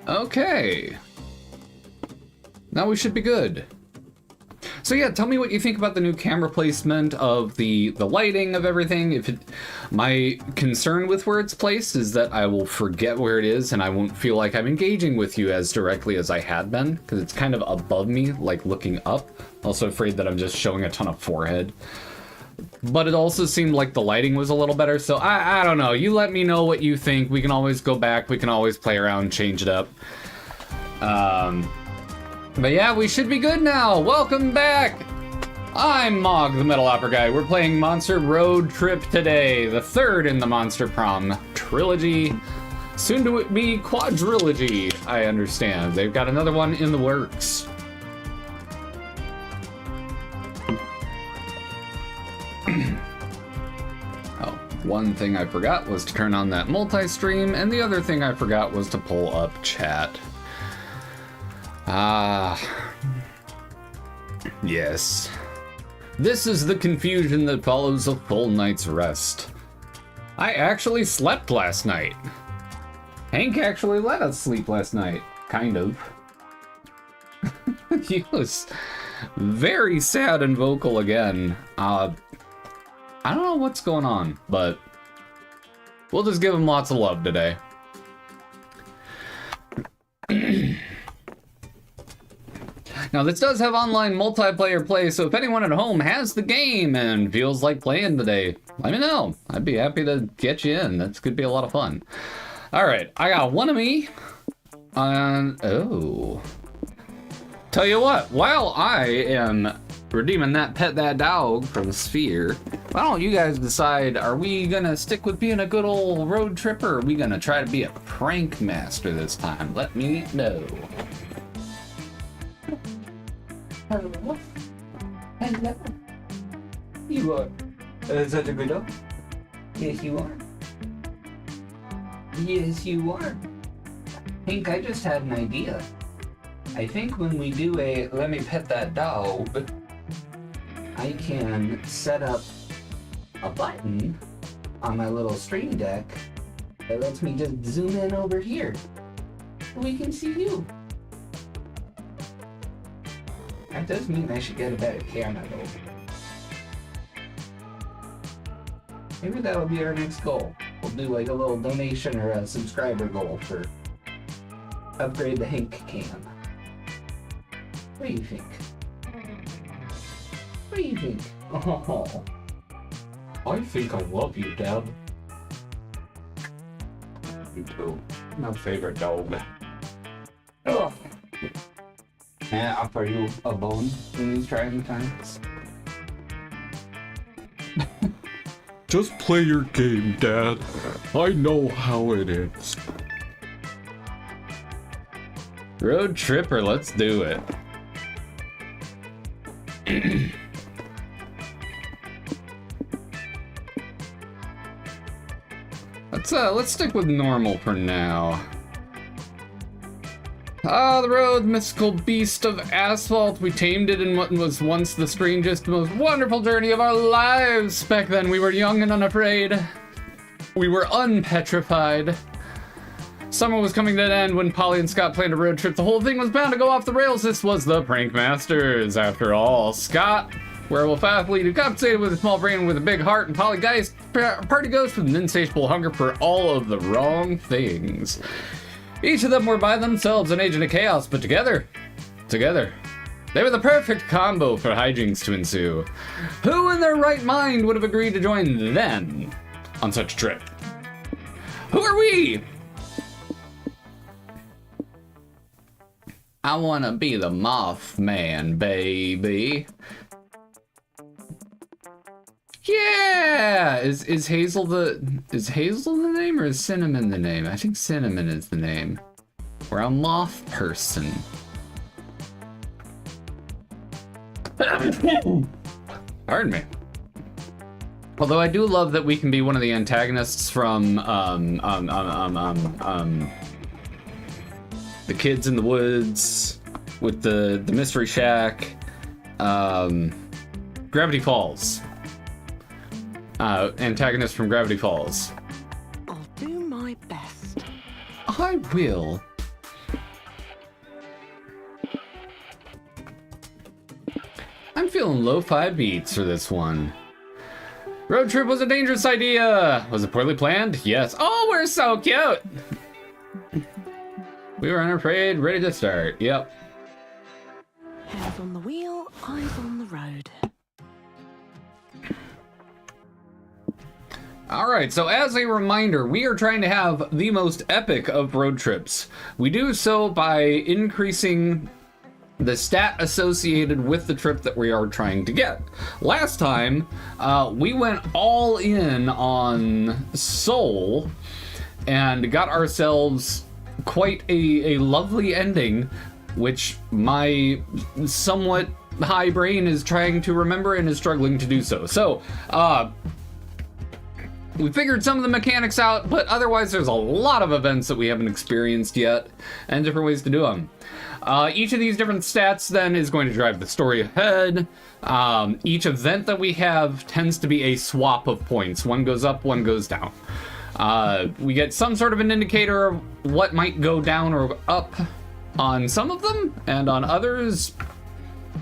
Okay. Now we should be good. So yeah, tell me what you think about the new camera placement of the lighting of everything. My concern with where it's placed is that I will forget where it is and I won't feel like I'm engaging with you as directly as I had been, because it's kind of above me, like looking up. Also afraid that I'm just showing a ton of forehead. But it also seemed like the lighting was a little better, so I don't know. You let me know what you think. We can always go back, we can always play around, change it up. But yeah, we should be good now. Welcome back. I'm Mog, the Metal Opera Guy. We're playing Monster Road Trip today, the third in the Monster Prom trilogy. Soon to be quadrilogy, I understand. They've got another one in the works. Oh, one thing I forgot was to turn on that multi-stream, and the other thing I forgot was to pull up chat. Yes. This is the confusion that follows a full night's rest. I actually slept last night. Hank actually let us sleep last night. Kind of. He was very sad and vocal again. I don't know what's going on, but we'll just give him lots of love today. Now, this does have online multiplayer play, so if anyone at home has the game and feels like playing today, let me know. I'd be happy to get you in. That could be a lot of fun. All right, I got one of me. Oh. Tell you what, while I am redeeming that pet that dog from Sphere, why don't you guys decide, are we gonna stick with being a good old road tripper, or are we gonna try to be a prank master this time? Let me know. Hello. Hello. You are such a good dog. Yes, you are. Yes, you are. Hank, I just had an idea. I think when we do a let me pet that dog, I can set up a button on my little stream deck that lets me just zoom in over here. We can see you. That does mean I should get a better camera though. Maybe that'll be our next goal. We'll do like a little donation or a subscriber goal for upgrade the Hank cam. What do you think? What do you think? Oh, I think I love you, Dad. You too. My favorite dog. Ugh. May I offer you a bone in these trying times? Just play your game, Dad. I know how it is. Road Tripper, let's do it. Let's stick with normal for now. The road, mystical beast of asphalt. We tamed it in what was once the strangest, most wonderful journey of our lives. Back then, we were young and unafraid. We were unpetrified. Summer was coming to an end when Polly and Scott planned a road trip. The whole thing was bound to go off the rails. This was the Prank Masters, after all. Scott, werewolf athlete who compensated with a small brain with a big heart, and Polly Geist, party ghost with an insatiable hunger for all of the wrong things. Each of them were by themselves an agent of chaos, but together, they were the perfect combo for hijinks to ensue. Who in their right mind would have agreed to join them on such a trip? Who are we? I wanna be the Mothman, baby. Yeah! Is Hazel the name or is Cinnamon the name? I think Cinnamon is the name. We're a moth person. Pardon me. Although I do love that we can be one of the antagonists from The Kids in the Woods with the Mystery Shack, Gravity Falls. Antagonist from Gravity Falls. I'll do my best. I will. I'm feeling lo-fi beats for this one. Road trip was a dangerous idea. Was it poorly planned? Yes. Oh, we're so cute. We were unafraid, ready to start. Yep. Hands on the wheel, eyes on the road. All right, so as a reminder, we are trying to have the most epic of road trips. We do so by increasing the stat associated with the trip that we are trying to get. Last time, we went all in on Soul and got ourselves quite a lovely ending, which my somewhat high brain is trying to remember and is struggling to do so. So, we figured some of the mechanics out, but otherwise there's a lot of events that we haven't experienced yet and different ways to do them. Each of these different stats then is going to drive the story ahead. Each event that we have tends to be a swap of points. One goes up, one goes down. We get some sort of an indicator of what might go down or up on some of them, and on others,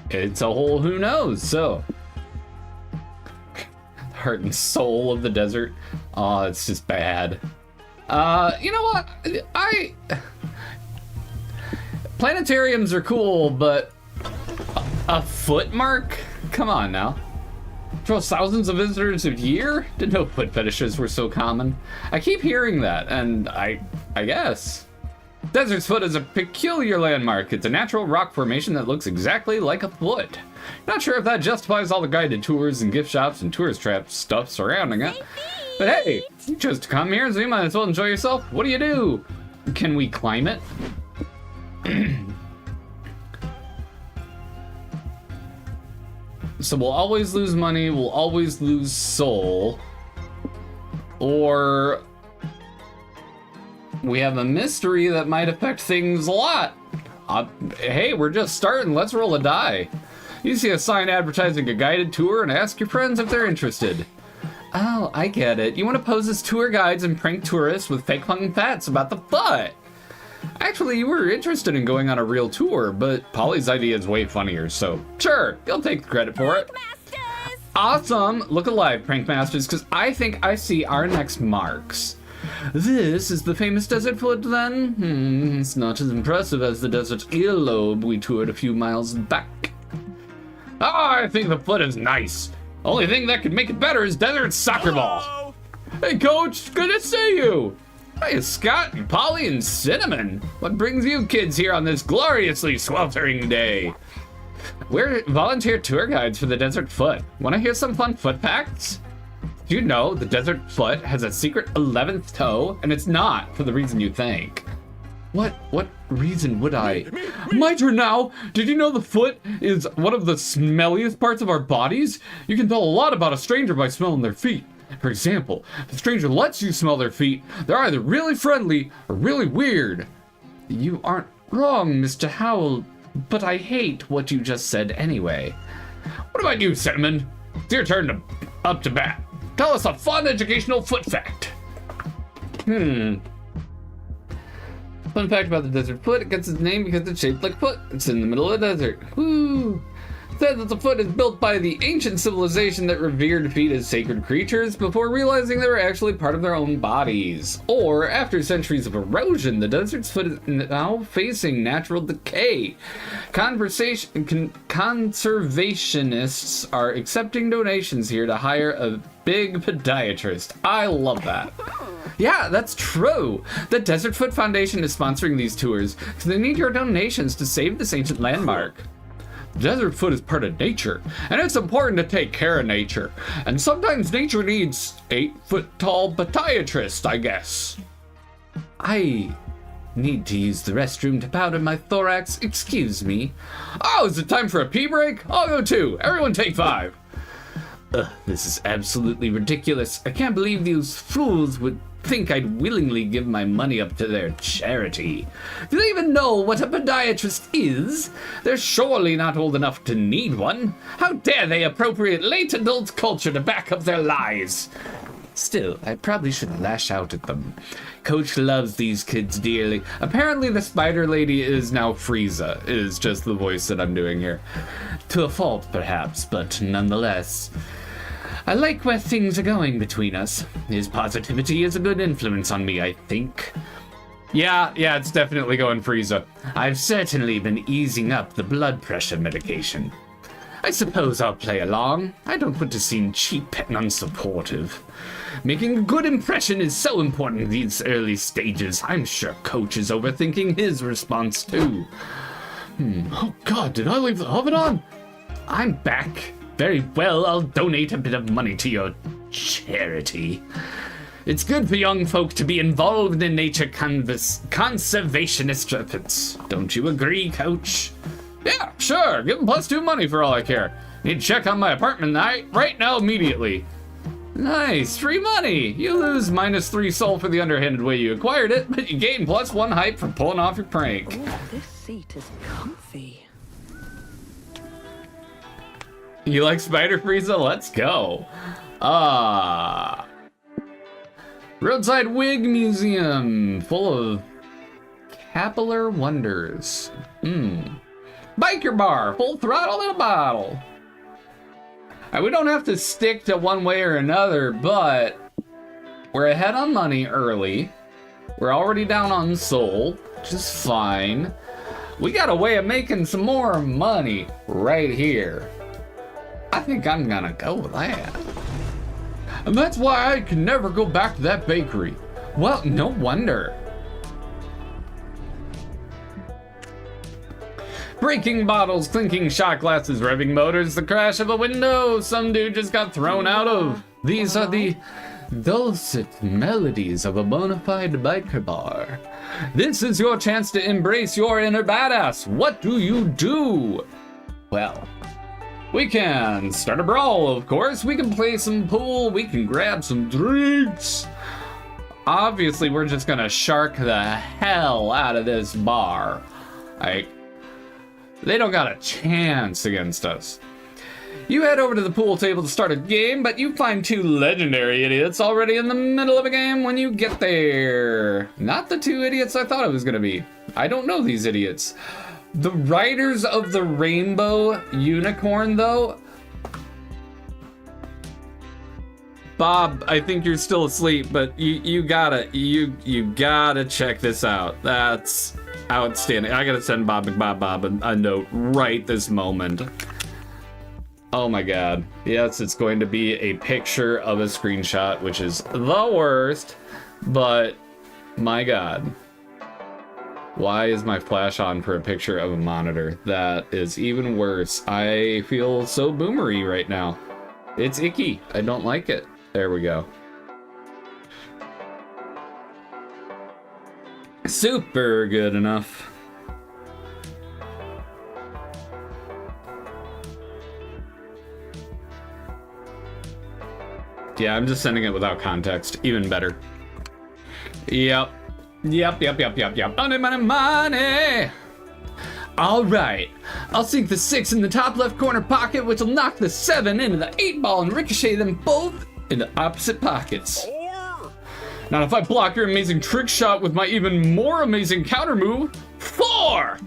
it's a whole who knows. So, heart and soul of the desert. Oh, it's just bad. You know what? Planetariums are cool, but a foot mark? Come on now. Draws thousands of visitors a year? Didn't know foot fetishes were so common. I keep hearing that, and I guess. Desert's Foot is a peculiar landmark. It's a natural rock formation that looks exactly like a foot. Not sure if that justifies all the guided tours and gift shops and tourist trap stuff surrounding it. But hey, you chose to come here, so you might as well enjoy yourself. What do you do? Can we climb it? So we'll always lose money, we'll always lose soul. Or we have a mystery that might affect things a lot. Hey, we're just starting, let's roll a die. You see a sign advertising a guided tour and ask your friends if they're interested. Oh, I get it. You want to pose as tour guides and prank tourists with fake fun facts about the foot. Actually, you were interested in going on a real tour, but Polly's idea is way funnier, so sure, you'll take the credit for it. Awesome! Look alive, Prank Masters, because I think I see our next marks. This is the famous desert foot, then? It's not as impressive as the desert earlobe we toured a few miles back. Oh, I think the foot is nice. Only thing that could make it better is desert soccer ball. Hey, Coach, good to see you. Hey, Scott and Polly and Cinnamon. What brings you kids here on this gloriously sweltering day? We're volunteer tour guides for the Desert Foot. Want to hear some fun foot facts? Do you know the Desert Foot has a secret 11th toe, and it's not for the reason you think? What reason would I? My turn now! Did you know the foot is one of the smelliest parts of our bodies? You can tell a lot about a stranger by smelling their feet. For example, if a stranger lets you smell their feet, they're either really friendly or really weird. You aren't wrong, Mr. Howell, but I hate what you just said anyway. What about you, Cinnamon? It's your turn to up to bat. Tell us a fun educational foot fact. Fun fact about the desert foot, it gets its name because it's shaped like a foot. It's in the middle of the desert. Woo! Said that the foot is built by the ancient civilization that revered feet as sacred creatures before realizing they were actually part of their own bodies. Or, after centuries of erosion, the desert's foot is now facing natural decay. Conservationists are accepting donations here to hire a big podiatrist. I love that. Yeah, that's true. The Desert Foot Foundation is sponsoring these tours because they need your donations to save this ancient landmark. The Desert Foot is part of nature, and it's important to take care of nature. And sometimes nature needs 8-foot-tall podiatrists, I guess. I need to use the restroom to powder my thorax. Excuse me. Oh, is it time for a pee break? I'll go too. Everyone take 5. This is absolutely ridiculous. I can't believe these fools would think I'd willingly give my money up to their charity. Do they even know what a podiatrist is? They're surely not old enough to need one. How dare they appropriate late adult culture to back up their lies? Still, I probably should lash out at them. Coach loves these kids dearly. Apparently the spider lady is now Frieza, is just the voice that I'm doing here. To a fault, perhaps, but nonetheless. I like where things are going between us. His positivity is a good influence on me, I think. Yeah, it's definitely going Frieza. I've certainly been easing up the blood pressure medication. I suppose I'll play along. I don't want to seem cheap and unsupportive. Making a good impression is so important in these early stages. I'm sure Coach is overthinking his response too. Oh god, did I leave the oven on? I'm back. Very well, I'll donate a bit of money to your charity. It's good for young folk to be involved in nature conservationist efforts. Don't you agree, Coach? Yeah, sure. Give him +2 money for all I care. Need to check on my apartment right now immediately. Nice, free money. You lose -3 soul for the underhanded way you acquired it, but you gain +1 hype for pulling off your prank. Ooh, this seat is comfy. You like Spider Frieza? Let's go. Roadside Wig Museum, full of capillary wonders. Biker bar, full throttle in a bottle. We don't have to stick to one way or another, but we're ahead on money early. We're already down on soul, which is fine. We got a way of making some more money right here. I think I'm gonna go with that. And that's why I can never go back to that bakery. Well, no wonder. Breaking bottles, clinking shot glasses, revving motors, the crash of a window some dude just got thrown out of. These are the dulcet melodies of a bona fide biker bar. This is your chance to embrace your inner badass. What do you do? Well, we can start a brawl, of course. We can play some pool. We can grab some drinks. Obviously, we're just gonna shark the hell out of this bar. Like, they don't got a chance against us. You head over to the pool table to start a game, but you find 2 legendary idiots already in the middle of a game when you get there. Not the 2 idiots I thought it was gonna be. I don't know these idiots. The Riders of the Rainbow Unicorn, though. Bob, I think you're still asleep, but you gotta check this out. That's outstanding. I gotta send Bob a note right this moment. Oh my god. Yes, it's going to be a picture of a screenshot, which is the worst, but my god. Why is my flash on for a picture of a monitor? That is even worse. I feel so boomery right now. It's icky. I don't like it. There we go. Super good enough. Yeah, I'm just sending it without context. Even better. Yep. Money. All right. I'll sink the 6 in the top left corner pocket, which will knock the 7 into the 8 ball and ricochet them both into opposite pockets. Now, if I block your amazing trick shot with my even more amazing counter move, 4!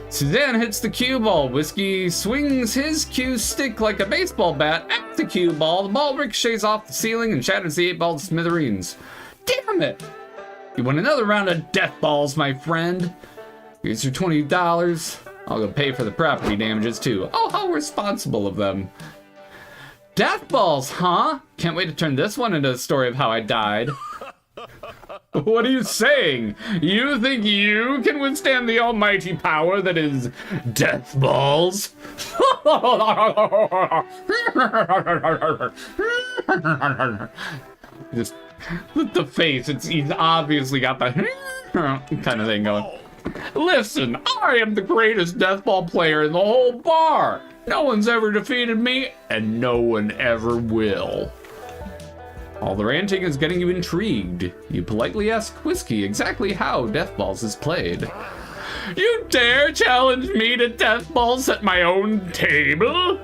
Suzanne hits the cue ball. Whiskey swings his cue stick like a baseball bat at the cue ball. The ball ricochets off the ceiling and shatters the 8 ball to smithereens. Damn it! You won another round of death balls, my friend. Here's your $20. I'll go pay for the property damages, too. Oh, how responsible of them. Death balls, huh? Can't wait to turn this one into a story of how I died. What are you saying? You think you can withstand the almighty power that is death balls? Just the face, he's obviously got the kind of thing going. Listen, I am the greatest death ball player in the whole bar. No one's ever defeated me, and no one ever will. All the ranting is getting you intrigued. You politely ask Whiskey exactly how Death Balls is played. You dare challenge me to Death Balls at my own table?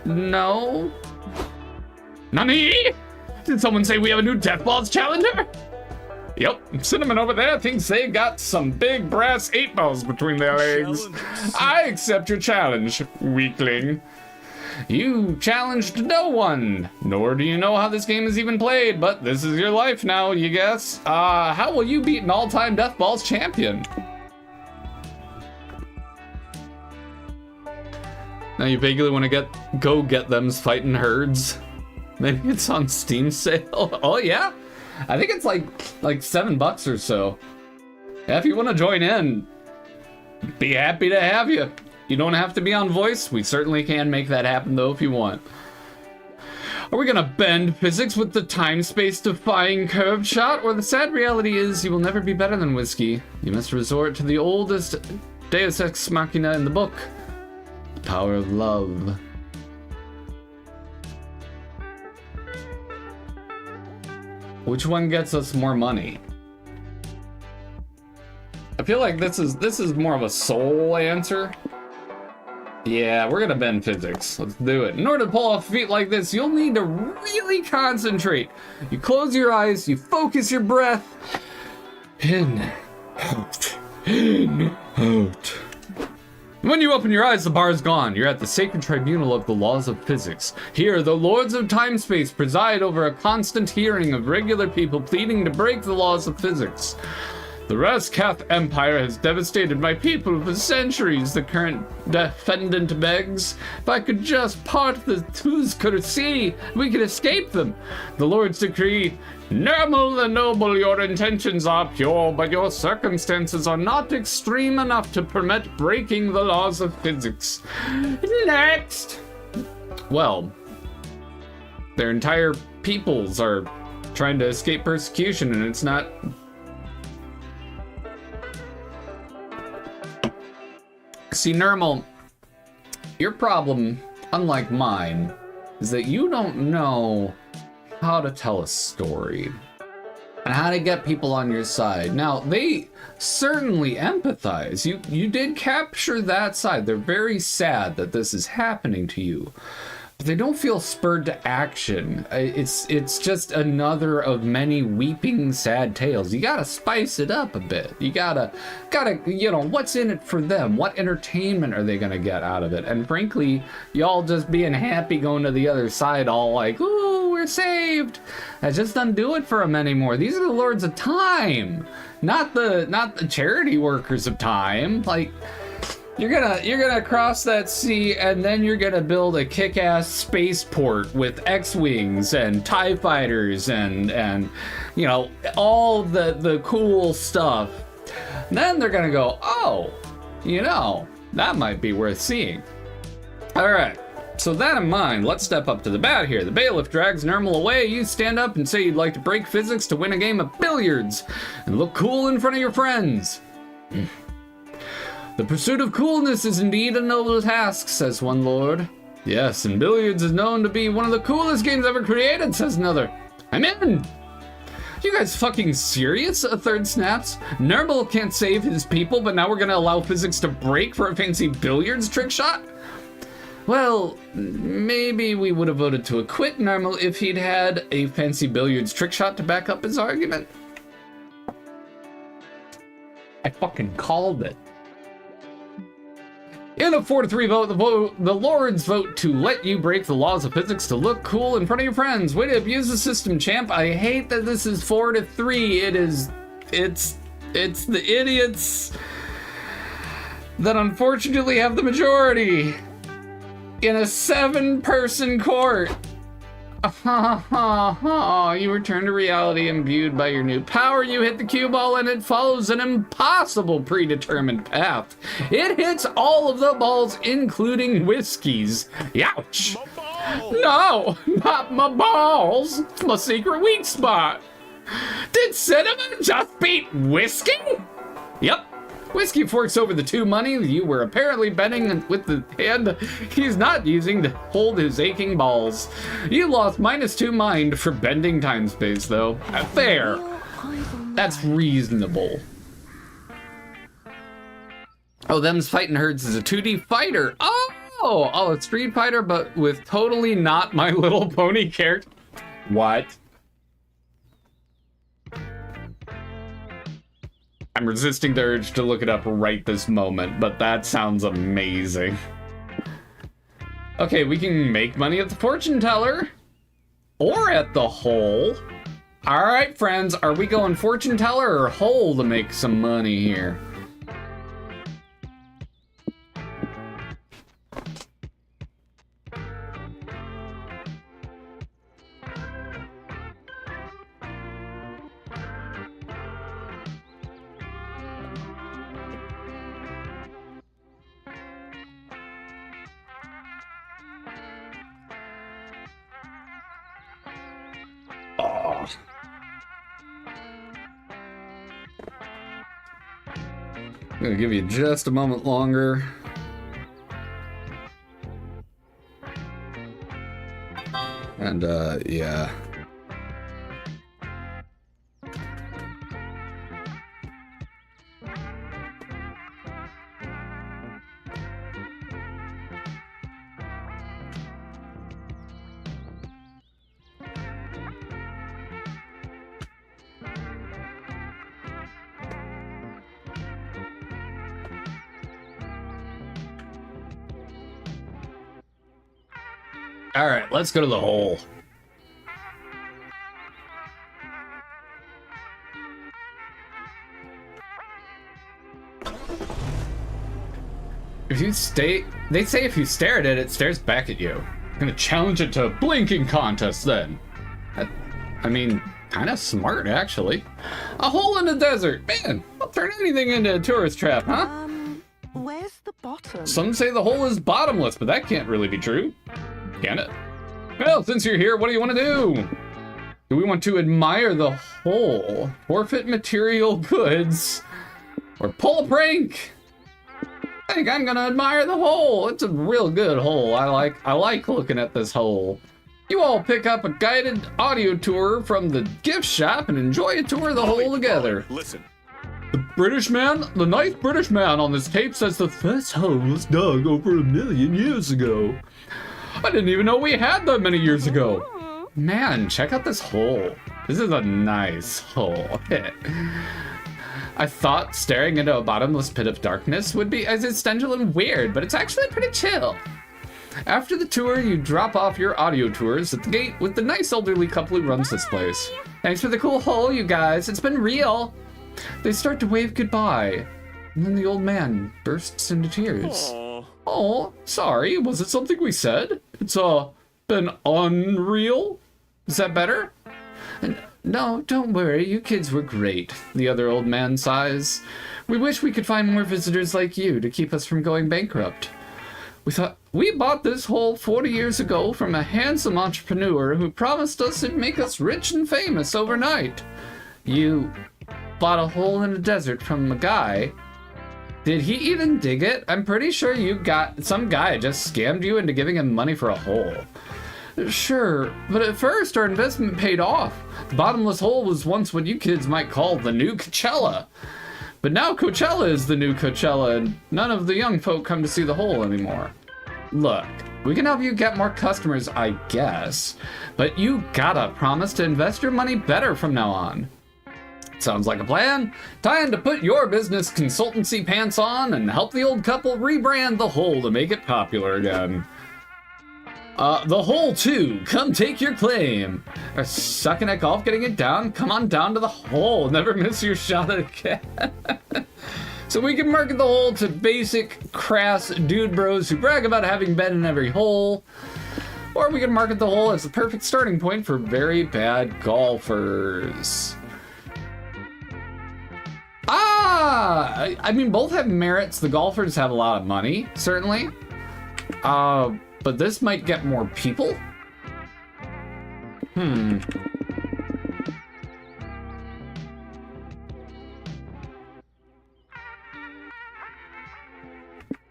No. Nani? Did someone say we have a new Death Balls challenger? Yep, Cinnamon over there thinks they got some big brass 8 balls between their legs. I accept your challenge, weakling. You challenged no one, nor do you know how this game is even played, but this is your life now, you guess. How will you beat an all-time Death Balls champion? Now you vaguely want to go get them's fighting herds. Maybe it's on Steam sale. Oh yeah? I think it's like $7 or so. Yeah, if you want to join in, be happy to have you. You don't have to be on voice. We certainly can make that happen though if you want. Are we gonna bend physics with the time-space defying curved shot? Or the sad reality is you will never be better than Whiskey. You must resort to the oldest Deus Ex Machina in the book. The power of love. Which one gets us more money? I feel like this is more of a soul answer. Yeah, we're gonna bend physics. Let's do it. In order to pull off a feat like this, you'll need to really concentrate. You close your eyes, you focus your breath. In, out, in, out. When you open your eyes, the bar is gone. You're at the sacred tribunal of the laws of physics. Here, the lords of time-space preside over a constant hearing of regular people pleading to break the laws of physics. The Raskath Empire has devastated my people for centuries, the current defendant begs. If I could just part the Tuzkursi, we could escape them. The Lords decree, Normal and noble, your intentions are pure, but your circumstances are not extreme enough to permit breaking the laws of physics. Next! Well, their entire peoples are trying to escape persecution, and it's not... See, Normal, your problem, unlike mine, is that you don't know how to tell a story and how to get people on your side. Now, they certainly empathize. You did capture that side. They're very sad that this is happening to you, but they don't feel spurred to action. It's just another of many weeping, sad tales. You gotta spice it up a bit. You gotta, you know, what's in it for them? What entertainment are they gonna get out of it? And frankly, y'all just being happy going to the other side all like, ooh, we're saved. That just doesn't do it for them anymore. These are the lords of time, not the charity workers of time. Like, You're gonna cross that sea, and then you're gonna build a kick-ass spaceport with X-wings and TIE fighters and you know, all the cool stuff. And then they're gonna go, oh, you know, that might be worth seeing. All right. So that in mind, let's step up to the bat here. The bailiff drags Normal away. You stand up and say you'd like to break physics to win a game of billiards and look cool in front of your friends. The pursuit of coolness is indeed a noble task, says one lord. Yes, and billiards is known to be one of the coolest games ever created, says another. I'm in! You guys fucking serious? A third snaps. Normal can't save his people, but now we're gonna allow physics to break for a fancy billiards trick shot? Well, maybe we would have voted to acquit Normal if he'd had a fancy billiards trick shot to back up his argument. I fucking called it. In a 4-3 vote, the Lords vote to let you break the laws of physics to look cool in front of your friends. Way to abuse the system, champ. I hate that this is 4-3. It's the idiots that unfortunately have the majority in a 7-person court. You return to reality imbued by your new power. You hit the cue ball and it follows an impossible predetermined path. It hits all of the balls, including Whiskey's. Ouch! No, not my balls. It's my secret weak spot. Did Cinnamon just beat Whiskey? Yep. Whiskey forks over the 2 money you were apparently betting with the hand he's not using to hold his aching balls. You lost -2 mind for bending time space, though. Fair. That's reasonable. Oh, them's fighting herds is a 2D fighter. Oh, a Street Fighter, but with totally not My Little Pony character. What? I'm resisting the urge to look it up right this moment, but that sounds amazing. Okay, we can make money at the fortune teller. Or at the hole. Alright, friends, are we going fortune teller or hole to make some money here? Oh. I'm gonna give you just a moment longer. And, yeah. All right, let's go to the hole. If you stay, they say if you stare at it, it stares back at you. I'm gonna challenge it to a blinking contest then. I mean, kind of smart actually. A hole in the desert, man. I'll turn anything into a tourist trap, huh? Where's the bottom? Some say the hole is bottomless, but that can't really be true. Can it? Well, since you're here, what do you want to do? Do we want to admire the hole, forfeit material goods, or pull a prank? I think I'm gonna admire the hole. It's a real good hole. I like looking at this hole. You all pick up a guided audio tour from the gift shop and enjoy a tour of the hole together. Listen. The ninth British man on this tape says the first hole was dug over 1 million years ago. I didn't even know we had that many years ago. Man, check out this hole. This is a nice hole. I thought staring into a bottomless pit of darkness would be existential and weird, but it's actually pretty chill. After the tour, you drop off your audio tours at the gate with the nice elderly couple who runs this place. Thanks for the cool hole, you guys. It's been real. They start to wave goodbye, and then the old man bursts into tears. Oh, sorry. Was it something we said? It's, been unreal? Is that better? No, don't worry. You kids were great. The other old man sighs. We wish we could find more visitors like you to keep us from going bankrupt. We bought this hole 40 years ago from a handsome entrepreneur who promised us it'd make us rich and famous overnight. You bought a hole in the desert from a guy. Did he even dig it? I'm pretty sure some guy just scammed you into giving him money for a hole. Sure, but at first our investment paid off. The bottomless hole was once what you kids might call the new Coachella. But now Coachella is the new Coachella, and none of the young folk come to see the hole anymore. Look, we can help you get more customers, I guess, but you gotta promise to invest your money better from now on. Sounds like a plan. Time to put your business consultancy pants on and help the old couple rebrand the hole to make it popular again. The hole 2, come take your claim. Are sucking at golf getting it down? Come on down to the hole. Never miss your shot again. So we can market the hole to basic, crass dude bros who brag about having been in every hole. Or we can market the hole as the perfect starting point for very bad golfers. I mean, both have merits. The golfers have a lot of money, certainly. But this might get more people?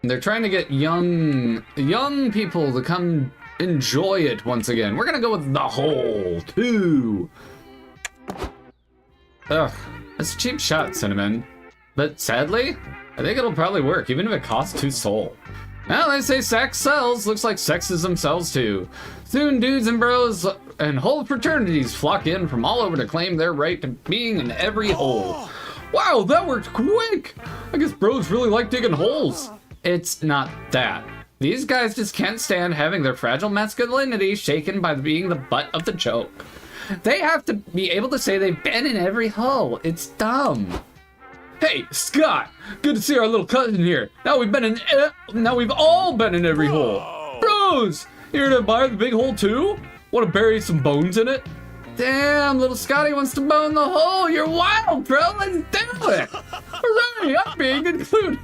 They're trying to get young people to come enjoy it once again. We're gonna go with the hole 2. Ugh, that's a cheap shot, Cinnamon. But sadly, I think it'll probably work, even if it costs 2 soul. Well, they say sex sells. Looks like sexism sells too. Soon dudes and bros and whole fraternities flock in from all over to claim their right to being in every hole. Wow, that worked quick! I guess bros really like digging holes. It's not that. These guys just can't stand having their fragile masculinity shaken by being the butt of the joke. They have to be able to say they've been in every hole. It's dumb. Hey, Scott! Good to see our little cousin here. Now we've all been in every hole. Bros! You here to admire the big hole too? Want to bury some bones in it? Damn, little Scotty wants to bone the hole. You're wild, bro. Let's do it. Hooray, I'm being included.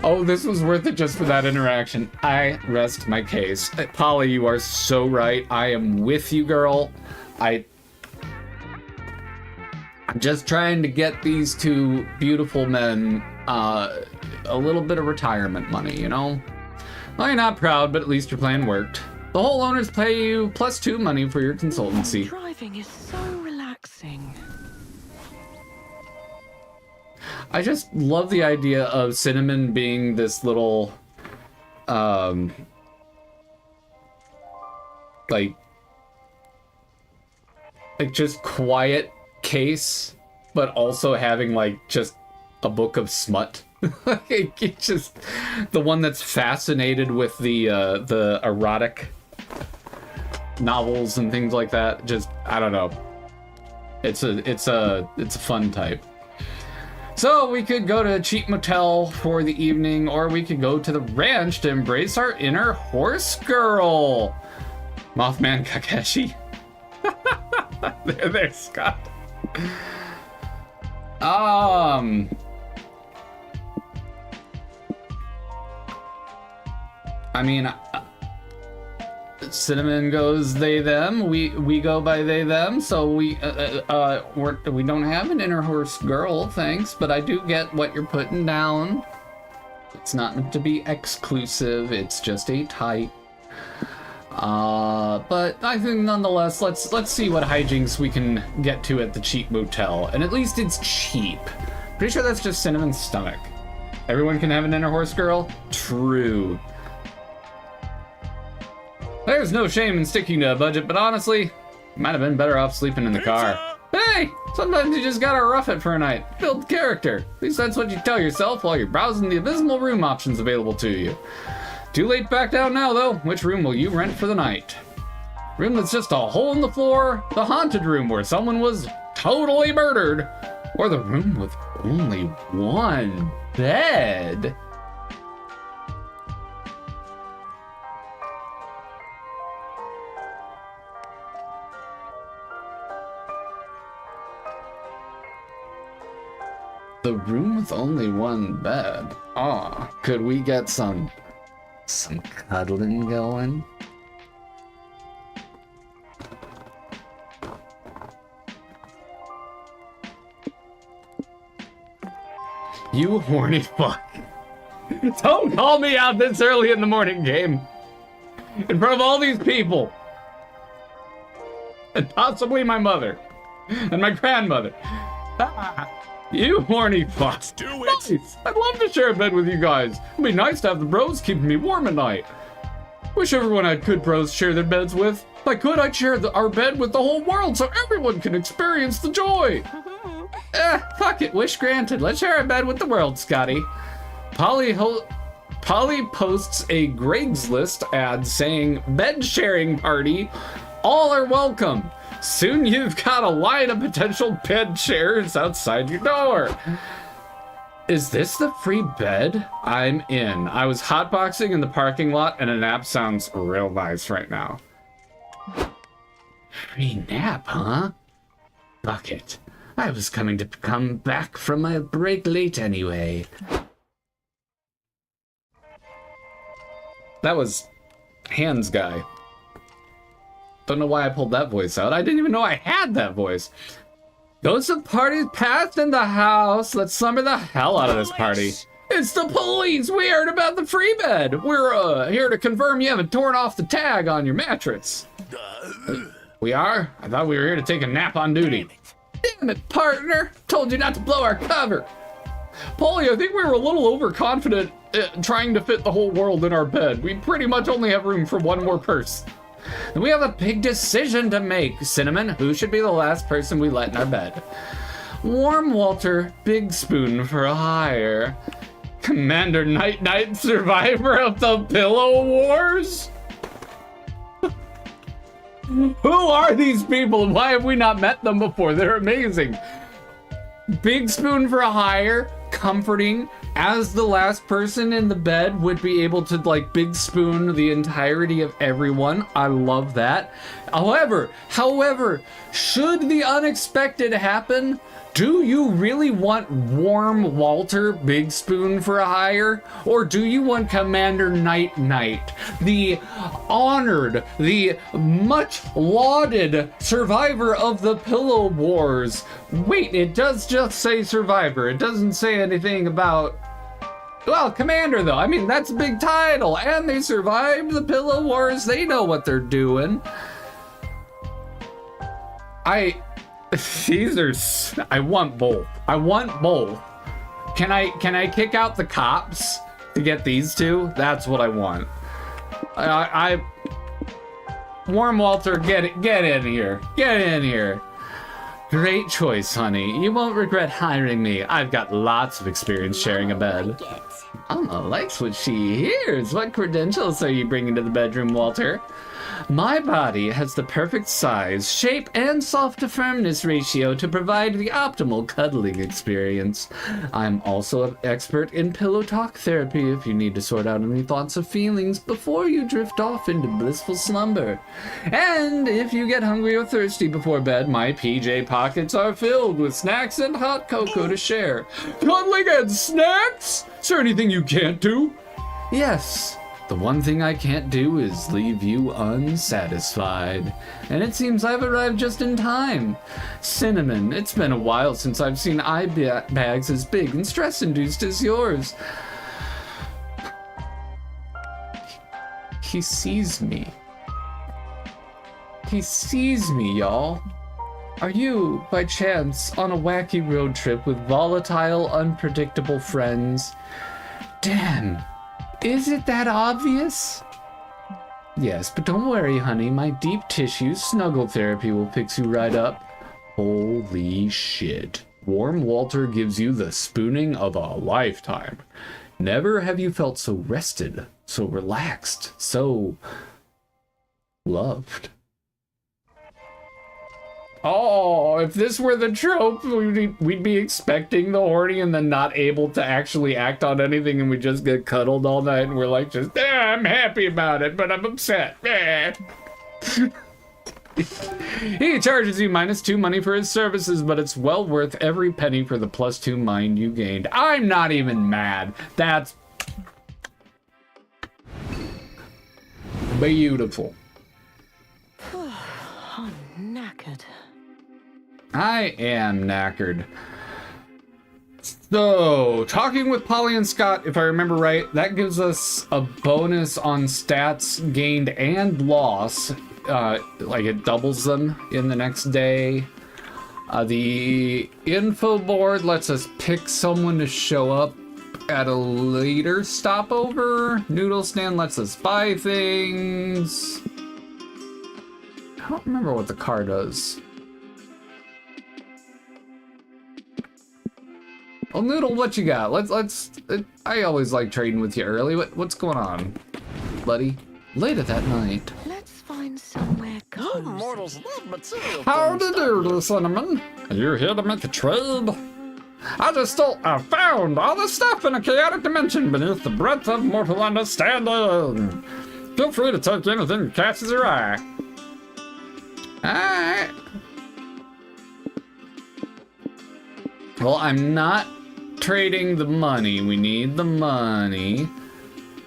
Oh, this was worth it just for that interaction. I rest my case. Polly, you are so right. I am with you, girl. I'm just trying to get these two beautiful men a little bit of retirement money, you know? Well, you're not proud, but at least your plan worked. The whole owners pay you +2 money for your consultancy. Driving is so relaxing. I just love the idea of Cinnamon being this little, like just quiet case, but also having like just a book of smut. It's just the one that's fascinated with the erotic novels and things like that. Just, I don't know. It's a fun type. So we could go to a cheap motel for the evening, or we could go to the ranch to embrace our inner horse girl. Mothman Kakeshi. There's Scott. I mean, Cinnamon goes they them. We go by they them. So we don't have an inner horse girl, thanks. But I do get what you're putting down. It's not meant to be exclusive. It's just a type. But I think nonetheless, let's see what hijinks we can get to at the cheap motel. And at least it's cheap. Pretty sure that's just Cinnamon's stomach. Everyone can have an inner horse girl? True. There's no shame in sticking to a budget, but honestly, you might have been better off sleeping in the car. Hey, sometimes you just gotta rough it for a night. Build character. At least that's what you tell yourself while you're browsing the abysmal room options available to you. Too late to back down now, though. Which room will you rent for the night? Room that's just a hole in the floor? The haunted room where someone was totally murdered? Or the room with only one bed? The room with only one bed? Aw, could we get some cuddling going? You horny fuck. Don't call me out this early in the morning, game. In front of all these people. And possibly my mother. And my grandmother. You horny fuck. Do it! Nice. I'd love to share a bed with you guys. It'd be nice to have the bros keeping me warm at night. Wish everyone I could bros share their beds with. If I could, I'd share our bed with the whole world so everyone can experience the joy. Fuck it. Wish granted. Let's share a bed with the world, Scotty. Polly posts a Craigslist ad saying, bed sharing party. All are welcome. Soon you've got a line of potential bed sharers outside your door. Is this the free bed? I'm in. I was hotboxing in the parking lot and a nap sounds real nice right now. Free nap, huh? Bucket. I was coming to come back from my break late anyway. That was Hands Guy. Don't know why I pulled that voice out. I didn't even know I had that voice. Ghosts of parties past in the house. Let's slumber the hell out of this party. It's the police. We heard about the free bed. We're here to confirm you haven't torn off the tag on your mattress. We are? I thought we were here to take a nap on duty. Damn it, partner. Told you not to blow our cover. Polly, I think we were a little overconfident trying to fit the whole world in our bed. We pretty much only have room for one more person. And we have a big decision to make. Cinnamon, who should be the last person we let in our bed? Warm Walter, Big Spoon for hire. Commander Night Night, survivor of the Pillow Wars? Who are these people and why have we not met them before? They're amazing. Big Spoon for hire, comforting, as the last person in the bed would be able to like big spoon the entirety of everyone. I love that. However, should the unexpected happen, do you really want Warm Walter Big Spoon for a hire? Or do you want Commander Night Night, the honored, the much lauded survivor of the Pillow Wars? Wait, it does just say survivor. It doesn't say anything about... Well, Commander, though. I mean, that's a big title. And they survived the Pillow Wars. They know what they're doing. I want both. I want both. Can I kick out the cops to get these two? That's what I want. Warm Walter, get in here. Get in here. Great choice, honey. You won't regret hiring me. I've got lots of experience sharing a bed. Mama likes what she hears. What credentials are you bringing to the bedroom, Walter? My body has the perfect size, shape, and soft-to-firmness ratio to provide the optimal cuddling experience. I'm also an expert in pillow talk therapy if you need to sort out any thoughts or feelings before you drift off into blissful slumber. And if you get hungry or thirsty before bed, my PJ pockets are filled with snacks and hot cocoa to share. Cuddling and snacks? Is there anything you can't do? Yes. The one thing I can't do is leave you unsatisfied. And it seems I've arrived just in time. Cinnamon, it's been a while since I've seen eye bags as big and stress-induced as yours. He sees me. He sees me, y'all. Are you, by chance, on a wacky road trip with volatile, unpredictable friends? Damn. Is it that obvious? Yes, but don't worry, honey. My deep tissue snuggle therapy will fix you right up. Holy shit. Warm Walter gives you the spooning of a lifetime. Never have you felt so rested, so relaxed, so loved. Oh, if this were the trope, we'd be expecting the horny and then not able to actually act on anything, and we just get cuddled all night and we're like, just, I'm happy about it, but I'm upset. He charges you -2 money for his services, but it's well worth every penny for the +2 mind you gained. I'm not even mad. That's beautiful. I'm knackered. I am knackered. So, talking with Polly and Scott, if I remember right, that gives us a bonus on stats gained and loss. Like it doubles them in the next day. The info board lets us pick someone to show up at a later stopover. Noodle stand lets us buy things. I don't remember what the car does. Well, Noodle, what you got? I always like trading with you early. What's going on, buddy? Later that night. Let's find somewhere cozy. Mortals love material. How to do, Cinnamon? Are you here to make a trade? I found all the stuff in a chaotic dimension beneath the breadth of mortal understanding. Feel free to take anything that catches your eye. Alright. Well, I'm not trading the money. We need the money.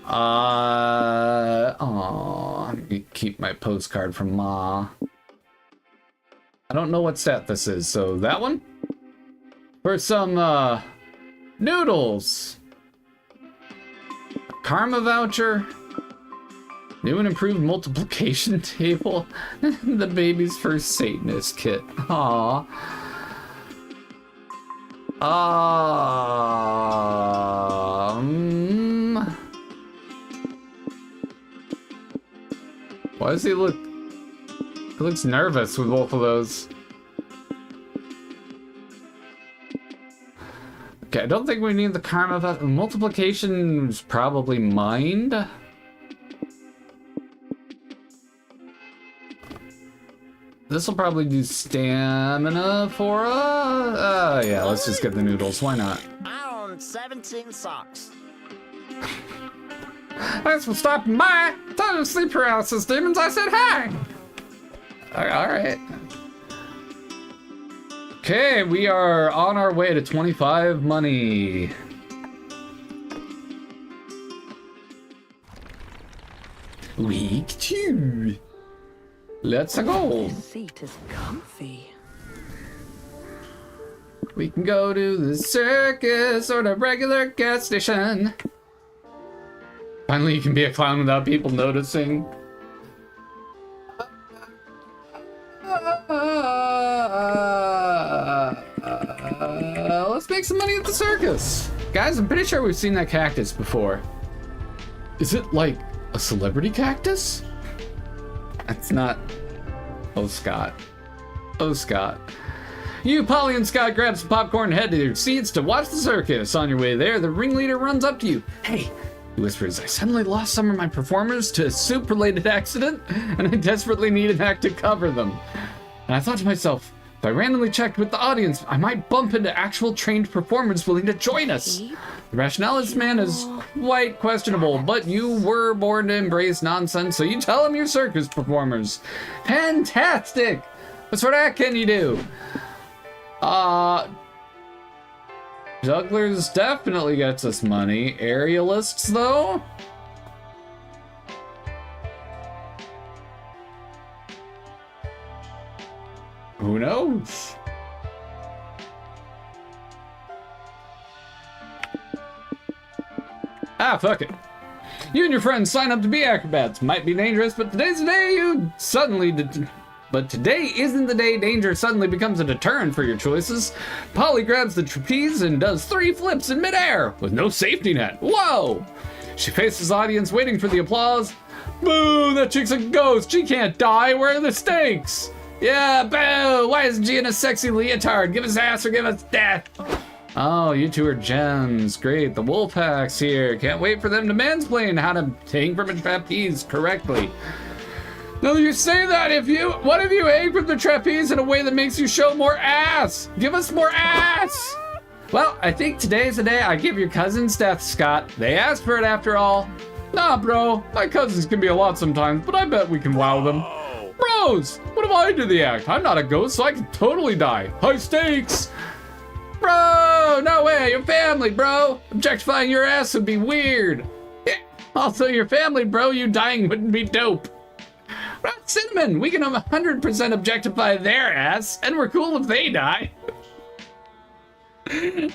Let me keep my postcard from Ma. I don't know what stat this is, so that one? For some, noodles. Karma voucher. New and improved multiplication table. The baby's first Satanist kit. Aww. Why does he look He looks nervous with both of those. Okay, I don't think we need the karma, but multiplication is probably mind. This will probably do stamina for us. Yeah, let's just get the noodles. Why not? I own 17 socks. Thanks for stopping by. Time to sleep paralysis, demons. I said hi. All right. Okay, we are on our way to 25 money. Week 2. Let's go. This seat is comfy. We can go to the circus or the regular gas station. Finally, you can be a clown without people noticing. Let's make some money at the circus. Guys, I'm pretty sure we've seen that cactus before. Is it like a celebrity cactus? That's not... Oh, Scott. Oh, Scott. You, Polly, and Scott grab some popcorn and head to your seats to watch the circus. On your way there, the ringleader runs up to you. Hey, he whispers, I suddenly lost some of my performers to a soup-related accident, and I desperately need an act to cover them. And I thought to myself, if I randomly checked with the audience, I might bump into actual trained performers willing to join us. The rationale of this man is quite questionable, but you were born to embrace nonsense, so you tell him you're circus performers. Fantastic! What sort of act can you do? Jugglers definitely gets us money. Aerialists, though? Who knows? Ah, fuck it. You and your friends sign up to be acrobats. Might be dangerous, but today's the day you suddenly... But today isn't the day danger suddenly becomes a deterrent for your choices. Polly grabs the trapeze and does 3 flips in midair with no safety net. Whoa! She faces the audience waiting for the applause. Boo! That chick's a ghost. She can't die. Where are the stakes? Yeah, boo! Why isn't she in a sexy leotard? Give us ass or give us death. Oh, you two are gems. Great. The Wolfpack's here. Can't wait for them to mansplain how to hang from a trapeze correctly. Now you say that what if you hang from the trapeze in a way that makes you show more ass? Give us more ass! Well, I think today's the day I give your cousins death, Scott. They asked for it after all. Nah, bro. My cousins can be a lot sometimes, but I bet we can wow them. Bros! What if I do the act? I'm not a ghost, so I can totally die. High stakes! Bro! No way! Your family, bro! Objectifying your ass would be weird. Also, your family, bro, you dying wouldn't be dope. Cinnamon, we can 100% objectify their ass, and we're cool if they die. Good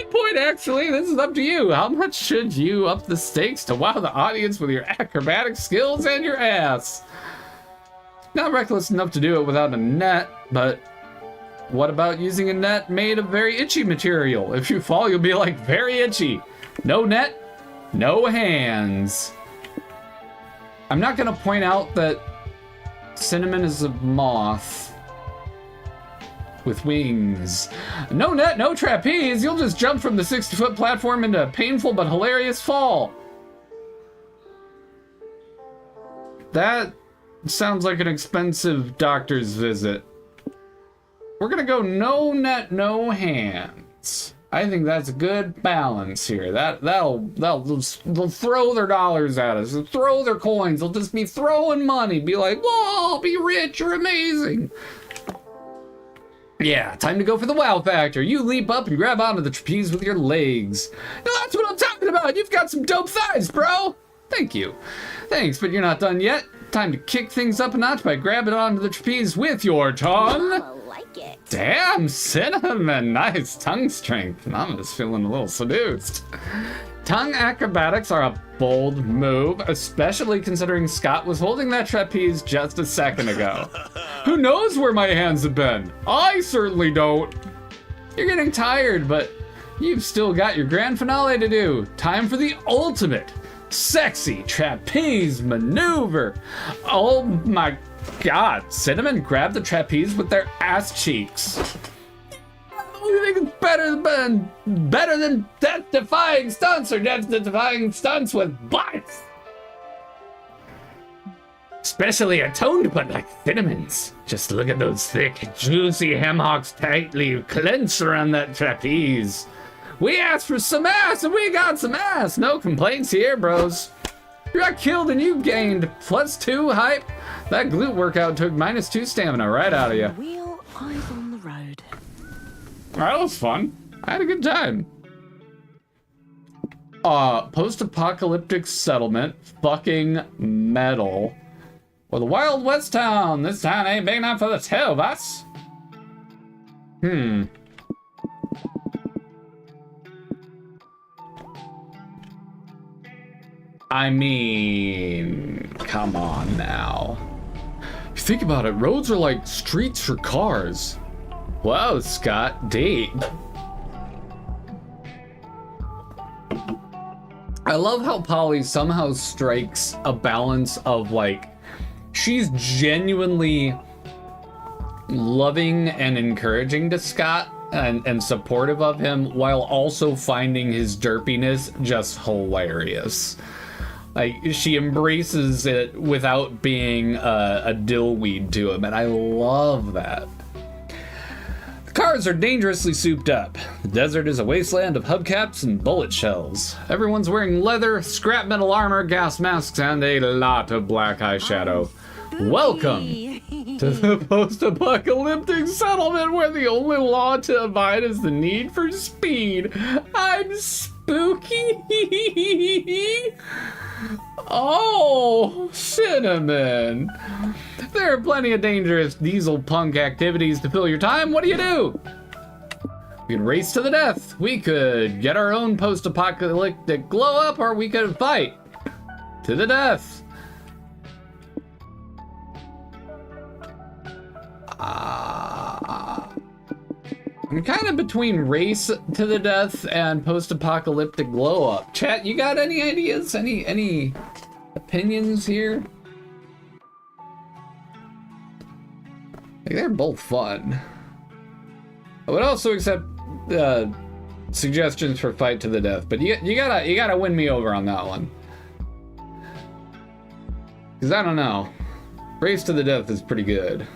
point, actually. This is up to you. How much should you up the stakes to wow the audience with your acrobatic skills and your ass? Not reckless enough to do it without a net, but what about using a net made of very itchy material? If you fall, you'll be like, very itchy. No net, no hands. I'm not gonna point out that Cinnamon is a moth with wings. No net, no trapeze. You'll just jump from the 60-foot platform into a painful but hilarious fall. That sounds like an expensive doctor's visit. We're gonna go no net, no hands. I think that's a good balance here. They'll throw their dollars at us. They'll throw their coins. They'll just be throwing money. Be like, whoa, be rich, you're amazing. Yeah, time to go for the wow factor. You leap up and grab onto the trapeze with your legs. Now that's what I'm talking about. You've got some dope thighs, bro. Thank you. Thanks, but you're not done yet. Time to kick things up a notch by grabbing onto the trapeze with your tongue. Oh, like it. Damn, Cinnamon, nice tongue strength. I'm just feeling a little seduced. Tongue acrobatics are a bold move, especially considering Scott was holding that trapeze just a second ago. Who knows where my hands have been? I certainly don't. You're getting tired, but you've still got your grand finale to do. Time for the ultimate sexy trapeze maneuver. Oh my God, Cinnamon grabbed the trapeze with their ass cheeks. You think it's better than death-defying stunts or death-defying stunts with butts? Especially a toned butt like Cinnamon's. Just look at those thick, juicy ham hocks tightly clenched around that trapeze. We asked for some ass and we got some ass. No complaints here, bros. You got killed and you gained +2 hype. That glute workout took -2 stamina right out of you. Wheel, eyes on the road. That was fun. I had a good time. Post-apocalyptic settlement, fucking metal. Well, the Wild West town. This town ain't big enough for the two of us. I mean, come on now. If you think about it, roads are like streets for cars. Whoa, Scott, deep. I love how Polly somehow strikes a balance of like, she's genuinely loving and encouraging to Scott and supportive of him while also finding his derpiness just hilarious. Like, she embraces it without being a dillweed to him, and I love that. The cars are dangerously souped up. The desert is a wasteland of hubcaps and bullet shells. Everyone's wearing leather, scrap metal armor, gas masks, and a lot of black eyeshadow. Welcome to the post-apocalyptic settlement where the only law to abide is the need for speed. I'm spooky. Oh, Cinnamon. There are plenty of dangerous diesel punk activities to fill your time. What do? We could race to the death. We could get our own post-apocalyptic glow up, or we could fight to the death. I'm kind of between race to the death and post-apocalyptic glow up. Chat, you got any ideas? Any opinions here? Like, they're both fun. I would also accept suggestions for fight to the death, but you gotta win me over on that one. Cause I don't know, race to the death is pretty good.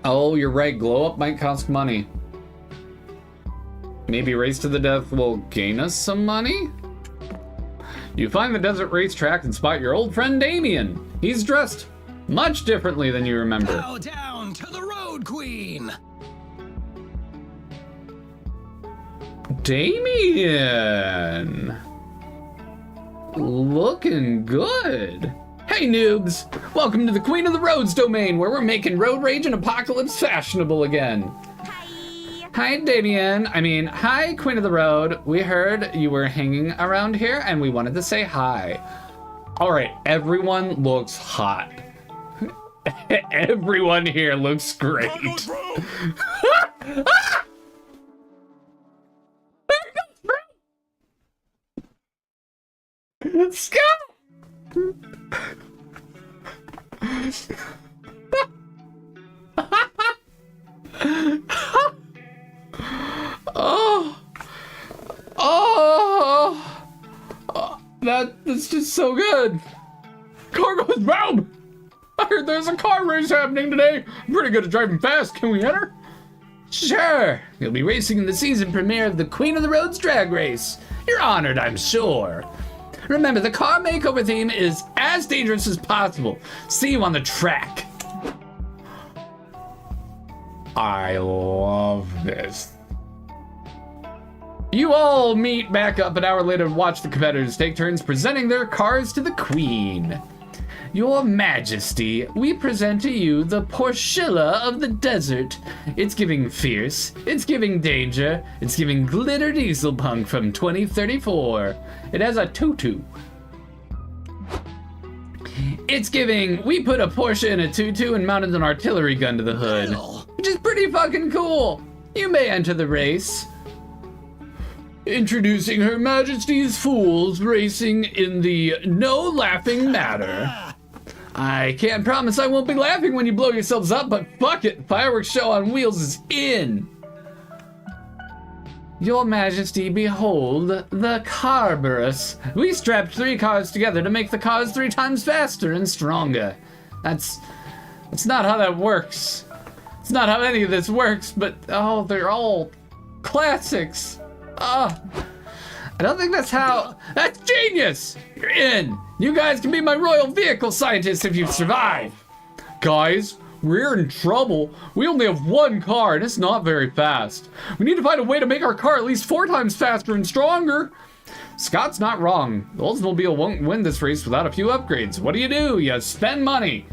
Oh, you're right, glow up might cost money. Maybe race to the death will gain us some money? You find the desert racetrack and spot your old friend Damien. He's dressed much differently than you remember. Bow down to the Road Queen. Damien! Looking good. Hey noobs! Welcome to the Queen of the Roads domain, where we're making road rage and apocalypse fashionable again. Hi. Hi Damien. Hi Queen of the Road. We heard you were hanging around here and we wanted to say hi. Alright, everyone looks hot. Everyone here looks great. Scott! That's just so good. Car goes boom! I heard there's a car race happening today. I'm pretty good at driving fast. Can we enter? Sure. You'll be racing in the season premiere of the Queen of the Roads drag race. You're honored, I'm sure. Remember, the car makeover theme is as dangerous as possible. See you on the track. I love this. You all meet back up an hour later to watch the competitors take turns presenting their cars to the Queen. Your Majesty, we present to you the Porschilla of the desert. It's giving fierce, it's giving danger, it's giving glitter diesel punk from 2034. It has a tutu. It's giving, we put a Porsche in a tutu and mounted an artillery gun to the hood, which is pretty fucking cool. You may enter the race. Introducing Her Majesty's Fools racing in the No Laughing Matter. I can't promise I won't be laughing when you blow yourselves up, but fuck it, fireworks show on wheels is in. Your Majesty, behold the Carburus. We strapped 3 cars together to make the cars 3 times faster and stronger. That's not how that works. It's not how any of this works, but oh, they're all classics. I don't think that's how. That's genius! You're in. You guys can be my royal vehicle scientists if you survive. Guys, we're in trouble. We only have 1 car and it's not very fast. We need to find a way to make our car at least 4 times faster and stronger. Scott's not wrong. The Oldsmobile won't win this race without a few upgrades. What do? You spend money.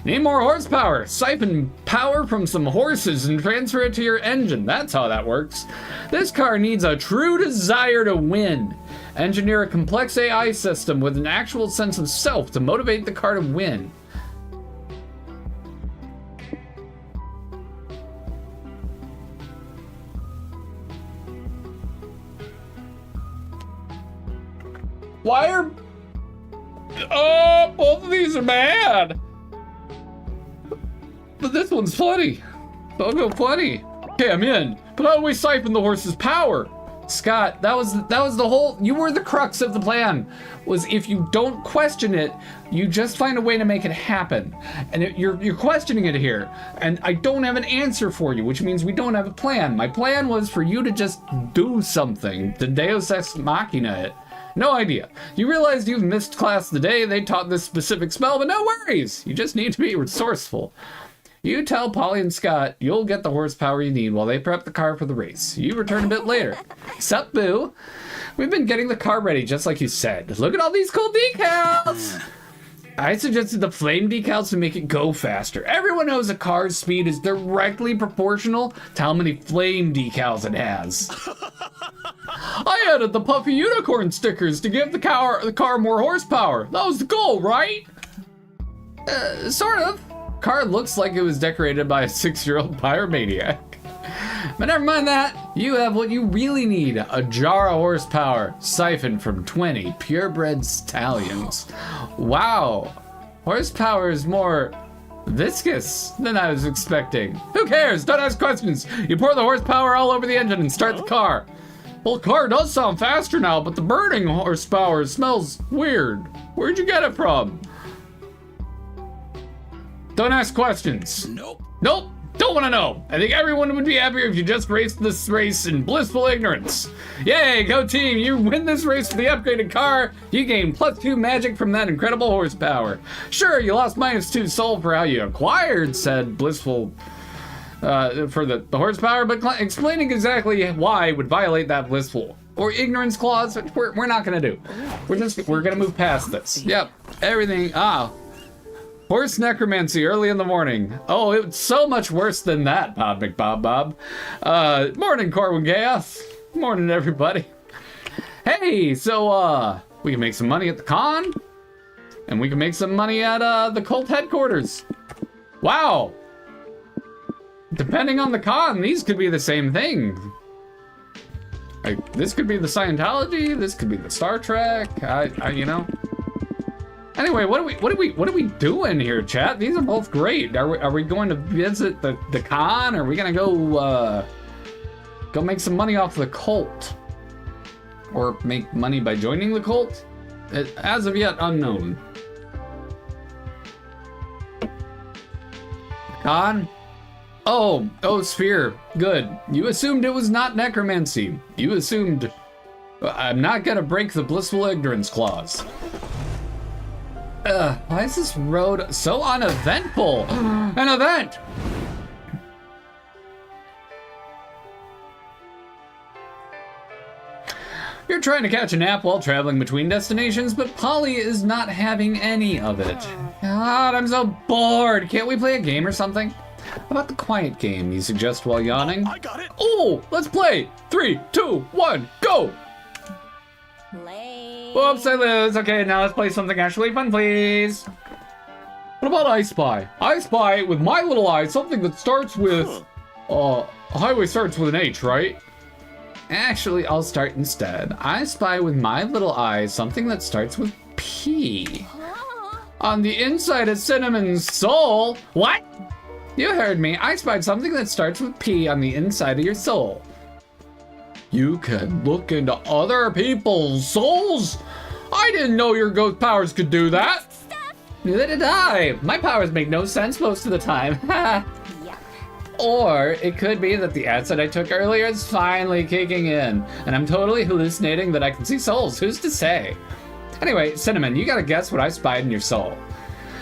Need more horsepower. Siphon power from some horses and transfer it to your engine. That's how that works. This car needs a true desire to win. Engineer a complex AI system with an actual sense of self to motivate the car to win. Why are... Oh, both of these are bad. But this one's funny. I'll go funny. Okay, I'm in. But how do we siphon the horse's power? Scott, that was the whole... You were the crux of the plan. Was if you don't question it, you just find a way to make it happen. And you're questioning it here. And I don't have an answer for you, which means we don't have a plan. My plan was for you to just do something. The Deus Ex Machina it. No idea. You realized you've missed class today. They taught this specific spell, but no worries. You just need to be resourceful. You tell Polly and Scott you'll get the horsepower you need while they prep the car for the race. You return a bit later. Sup, boo? We've been getting the car ready just like you said. Look at all these cool decals! I suggested the flame decals to make it go faster. Everyone knows a car's speed is directly proportional to how many flame decals it has. I added the puffy unicorn stickers to give the car more horsepower. That was the goal, right? Sort of. Car looks like it was decorated by a 6-year-old pyromaniac. But never mind that. You have what you really need. A jar of horsepower, siphoned from 20 purebred stallions. Wow. Horsepower is more viscous than I was expecting. Who cares? Don't ask questions. You pour the horsepower all over the engine and start the car. Well, the car does sound faster now, but the burning horsepower smells weird. Where'd you get it from? Don't ask questions. Nope. Nope. Don't want to know. I think everyone would be happier if you just raced this race in blissful ignorance. Yay, go team. You win this race with the upgraded car. You gain +2 magic from that incredible horsepower. Sure, you lost -2 soul for how you acquired said blissful for the horsepower, but explaining exactly why would violate that blissful or ignorance clause, which we're not going to do. We're going to move past this. Yep. Everything. Horse necromancy early in the morning. Oh, it's so much worse than that, Bob McBob. Morning, Corwin Gath. Morning, everybody. Hey, so, we can make some money at the con, and we can make some money at, the cult headquarters. Wow. Depending on the con, these could be the same thing. This could be the Scientology, this could be the Star Trek, you know. Anyway, what are we doing here, chat? These are both great. Are we going to visit the con? Or are we gonna go make some money off the cult? Or make money by joining the cult? As of yet, unknown. Con? Oh, Sphere. Good. You assumed it was not necromancy. You assumed... I'm not gonna break the blissful ignorance clause. Why is this road so uneventful? An event! You're trying to catch a nap while traveling between destinations, but Polly is not having any of it. God, I'm so bored. Can't we play a game or something? How about the quiet game you suggest while yawning? I got it. Oh, let's play. 3, 2, 1, go! Whoops, I lose. Okay, now let's play something actually fun, please. What about I Spy? I Spy with my little eye, something that starts with... a highway starts with an H, right? Actually, I'll start instead. I Spy with my little eye, something that starts with P. On the inside of Cinnamon's soul. What? You heard me. I spied something that starts with P on the inside of your soul. You can look into other people's souls? I didn't know your ghost powers could do that. Neither did I. My powers make no sense most of the time. Or it could be that the acid I took earlier is finally kicking in, and I'm totally hallucinating that I can see souls. Who's to say? Anyway, Cinnamon, you gotta guess what I spied in your soul.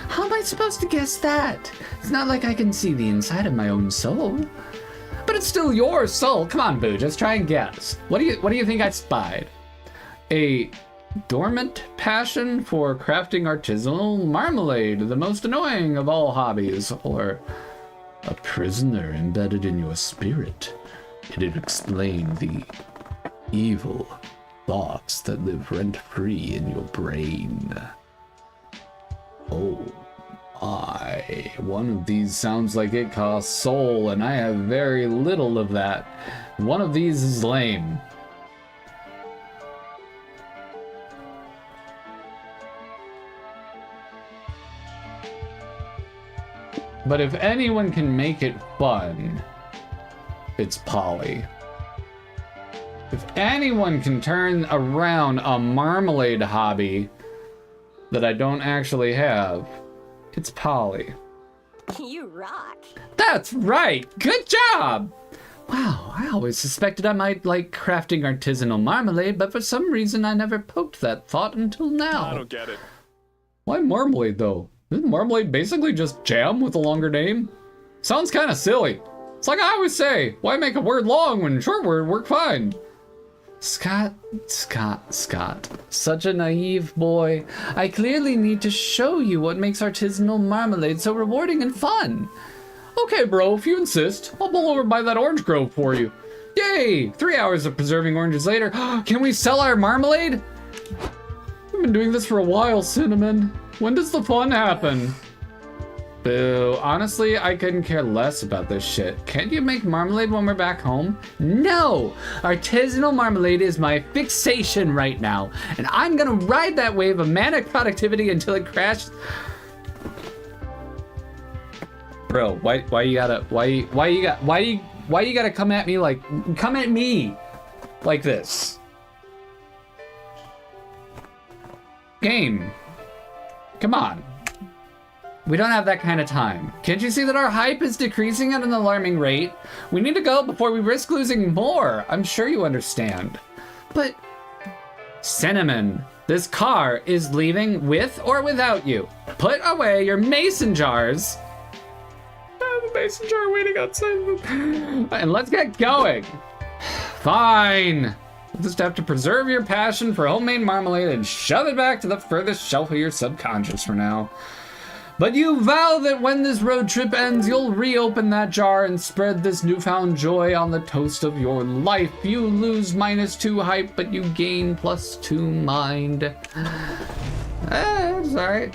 How am I supposed to guess that? It's not like I can see the inside of my own soul. But it's still your soul. Come on, Boo, just try and guess. What do you think I spied? A dormant passion for crafting artisanal marmalade, the most annoying of all hobbies, or a prisoner embedded in your spirit. It'd explain the evil thoughts that live rent-free in your brain. Oh my, one of these sounds like it costs soul, and I have very little of that. One of these is lame. But if anyone can make it fun, it's Polly. If anyone can turn around a marmalade hobby that I don't actually have, it's Polly. You rock. That's right! Good job! Wow, I always suspected I might like crafting artisanal marmalade, but for some reason I never poked that thought until now. I don't get it. Why marmalade, though? Isn't marmalade basically just jam with a longer name? Sounds kind of silly. It's like I always say, why make a word long when short word work fine? Scott. Such a naive boy. I clearly need to show you what makes artisanal marmalade so rewarding and fun. Okay, bro, if you insist, I'll pull over by that orange grove for you. Yay! 3 hours of preserving oranges later. Can we sell our marmalade? I've been doing this for a while, Cinnamon. When does the fun happen? Boo. Honestly, I couldn't care less about this shit. Can't you make marmalade when we're back home? No! Artisanal marmalade is my fixation right now, and I'm gonna ride that wave of manic productivity until it crashes. Bro, why you gotta come at me like this? Game. Come on. We don't have that kind of time. Can't you see that our hype is decreasing at an alarming rate? We need to go before we risk losing more. I'm sure you understand. But, Cinnamon, this car is leaving with or without you. Put away your mason jars. I have a mason jar waiting outside. And let's get going. Fine. You'll just have to preserve your passion for homemade marmalade and shove it back to the furthest shelf of your subconscious for now. But you vow that when this road trip ends, you'll reopen that jar and spread this newfound joy on the toast of your life. You lose -2 hype, but you gain +2 mind. It's alright.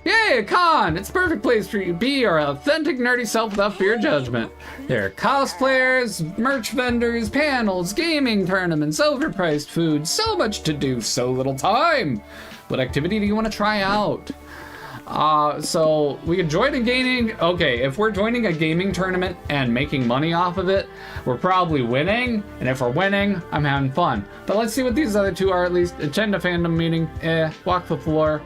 Yay, a con! It's a perfect place for you to be your authentic nerdy self without fear of judgment. There are cosplayers, merch vendors, panels, gaming tournaments, overpriced food, so much to do, so little time. What activity do you want to try out? So we could join a gaming. Okay, if we're joining a gaming tournament and making money off of it, we're probably winning. And if we're winning, I'm having fun. But let's see what these other two are at least. Attend a fandom meeting. Walk the floor.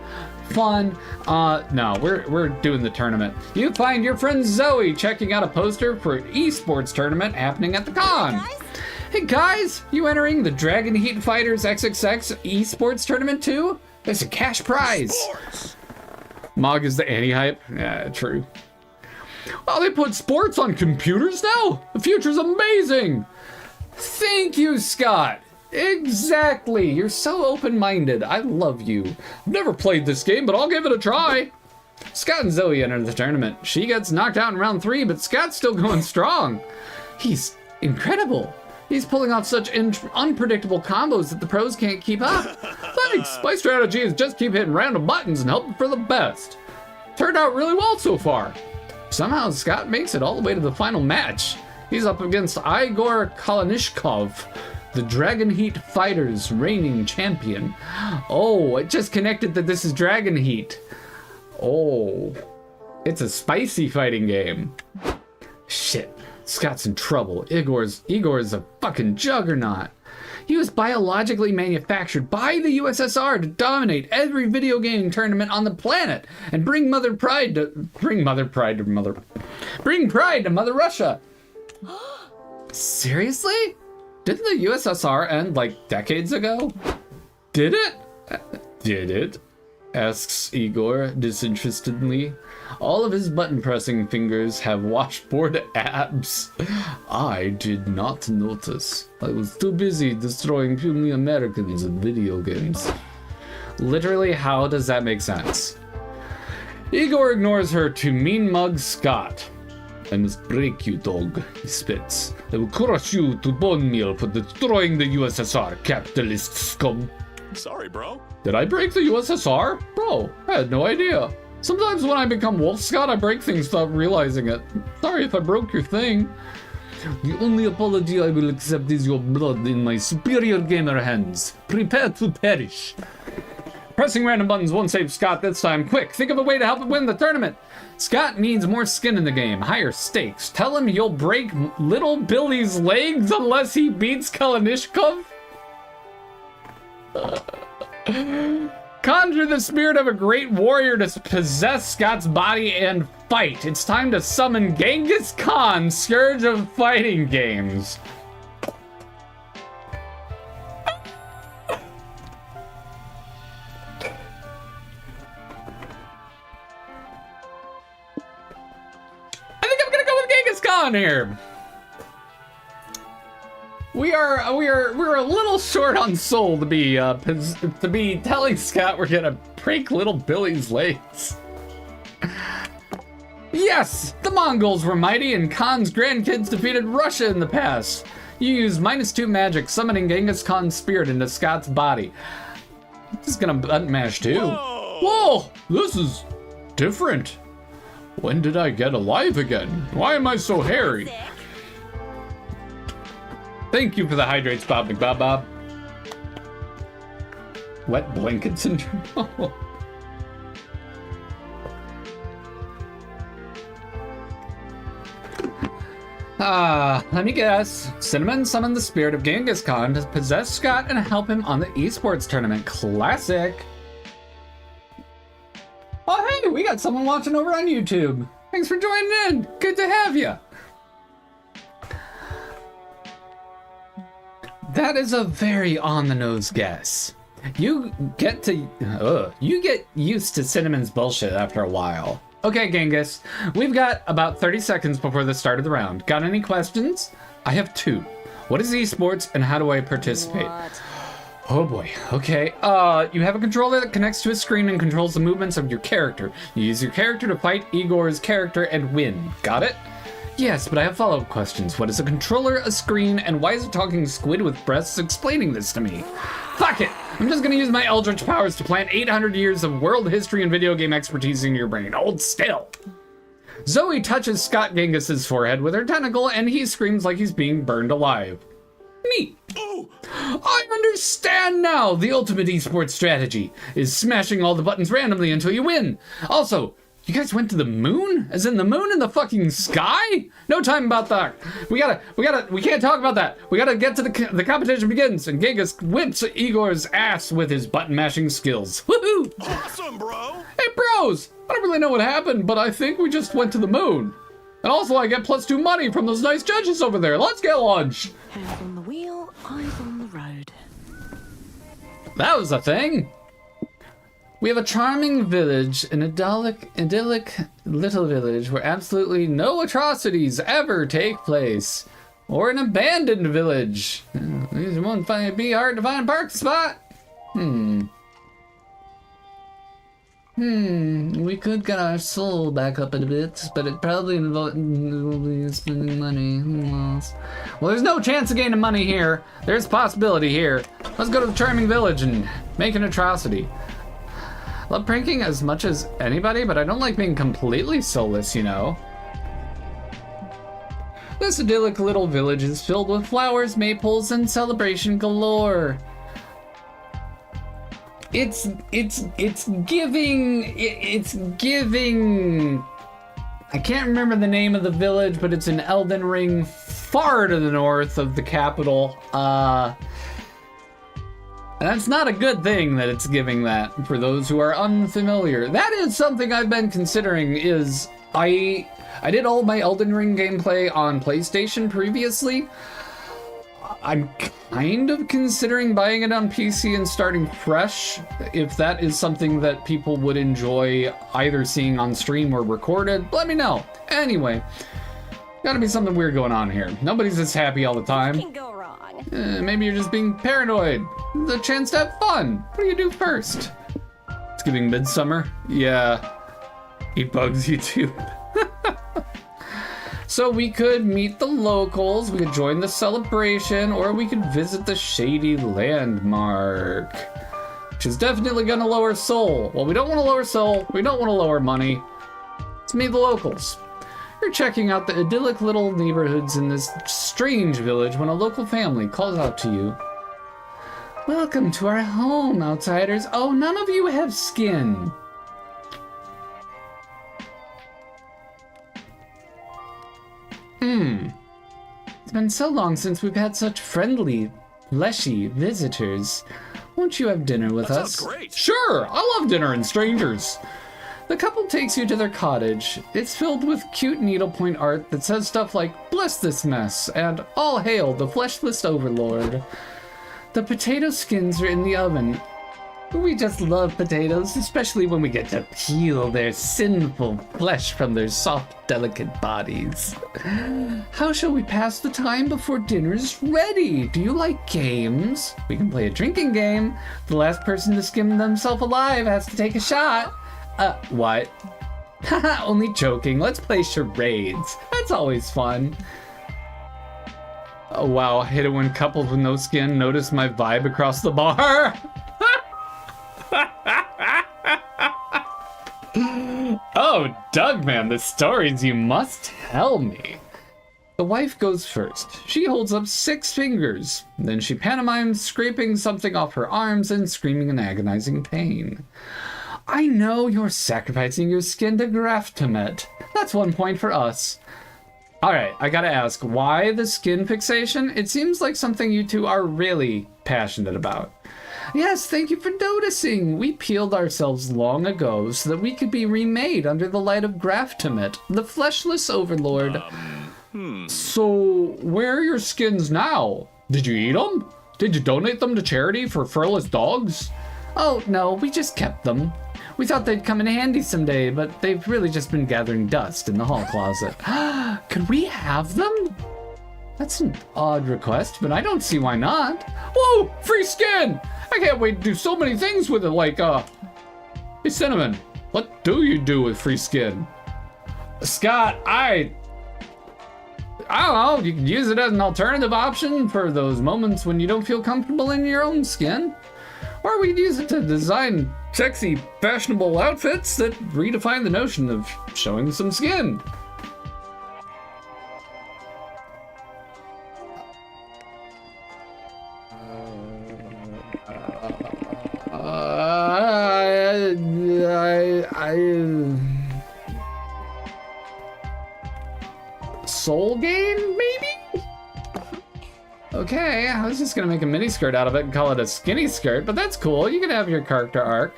Fun. No, we're doing the tournament. You find your friend Zoe checking out a poster for an esports tournament happening at the con. Hey guys, you entering the Dragon Heat Fighters XXX esports tournament too? There's a cash prize. Sports. Mog is the anti-hype? Yeah, true. Oh, they put sports on computers now? The future's amazing! Thank you, Scott! Exactly! You're so open-minded. I love you. I've never played this game, but I'll give it a try. Scott and Zoe enter the tournament. She gets knocked out in round 3, but Scott's still going strong. He's incredible. He's pulling off such unpredictable combos that the pros can't keep up. Thanks! My strategy is just keep hitting random buttons and hope for the best. Turned out really well so far. Somehow Scott makes it all the way to the final match. He's up against Igor Kolonishkov, the Dragon Heat Fighters reigning champion. Oh, it just connected that this is Dragon Heat. Oh, it's a spicy fighting game. Shit, Scott's in trouble. Igor's a fucking juggernaut. He was biologically manufactured by the USSR to dominate every video gaming tournament on the planet and bring pride to Mother Russia. Seriously? Didn't the USSR end like decades ago? Did it? Did it? Asks Igor disinterestedly. All of his button-pressing fingers have washboard abs. I did not notice. I was too busy destroying puny Americans in video games. Literally, how does that make sense? Igor ignores her to mean mug Scott. I must break you, dog, he spits. I will crush you to bone meal for destroying the USSR, capitalist scum. Sorry, bro. Did I break the USSR? Bro, I had no idea. Sometimes when I become Wolf Scott, I break things without realizing it. Sorry if I broke your thing. The only apology I will accept is your blood in my superior gamer hands. Prepare to perish. Pressing random buttons won't save Scott this time. Quick, think of a way to help him win the tournament. Scott needs more skin in the game, higher stakes. Tell him you'll break little Billy's legs unless he beats Kalanishkov. Conjure the spirit of a great warrior to possess Scott's body and fight. It's time to summon Genghis Khan, scourge of fighting games. I think I'm gonna go with Genghis Khan here. We're a little short on soul to be telling Scott we're gonna break little Billy's legs. Yes, the Mongols were mighty and Khan's grandkids defeated Russia in the past. You use -2 magic, summoning Genghis Khan's spirit into Scott's body. This is gonna button mash too. Whoa, this is different. When did I get alive again? Why am I so hairy? Thank you for the hydrates, Bob McBob. Wet blanket syndrome. Let me guess. Cinnamon summoned the spirit of Genghis Khan to possess Scott and help him on the esports tournament. Classic. Oh, hey, we got someone watching over on YouTube. Thanks for joining in. Good to have you. That is a very on-the-nose guess. You get used to Cinnamon's bullshit after a while. Okay, Genghis, we've got about 30 seconds before the start of the round. Got any questions? I have 2. What is esports and how do I participate? What? Oh boy, okay. You have a controller that connects to a screen and controls the movements of your character. You use your character to fight Igor's character and win. Got it? Yes, but I have follow-up questions. What is a controller, a screen, and why is a talking squid with breasts explaining this to me? Fuck it! I'm just gonna use my eldritch powers to plant 800 years of world history and video game expertise in your brain. Hold still! Zoe touches Scott Genghis's forehead with her tentacle, and he screams like he's being burned alive. Neat. Oh! I understand now! The ultimate esports strategy is smashing all the buttons randomly until you win. Also, you guys went to the moon? As in the moon in the fucking sky? No time about that. We can't talk about that. We gotta get to the competition begins, and Genghis whips Igor's ass with his button mashing skills. Woohoo! Awesome, bro! Hey bros! I don't really know what happened, but I think we just went to the moon. And also I get +2 money from those nice judges over there. Let's get lunch. Hands on the wheel, eyes on the road. That was a thing. We have a charming village, an idyllic little village where absolutely no atrocities ever take place. Or an abandoned village. It won't be hard to find a park spot. We could get our soul back up a bit, but it probably involves spending money. Who knows? Well, there's no chance of gaining money here. There's a possibility here. Let's go to the charming village and make an atrocity. Love pranking as much as anybody, but I don't like being completely soulless, you know. This idyllic little village is filled with flowers, maples, and celebration galore. it's giving. I can't remember the name of the village, but it's in Elden Ring, far to the north of the capital. And that's not a good thing that it's giving that, for those who are unfamiliar. That is something I've been considering, is I did all my Elden Ring gameplay on PlayStation previously. I'm kind of considering buying it on PC and starting fresh, if that is something that people would enjoy either seeing on stream or recorded. Let me know. Anyway, gotta be something weird going on here. Nobody's this happy all the time. Can go wrong. Maybe you're just being paranoid. The chance to have fun. What do you do first? It's giving Midsummer. Yeah, he bugs you too. So we could meet the locals, we could join the celebration, or we could visit the shady landmark, which is definitely gonna lower soul. Well, we don't want to lower soul, we don't want to lower money. Let's meet the locals. You're checking out the idyllic little neighborhoods in this strange village when a local family calls out to you. Welcome to our home, outsiders. Oh, none of you have skin. It's been so long since we've had such friendly, fleshy visitors. Won't you have dinner with us? Sounds great. Sure, I love dinner and strangers. The couple takes you to their cottage. It's filled with cute needlepoint art that says stuff like, "Bless this mess," and "All hail the fleshless overlord." The potato skins are in the oven. We just love potatoes, especially when we get to peel their sinful flesh from their soft, delicate bodies. How shall we pass the time before dinner's ready? Do you like games? We can play a drinking game. The last person to skim themselves alive has to take a shot. What? Haha, only joking. Let's play charades. That's always fun. Oh wow, I hate it when couples with no skin notice my vibe across the bar. Oh, Doug, man, the stories you must tell me. The wife goes first. She holds up 6 fingers. Then she pantomimes scraping something off her arms and screaming in agonizing pain. I know you're sacrificing your skin to Graftomet. That's 1 point for us. Alright, I gotta ask, why the skin fixation? It seems like something you two are really passionate about. Yes, thank you for noticing. We peeled ourselves long ago so that we could be remade under the light of Graftomet, the fleshless overlord. So, where are your skins now? Did you eat them? Did you donate them to charity for furless dogs? Oh, no, we just kept them. We thought they'd come in handy someday, but they've really just been gathering dust in the hall closet. Could we have them? That's an odd request, but I don't see why not. Whoa, free skin! I can't wait to do so many things with it, like, Hey, Cinnamon, what do you do with free skin? Scott, I don't know, you can use it as an alternative option for those moments when you don't feel comfortable in your own skin. Or we could use it to design sexy, fashionable outfits that redefine the notion of showing some skin. Soul game, maybe? Okay, I was just gonna make a mini skirt out of it and call it a skinny skirt, but that's cool. You can have your character arc.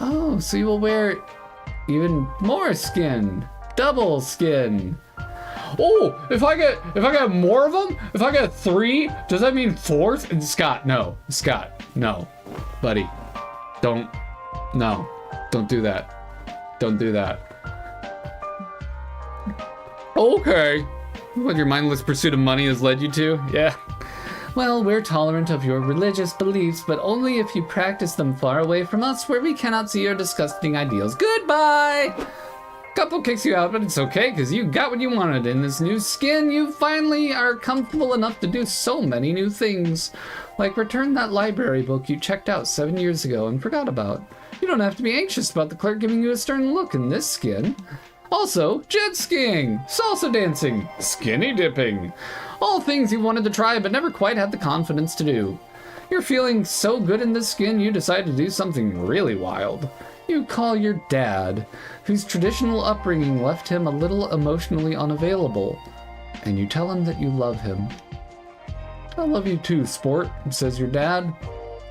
Oh, so you will wear even more skin. Double skin. Oh, if I get more of them, if I get 3, does that mean 4? Scott, no. Scott, no. Buddy, don't do that. Don't do that. Okay. What your mindless pursuit of money has led you to? Yeah. Well, we're tolerant of your religious beliefs, but only if you practice them far away from us where we cannot see your disgusting ideals. Goodbye! Couple kicks you out, but it's okay, because you got what you wanted. In this new skin, you finally are comfortable enough to do so many new things. Like return that library book you checked out 7 years ago and forgot about. You don't have to be anxious about the clerk giving you a stern look in this skin. Also, jet skiing, salsa dancing, skinny dipping. All things you wanted to try but never quite had the confidence to do. You're feeling so good in the skin, you decide to do something really wild. You call your dad, whose traditional upbringing left him a little emotionally unavailable, and you tell him that you love him. I love you too, sport, says your dad.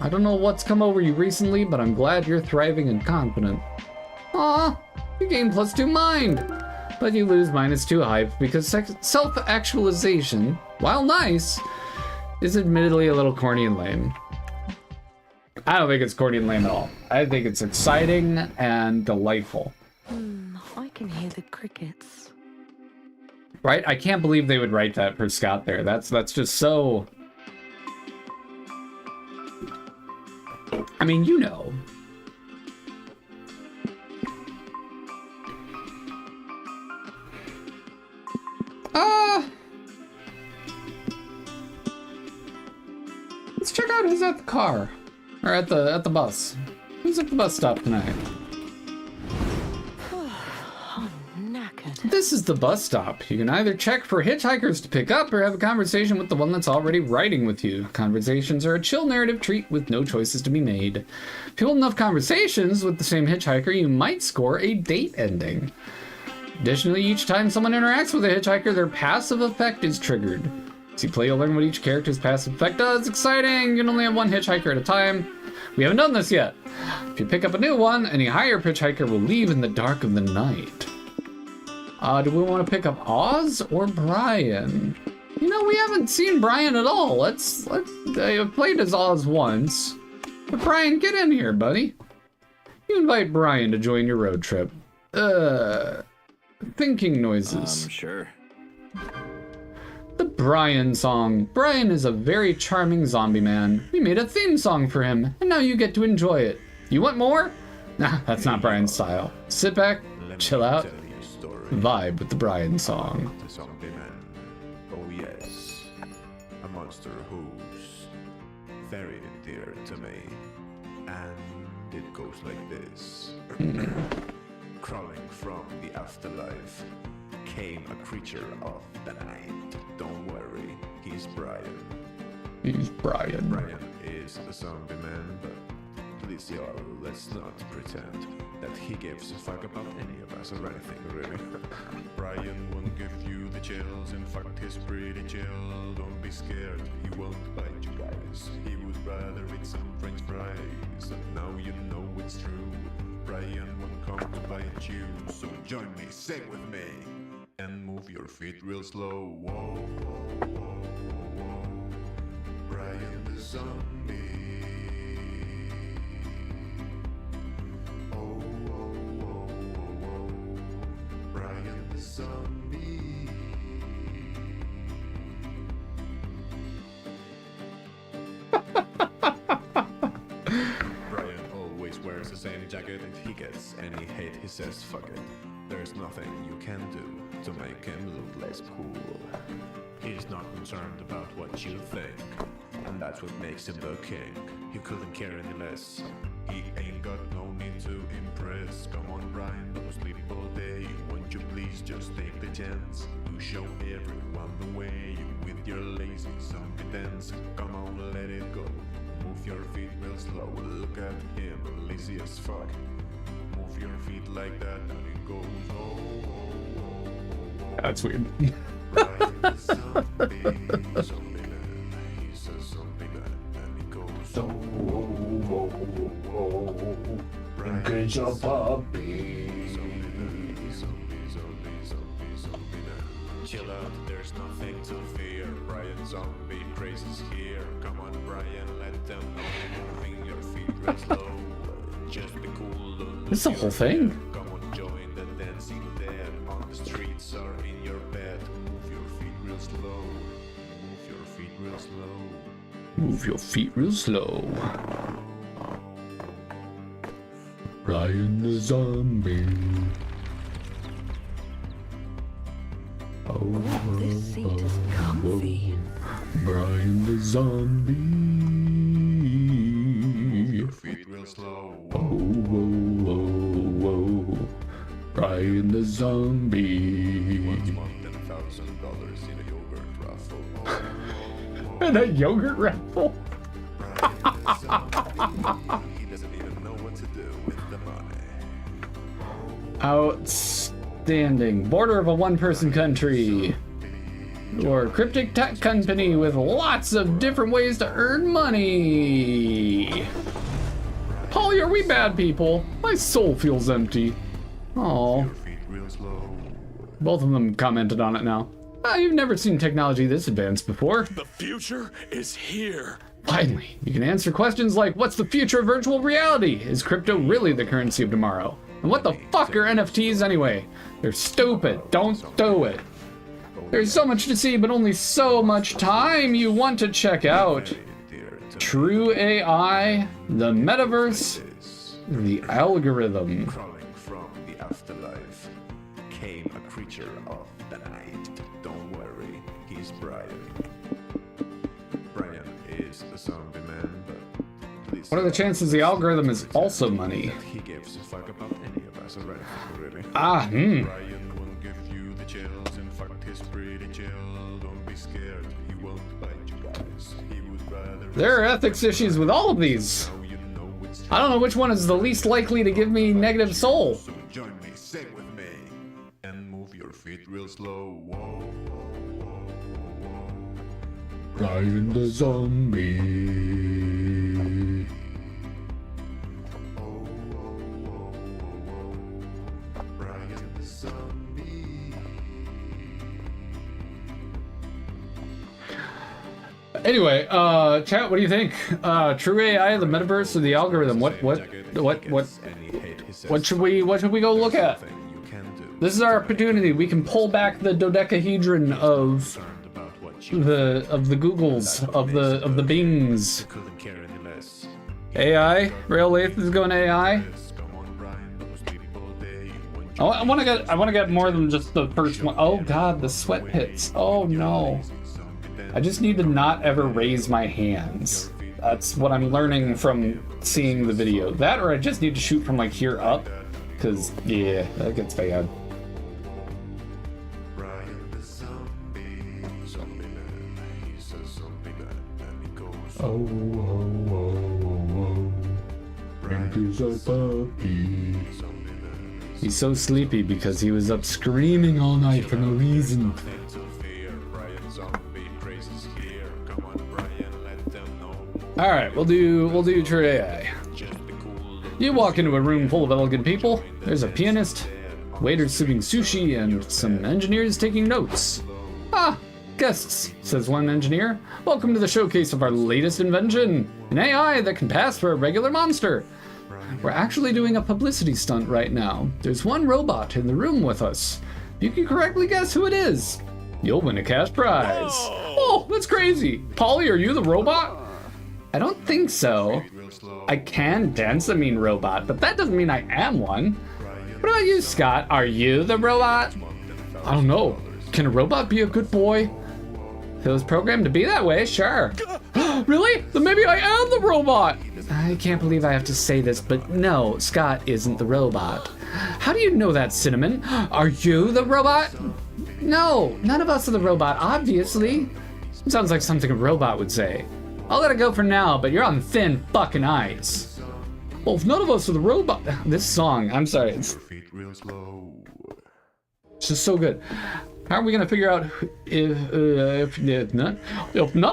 I don't know what's come over you recently, but I'm glad you're thriving and confident. Aw, you gain +2 mind, but you lose -2 hype because self-actualization, while nice, is admittedly a little corny and lame. I don't think it's corny and lame at all. I think it's exciting and delightful. I can hear the crickets. Right? I can't believe they would write that for Scott there. That's just so... I mean, you know. Let's check out who's at the car. Or at the bus. Who's at the bus stop tonight? I'm knackered. This is the bus stop. You can either check for hitchhikers to pick up or have a conversation with the one that's already riding with you. Conversations are a chill narrative treat with no choices to be made. If you hold enough conversations with the same hitchhiker, you might score a date ending. Additionally, each time someone interacts with a hitchhiker, their passive effect is triggered. As you play, you'll learn what each character's passive effect does. Exciting! You can only have one hitchhiker at a time. We haven't done this yet. If you pick up a new one, any higher hitchhiker will leave in the dark of the night. Do we want to pick up Oz or Brian? You know, we haven't seen Brian at all. I've played as Oz once. But Brian, get in here, buddy. You invite Brian to join your road trip. Thinking noises. Sure. The Brian song. Brian is a very charming zombie man. We made a theme song for him, and now you get to enjoy it. You want more? Nah, that's not Brian's style. Sit back, chill out, vibe with the Brian song. The zombie man. Oh yes, a monster who's very dear to me, and it goes like this. Crawling from the afterlife came a creature of the night. Don't worry, he's Brian. He's Brian. Brian is a zombie man, but please y'all, let's not pretend that he gives a fuck about any of us or anything, really. Brian won't give you the chills, in fact he's pretty chill. Don't be scared, he won't bite you guys. He would rather eat some french fries, and now you know it's true. Brian won't come to bite you, so join me, sing with me, and move your feet real slow. Whoa, whoa, whoa, whoa, whoa. Brian the zombie. Oh, whoa, whoa, whoa, whoa. Brian the zombie. Brian always wears the same jacket. If he gets any hate, he says fuck it. There's nothing you can do to make him look less cool. He's not concerned about what you think, and that's what makes him the king. He couldn't care any less. He ain't got no need to impress. Come on, Brian, don't sleep all day. Won't you please just take the chance to show everyone the way with your lazy zombie dance? Come on, let it go. Move your feet real slow. Look at him, lazy as fuck. Move your feet like that, and it goes. Oh, oh, oh, oh. That's weird. Brian the zombie, zombie man. He's a zombie man, and he goes. Oh, oh, oh, oh, oh. Brian is a puppy. Zombie man, zombie man. Chill out, there's nothing to fear. Brian zombie craze is here. Come on, Brian, let them know. Moving your feet real slow. Just be cool. This is the whole thing. Come on, join the dancing dead. On the streets or in your bed. Move your feet real slow. Move your feet real slow. Move your feet real slow. Brian the zombie. Oh, This seat is comfy. Brian the zombie. Move your feet real slow. Oh, whoa, whoa, whoa. Brian the zombie. Once won $10,000 in a yogurt raffle. And a yogurt raffle. Brian He doesn't even know what to do with the money. Outstanding. Border of a one-person country. Or cryptic tech company with lots of different ways to earn money. Polly, are we bad people? My soul feels empty. Oh. Feet real slow. Both of them commented on it now. You've never seen technology this advanced before. The future is here. Finally, you can answer questions like, what's the future of virtual reality? Is crypto really the currency of tomorrow? And what the fuck are NFTs anyway? They're stupid. Don't do it. There's so much to see, but only so much time you want to check out. True AI, the metaverse, the algorithm. Crawling from the afterlife came a creature of the night. Don't worry, he's Brian. Brian is a zombie man, but please. What are the chances the algorithm is also money? He gives a fuck about any of us already, really. Brian won't give you the chills. In fact, he's pretty chill. Don't be scared, he won't bite you guys. He would rather. There are ethics issues with all of these. I don't know which one is the least likely to give me negative soul. So join me, sing with me, and move your feet real slow. Whoa. Brian the zombie. Brian the zombie. Anyway, chat, what do you think? True AI, the metaverse, or the algorithm? What should we go look at? This is our opportunity. We can pull back the dodecahedron of the Googles, of the Bings. AI? Real Lath is going AI? I want to get more than just the first one. Oh god, the sweat pits. Oh no. I just need to not ever raise my hands. That's what I'm learning from seeing the video. That, or I just need to shoot from like here up, because yeah, that gets bad. Oh, oh, oh, oh. Frank is a puppy. He's so sleepy because he was up screaming all night for no reason. Alright, we'll do True AI. You walk into a room full of elegant people. There's a pianist, waiters serving sushi, and some engineers taking notes. Ah, guests, says one engineer. Welcome to the showcase of our latest invention, an AI that can pass for a regular monster. We're actually doing a publicity stunt right now. There's one robot in the room with us. If you can correctly guess who it is, you'll win a cash prize. Oh, that's crazy. Polly, are you the robot? I don't think so. I can dance, robot, but that doesn't mean I am one. What about you, Scott? Are you the robot? I don't know. Can a robot be a good boy? If it was programmed to be that way, sure. Really? Then maybe I am the robot. I can't believe I have to say this, but no, Scott isn't the robot. How do you know that, Cinnamon? Are you the robot? No, none of us are the robot, obviously. Sounds like something a robot would say. I'll let it go for now, but you're on thin fucking ice. Well, if none of us are the robot... This song, I'm sorry. It's just so good. How are we gonna figure out if none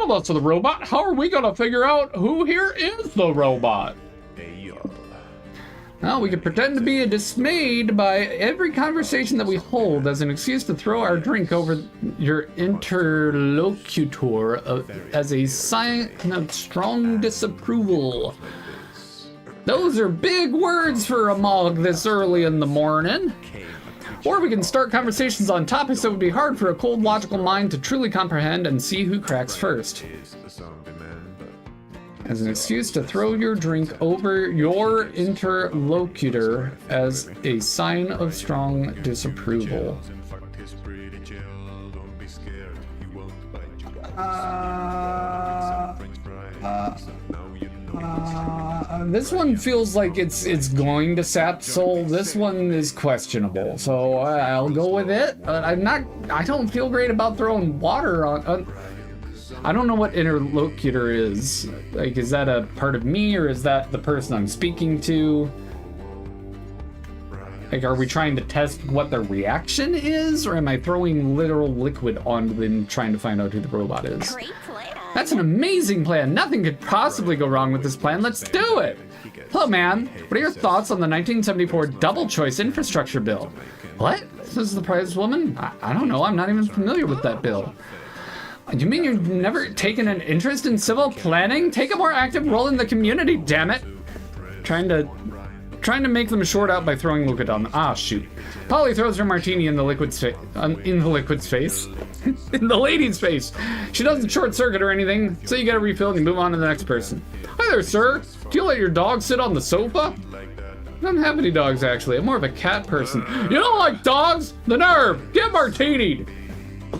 of us are the robot? How are we gonna figure out who here is the robot? Well, we could pretend to be dismayed by every conversation that we hold as an excuse to throw our drink over your interlocutor as a sign of strong disapproval. Those are big words for a mog this early in the morning. Or we can start conversations on topics that would be hard for a cold, logical mind to truly comprehend and see who cracks first. As an excuse to throw your drink over your interlocutor as a sign of strong disapproval. This one feels like it's going to sap soul. This one is questionable, so I'll go with it. I don't feel great about throwing water on. I don't know what interlocutor is. Like, is that a part of me, or is that the person I'm speaking to? Like, are we trying to test what their reaction is, or am I throwing literal liquid on them trying to find out who the robot is? Great plan. That's an amazing plan. Nothing could possibly go wrong with this plan. Let's do it. Hello, man. What are your thoughts on the 1974 double choice infrastructure bill? What? Says the prize woman. I don't know. I'm not even familiar with that bill. You mean you've never taken an interest in civil planning? Take a more active role in the community, damn it. Trying to make them short out by throwing liquid on them. Ah, shoot. Polly throws her martini in the liquid's face. In the liquid's face? In the lady's face. She doesn't short circuit or anything, so you get a refill and you move on to the next person. Hi there, sir. Do you let your dog sit on the sofa? I don't have any dogs, actually. I'm more of a cat person. You don't like dogs? The nerve! Get martini'd!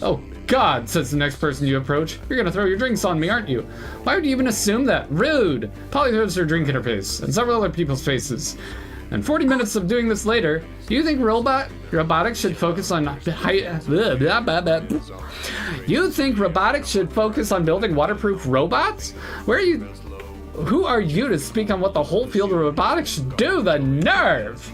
Oh, God, says the next person you approach. You're gonna throw your drinks on me, aren't you? Why would you even assume that? Rude! Polly throws her drink in her face, and several other people's faces. And 40 minutes of doing this later, do you think robotics should focus on You think robotics should focus on building waterproof robots? Who are you to speak on what the whole field of robotics should do? The nerve!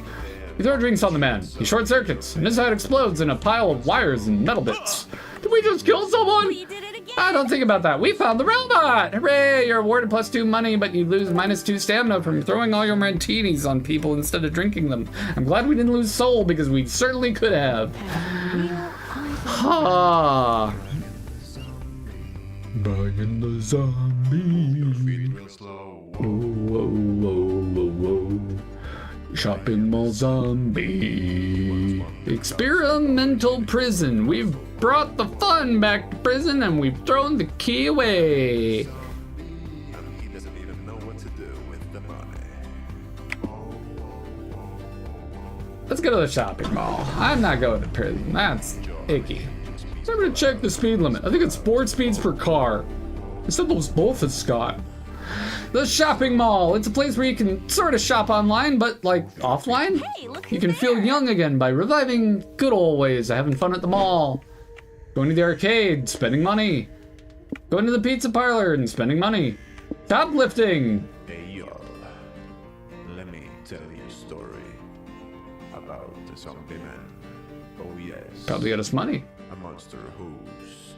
You throw drinks on the man. He short circuits, and his head explodes in a pile of wires and metal bits. Did we just kill someone? We did it again. I don't think about that. We found the robot! Hooray! You're awarded +2 money, but you lose -2 stamina from throwing all your martinis on people instead of drinking them. I'm glad we didn't lose soul, because we certainly could have. Ha! Buying the zombie. Real slow. Whoa, whoa, whoa, whoa. Shopping mall zombie. Experimental prison. We've brought the fun back to prison and we've thrown the key away. He doesn't even know what to do with the money. Let's go to the shopping mall. I'm not going to prison. That's icky. Remember to check the speed limit. I think it's 4 speeds per car. I said those both at Scott. The shopping mall. It's a place where you can sort of shop online, but like offline. Hey, look You who's can feel there. young again by reviving good old ways of having fun at the mall. Going to the arcade, spending money. Going to the pizza parlor and spending money. Shoplifting. Hey y'all, let me tell you a story about the zombie man. Oh yes, Probably got us money. a monster who's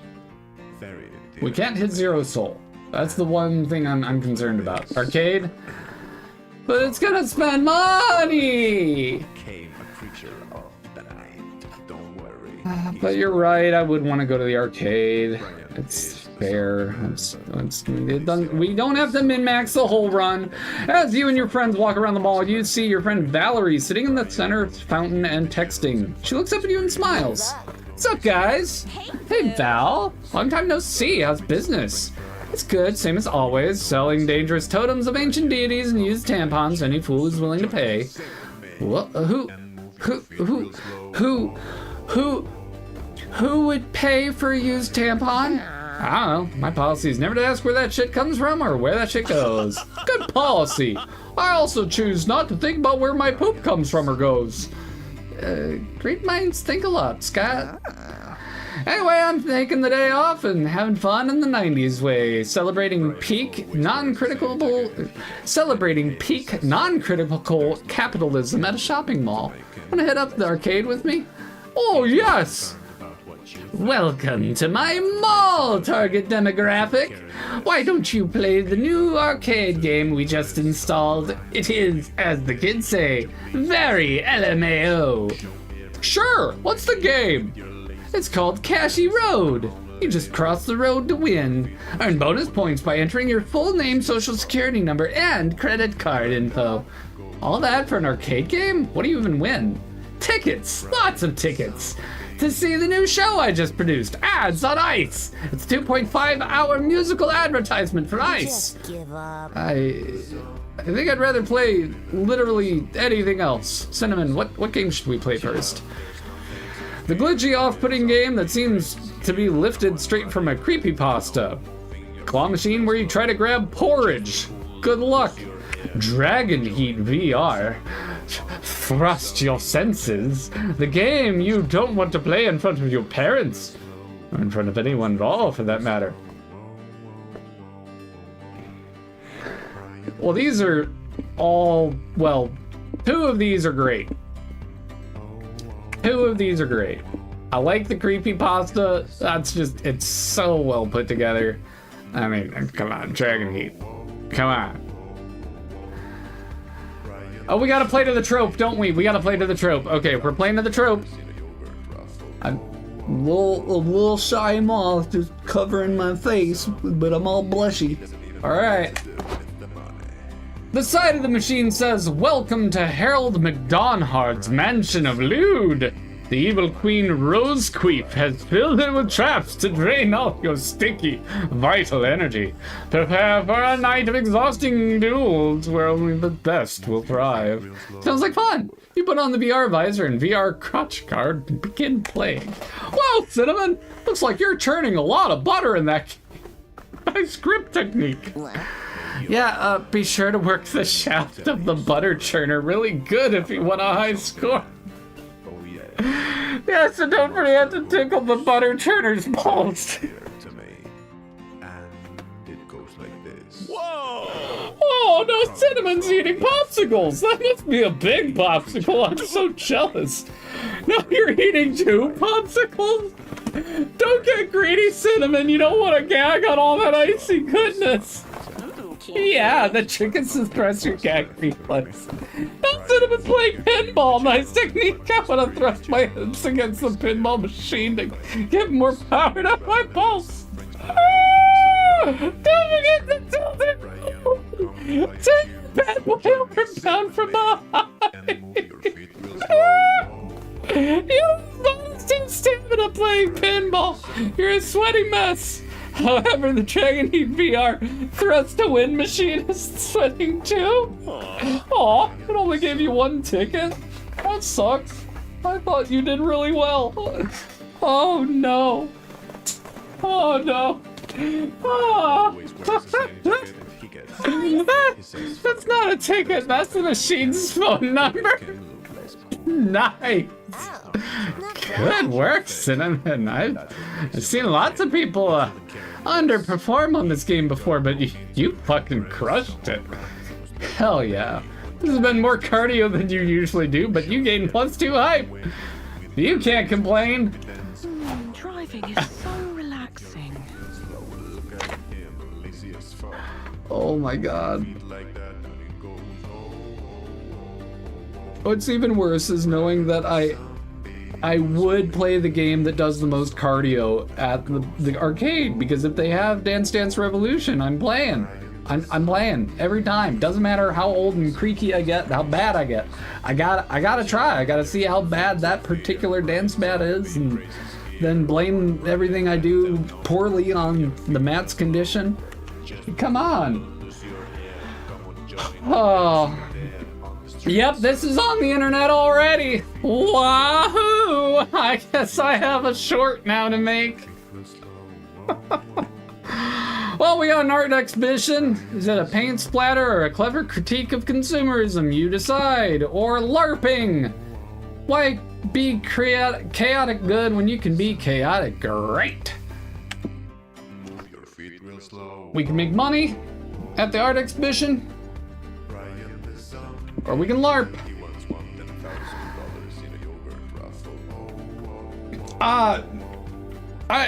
very We can't hit 0 soul. That's the one thing I'm concerned about. Arcade. But it's gonna spend money! became a creature of the night. Don't worry. But you're right, I would want to go to the arcade. It's fair. We don't have to min-max the whole run. As you and your friends walk around the mall, you see your friend Valerie sitting in the center fountain and texting. She looks up at you and smiles. What's up, guys? Hey, Val. Long time no see. How's business? It's good, same as always. Selling dangerous totems of ancient deities and used tampons. Any fool is willing to pay. What? Who would pay for a used tampon? I don't know. My policy is never to ask where that shit comes from or where that shit goes. Good policy. I also choose not to think about where my poop comes from or goes. Great minds think a lot, Scott. Anyway, I'm taking the day off and having fun in the 90s way, celebrating peak non-critical capitalism at a shopping mall. Wanna head up the arcade with me? Oh, yes! Welcome to my mall, target demographic. Why don't you play the new arcade game we just installed? It is, as the kids say, very LMAO. Sure, what's the game? It's called Cashy Road. You just cross the road to win. Earn bonus points by entering your full name, social security number, and credit card info. All that for an arcade game? What do you even win? Tickets! Lots of tickets! To see the new show I just produced, Ads on Ice! It's a 2.5-hour musical advertisement for Ice! Just give up. I think I'd rather play literally anything else. Cinnamon, what game should we play first? The glitchy, off-putting game that seems to be lifted straight from a creepypasta. Claw machine where you try to grab porridge. Good luck. Dragon Heat VR. Thrust your senses. The game you don't want to play in front of your parents. Or in front of anyone at all, for that matter. Well, these are all, well, 2 of these are great. 2 of these are great. I like the creepypasta. That's just, it's so well put together. I mean, come on, Dragon Heat. Come on. Oh, we gotta play to the trope, don't we? We gotta play to the trope. Okay, we're playing to the trope. I'm a little shy moth, just covering my face, but I'm all blushy. All right. The side of the machine says, "Welcome to Harold McDonhard's mansion of lewd. The evil queen Roadtriiiiiiiiiiiiiip has filled it with traps to drain all your stinky, vital energy. Prepare for a night of exhausting duels where only the best will thrive." Sounds like fun. You put on the VR visor and VR crotch guard and begin playing. Wow, Cinnamon! Looks like you're churning a lot of butter in that nice grip technique. Yeah, be sure to work the shaft of the butter churner really good if you want a high score. Yeah, so don't forget to tickle the butter churner's balls. Whoa! Oh no, Cinnamon's eating popsicles! That must be a big popsicle, I'm so jealous. Now you're eating 2 popsicles? Don't get greedy, Cinnamon, you don't want to gag on all that icy goodness. Yeah, the chicken suppress your gag reflex. Now Cinnamon's playing pinball, nice technique. I'm gonna thrust my hips against the pinball machine to get more power to my pulse. Don't forget to tilt it! Take your bad boy over pound from behind! You lost your stamina playing pinball! You're a sweaty mess! However, the Dragon Heat VR thrust to win machine is sweating too? Aw, it only gave you 1 ticket? That sucks. I thought you did really well. Oh no. Oh no. Ah. That's not a ticket, that's the machine's phone number. Nice. Good work, Cinnamon. I've seen lots of people underperform on this game before, but you fucking crushed it. Hell yeah. This has been more cardio than you usually do, but you gained +2 hype. You can't complain. Driving is so relaxing. Oh my god. What's even worse is knowing that I would play the game that does the most cardio at the arcade, because if they have Dance Dance Revolution, I'm playing. I'm playing every time. Doesn't matter how old and creaky I get, how bad I get. I gotta try. I gotta see how bad that particular dance mat is, and then blame everything I do poorly on the mat's condition. Come on. Oh. Yep, this is on the internet already. Wahoo! I guess I have a short now to make. Well, we got an art exhibition. Is it a paint splatter or a clever critique of consumerism? You decide. Or LARPing. Why be chaotic good when you can be chaotic great? We can make money at the art exhibition. Or we can LARP.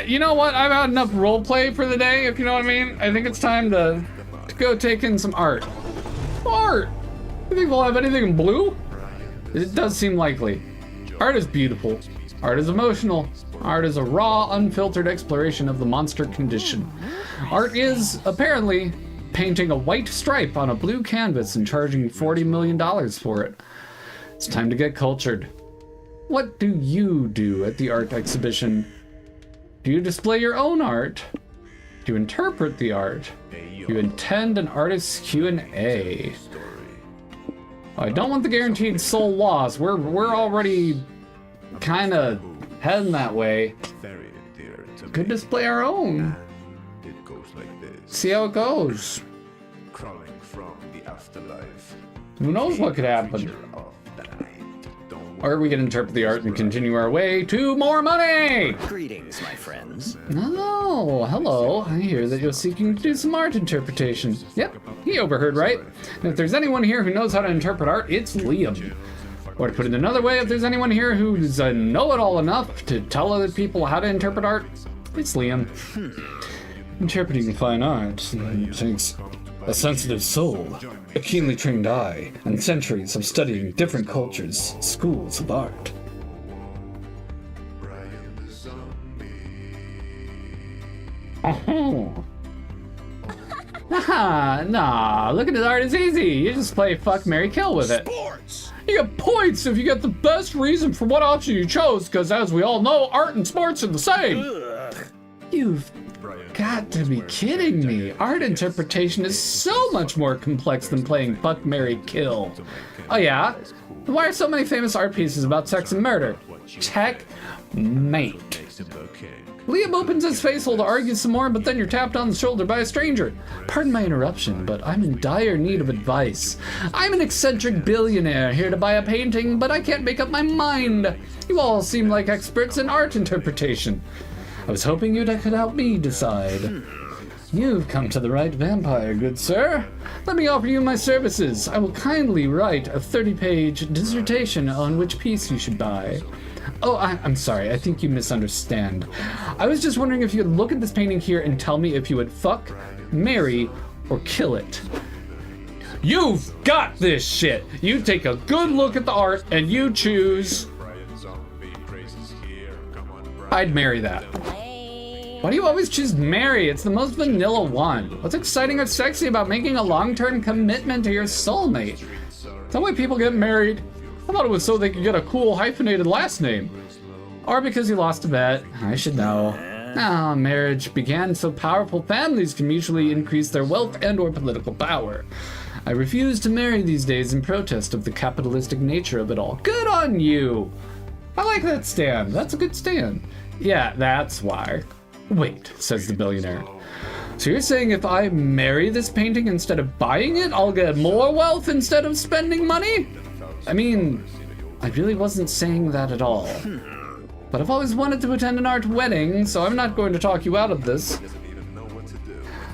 You know what? I've had enough roleplay for the day, if you know what I mean. I think it's time to go take in some art. Art! You think we'll have anything in blue? It does seem likely. Art is beautiful. Art is emotional. Art is a raw, unfiltered exploration of the monster condition. Art is, apparently, painting a white stripe on a blue canvas and charging $40 million for it. It's time to get cultured. What do you do at the art exhibition? Do you display your own art? Do you interpret the art? Do you attend an artist's Q&A? I don't want the guaranteed soul loss. We're already kind of heading that way. Could display our own. See how it goes. Crawling from the afterlife. Who knows what could happen? Or we can interpret the art and continue our way to more money! Greetings, my friends. Oh, hello. I hear that you're seeking to do some art interpretation. Yep, he overheard right. And if there's anyone here who knows how to interpret art, it's Liam. Or to put it another way, if there's anyone here who's know-it-all enough to tell other people how to interpret art, it's Liam. Interpreting fine art takes a sensitive soul, a keenly trained eye, and centuries of studying different cultures, schools of art. Oh. Nah, looking at art is easy. You just play fuck, marry, kill with it. Sports! You get points if you get the best reason for what option you chose, because as we all know, art and sports are the same. You've got to be kidding me. Art interpretation is so much more complex than playing fuck, marry, kill. Oh yeah? Why are so many famous art pieces about sex and murder? Checkmate. Liam opens his face hole to argue some more, but then you're tapped on the shoulder by a stranger. Pardon my interruption, but I'm in dire need of advice. I'm an eccentric billionaire here to buy a painting, but I can't make up my mind. You all seem like experts in art interpretation. I was hoping you could help me decide. You've come to the right vampire, good sir. Let me offer you my services. I will kindly write a 30-page dissertation on which piece you should buy. Oh, I'm sorry. I think you misunderstand. I was just wondering if you could look at this painting here and tell me if you would fuck, marry, or kill it. You've got this shit. You take a good look at the art and you choose. I'd marry that. Why do you always choose marry? It's the most vanilla one. What's exciting or sexy about making a long-term commitment to your soulmate? Is that why people get married? I thought it was so they could get a cool hyphenated last name. Or because you lost a bet. I should know. Marriage began so powerful families can mutually increase their wealth and or political power. I refuse to marry these days in protest of the capitalistic nature of it all. Good on you! I like that stand. That's a good stand. Yeah, that's why. Wait, says the billionaire. So you're saying if I marry this painting instead of buying it, I'll get more wealth instead of spending money? I mean, I really wasn't saying that at all. But I've always wanted to attend an art wedding, so I'm not going to talk you out of this.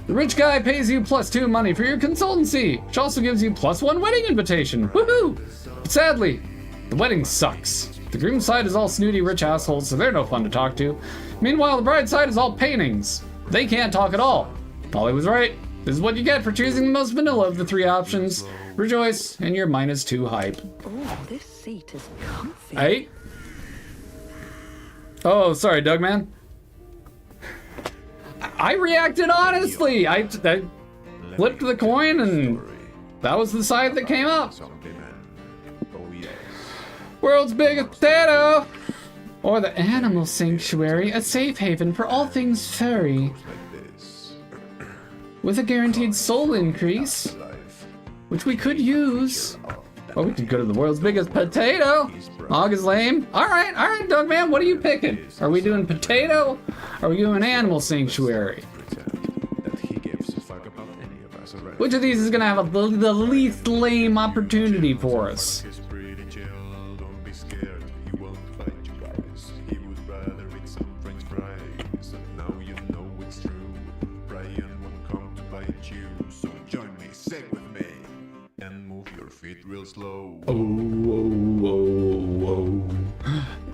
The rich guy pays you +2 money for your consultancy, which also gives you +1 wedding invitation. Woohoo! But sadly, the wedding sucks. The groom's side is all snooty rich assholes, so they're no fun to talk to. Meanwhile, the bride's side is all paintings. They can't talk at all. Polly was right. This is what you get for choosing the most vanilla of the 3 options. Rejoice in your -2 hype. Oh, this seat is comfy. Hey? Oh, sorry, Doug, man. I reacted honestly. I flipped the coin and that was the side that came up. World's biggest potato! Or the animal sanctuary, a safe haven for all things furry. With a guaranteed soul increase, which we could use. Or we could go to the world's biggest potato. Hog is lame. Alright, Doug man, what are you picking? Are we doing potato? Or are we doing animal sanctuary? Which of these is gonna have the least lame opportunity for us? Slow.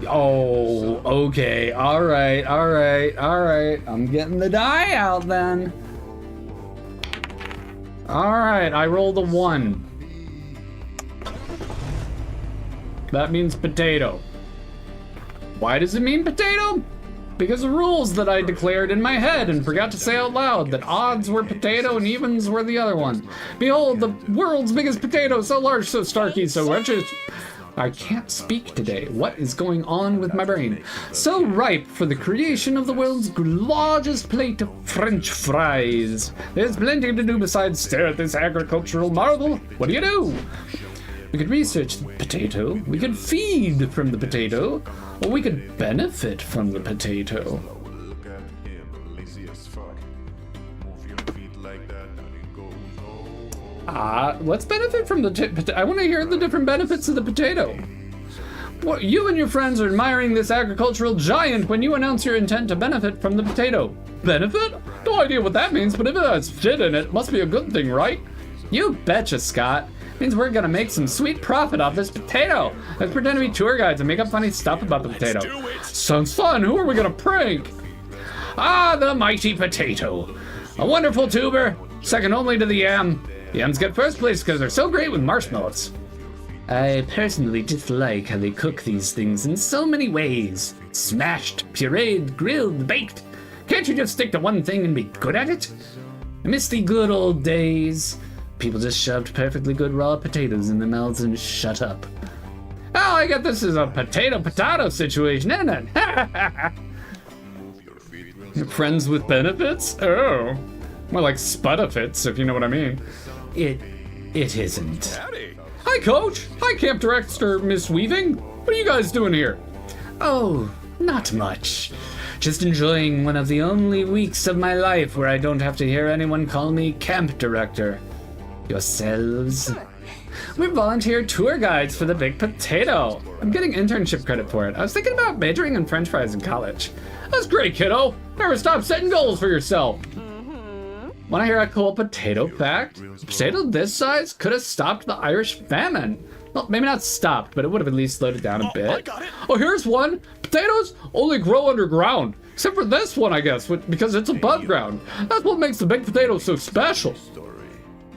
Oh, okay. All right. I'm getting the die out then. All right, I rolled a 1. That means potato. Why does it mean potato? Because of rules that I declared in my head and forgot to say out loud that odds were potato and evens were the other one. Behold, the world's biggest potato, so large, so starky, so wretched. I can't speak today. What is going on with my brain? So ripe for the creation of the world's largest plate of French fries. There's plenty to do besides stare at this agricultural marvel. What do? We could research the potato, we could feed from the potato, or we could benefit from the potato. Let's benefit from the I want to hear the different benefits of the potato. What, you and your friends are admiring this agricultural giant when you announce your intent to benefit from the potato. Benefit? No idea what that means, but if it has shit in it, it must be a good thing, right? You betcha, Scott. Means we're gonna make some sweet profit off this potato. Let's pretend to be tour guides and make up funny stuff about the potato. Sounds fun. Who are we gonna prank? Ah, the mighty potato. A wonderful tuber, second only to the yam. Yams get first place because they're so great with marshmallows. I personally dislike how they cook these things in so many ways. Smashed, pureed, grilled, baked. Can't you just stick to one thing and be good at it? I miss the good old days. People just shoved perfectly good raw potatoes in their mouths and shut up. Oh, I get this is a potato situation, isn't it? You're friends with benefits? Oh. More like spudafits, if you know what I mean. It isn't. Howdy. Hi, Coach. Hi, Camp Director Miss Weaving. What are you guys doing here? Oh, not much. Just enjoying one of the only weeks of my life where I don't have to hear anyone call me Camp Director. Yourselves? We're volunteer tour guides for the Big Potato. I'm getting internship credit for it. I was thinking about majoring in French fries in college. That's great, kiddo. Never stop setting goals for yourself. Want to hear a cool potato fact? A potato this size could have stopped the Irish famine. Well, maybe not stopped, but it would have at least slowed it down a bit. I got it. Oh, here's one. Potatoes only grow underground. Except for this one, I guess, because it's above ground. That's what makes the Big Potato so special.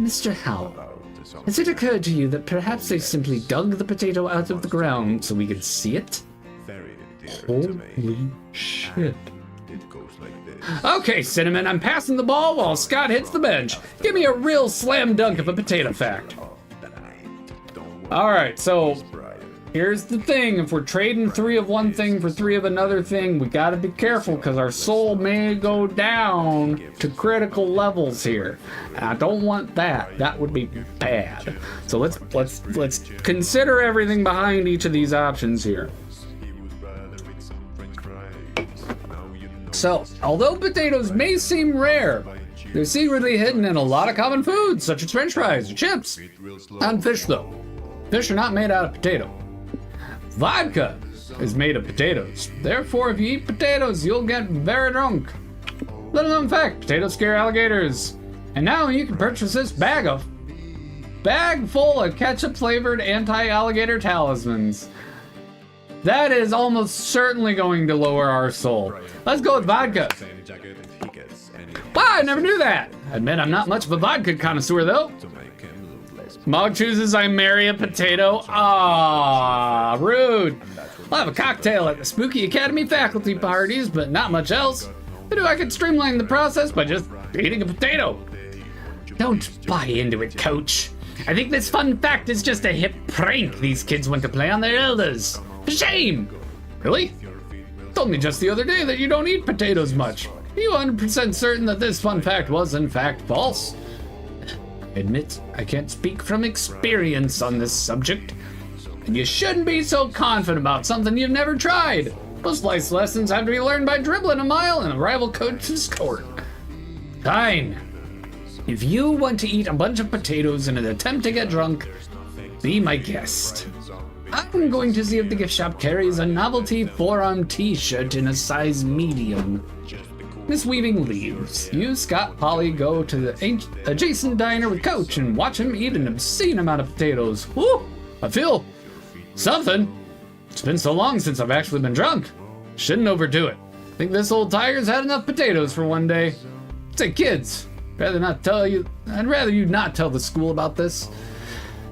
Mr. Howell, has it occurred to you that perhaps they simply dug the potato out of the ground so we could see it? Holy shit. Okay, Cinnamon, I'm passing the ball while Scott hits the bench. Give me a real slam dunk of a potato fact. Alright, so here's the thing. If we're trading 3 of one thing for 3 of another thing, we gotta be careful because our soul may go down to critical levels here. And I don't want that. That would be bad. So let's consider everything behind each of these options here. So, although potatoes may seem rare, they're secretly hidden in a lot of common foods, such as French fries or chips. And fish, though. Fish are not made out of potato. Vodka is made of potatoes. Therefore, if you eat potatoes, you'll get very drunk. Little known fact, potatoes scare alligators. And now you can purchase this bag full of ketchup-flavored anti-alligator talismans. That is almost certainly going to lower our soul. Let's go with vodka. Wow, I never knew that. I admit I'm not much of a vodka connoisseur, though. Mog chooses I marry a potato. Ah, rude. I'll have a cocktail at the Spooky Academy faculty parties, but not much else. Maybe I could streamline the process by just eating a potato. Don't buy into it, Coach. I think this fun fact is just a hip prank these kids want to play on their elders. Shame! Really? Told me just the other day that you don't eat potatoes much. Are you 100% certain that this fun fact was in fact false? I admit I can't speak from experience on this subject. And you shouldn't be so confident about something you've never tried. Most life lessons have to be learned by dribbling a mile in a rival coach's court. Fine. If you want to eat a bunch of potatoes in an attempt to get drunk, be my guest. I'm going to see if the gift shop carries a novelty forearm t-shirt in a size medium. Miss Weaving leaves. You, Scott, Polly go to the adjacent diner with Coach and watch him eat an obscene amount of potatoes. Whew! I feel something. It's been so long since I've actually been drunk. Shouldn't overdo it. Think this old tiger's had enough potatoes for one day. Say, kids, I'd rather you not tell the school about this.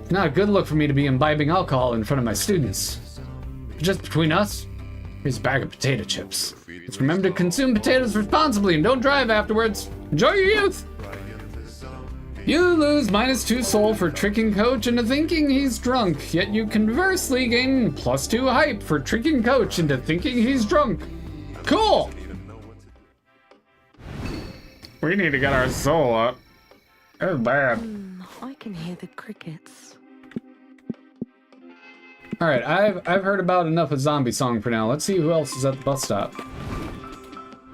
It's not a good look for me to be imbibing alcohol in front of my students. But just between us, here's a bag of potato chips. Just remember to consume potatoes responsibly and don't drive afterwards. Enjoy your youth! You lose -2 soul for tricking Coach into thinking he's drunk, yet you conversely gain +2 hype for tricking Coach into thinking he's drunk. Cool! We need to get our soul up. That's bad. I can hear the crickets. Alright, I've heard about enough of Zombie Song for now. Let's see who else is at the bus stop.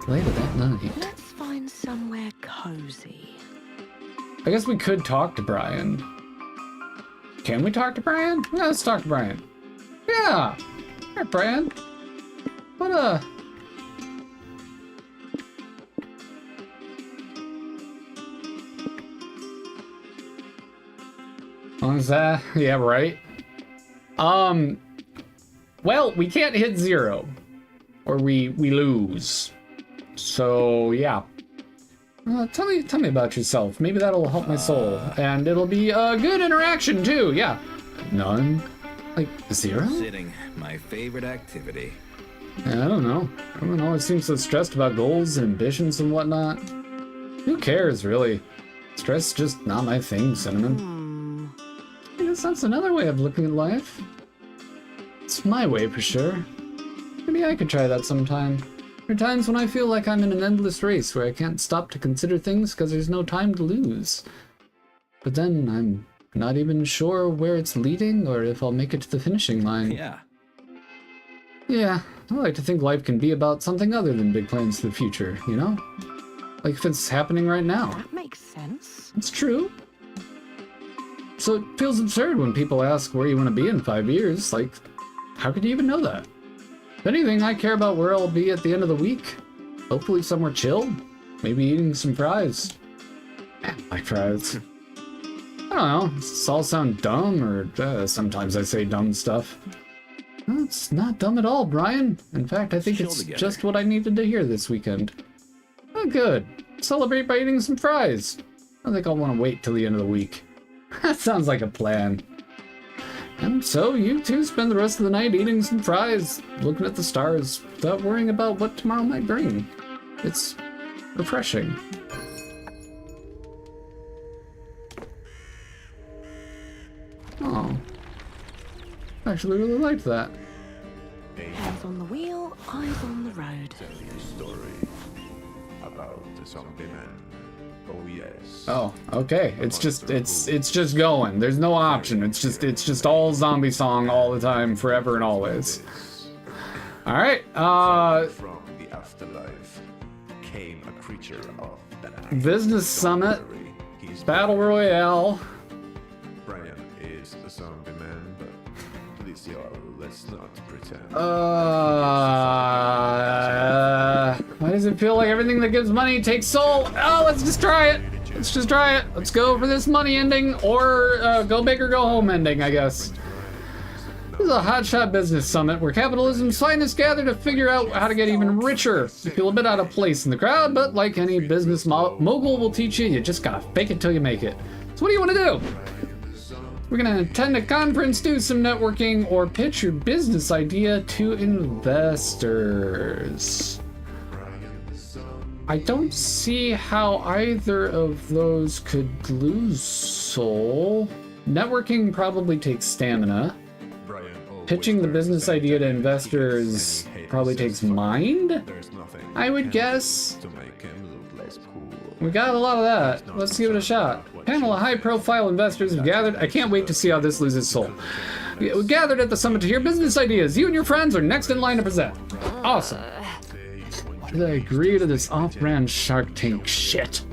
Later that night. Let's find somewhere cozy. I guess we could talk to Brian. Can we talk to Brian? Yeah, let's talk to Brian. Yeah! Alright, Brian. What What was that? Yeah, right. Well, we can't hit 0, or we lose. So yeah. Tell me about yourself. Maybe that'll help my soul, and it'll be a good interaction too. Yeah. None. Like 0? Sitting, my favorite activity. Yeah, I don't know. Everyone always seems so stressed about goals and ambitions and whatnot. Who cares, really? Stress is just not my thing, Cinnamon. I guess that's another way of looking at life. It's my way for sure. Maybe I could try that sometime. There are times when I feel like I'm in an endless race where I can't stop to consider things because there's no time to lose. But then I'm not even sure where it's leading or if I'll make it to the finishing line. Yeah. Yeah, I like to think life can be about something other than big plans for the future, you know? Like if it's happening right now. That makes sense. It's true. So it feels absurd when people ask where you want to be in 5 years. Like, how could you even know that? If anything, I care about where I'll be at the end of the week. Hopefully somewhere chill. Maybe eating some fries. Man, I like fries. I don't know. Does this all sound dumb, or sometimes I say dumb stuff? No, it's not dumb at all, Brian. In fact, I think Chill it's together. just what I needed to hear this weekend. Oh, good. Celebrate by eating some fries. I think I'll want to wait till the end of the week. That sounds like a plan. And so you two spend the rest of the night eating some fries, looking at the stars, without worrying about what tomorrow might bring. It's refreshing. Oh. I actually really liked that. Hands on the wheel, eyes on the road. Tell you a story about the zombie man. Oh yes. Oh, okay. It's just going. There's no option. It's just all zombie song all the time, forever and always. All right. From the afterlife came a creature of the night. Business Summit, Don't worry, he's Battle Royale. Brian is the zombie man, but please y'all, let's not pretend. Why does it feel like everything that gives money takes soul? Oh, let's just try it. Let's just try it. Let's go for this money ending, or go big or go home ending, I guess. This is a hotshot business summit where capitalism's finest gather to figure out how to get even richer. You feel a bit out of place in the crowd, but like any business mogul will teach you, you just gotta fake it till you make it. So what do you want to do? We're gonna attend a conference, do some networking, or pitch your business idea to investors. I don't see how either of those could lose soul. Networking probably takes stamina. Brian always Pitching the learns business that idea to he investors hates probably his takes fucking- mind. There's nothing I would you can guess. do to make him look less cool. We got a lot of that. Let's give it a shot. Panel of high-profile investors have gathered. I can't wait to see how this loses soul. We gathered at the summit to hear business ideas. You and your friends are next in line to present. Awesome. Why did I agree to this off-brand Shark Tank shit?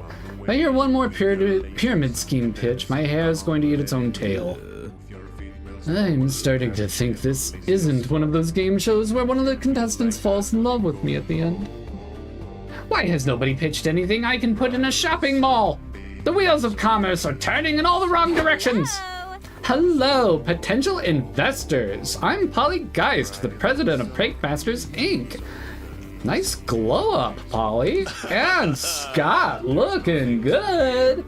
If I hear one more pyramid scheme pitch, my hair is going to eat its own tail. I'm starting to think this isn't one of those game shows where one of the contestants falls in love with me at the end. Why has nobody pitched anything I can put in a shopping mall? The wheels of commerce are turning in all the wrong directions. Hello, potential investors. I'm Polly Geist, the president of Prankmasters, Inc. Nice glow up, Polly. And Scott, looking good.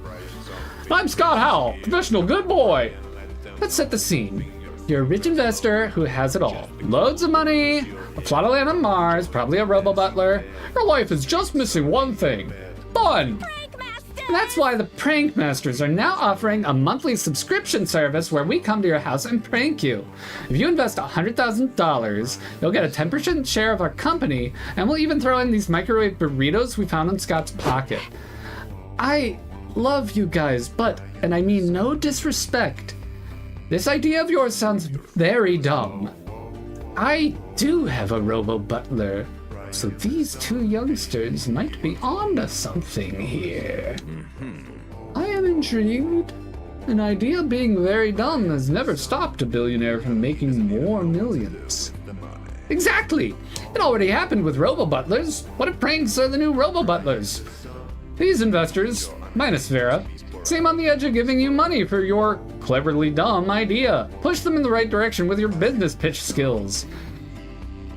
I'm Scott Howell, professional good boy. Let's set the scene. You're a rich investor who has it all. Loads of money, a plot of land on Mars, probably a robo-butler. Your life is just missing one thing. Fun! And that's why the Prankmasters are now offering a monthly subscription service where we come to your house and prank you. If you invest $100,000, you'll get a 10% share of our company, and we'll even throw in these microwave burritos we found in Scott's pocket. I love you guys, but, and I mean no disrespect, this idea of yours sounds very dumb. I do have a robo-butler, so these two youngsters might be onto something here. I am intrigued. An idea being very dumb has never stopped a billionaire from making more millions. Exactly! It already happened with robo-butlers. What if pranks are the new robo-butlers? These investors, minus Vera, seem on the edge of giving you money for your cleverly dumb idea. Push them in the right direction with your business pitch skills.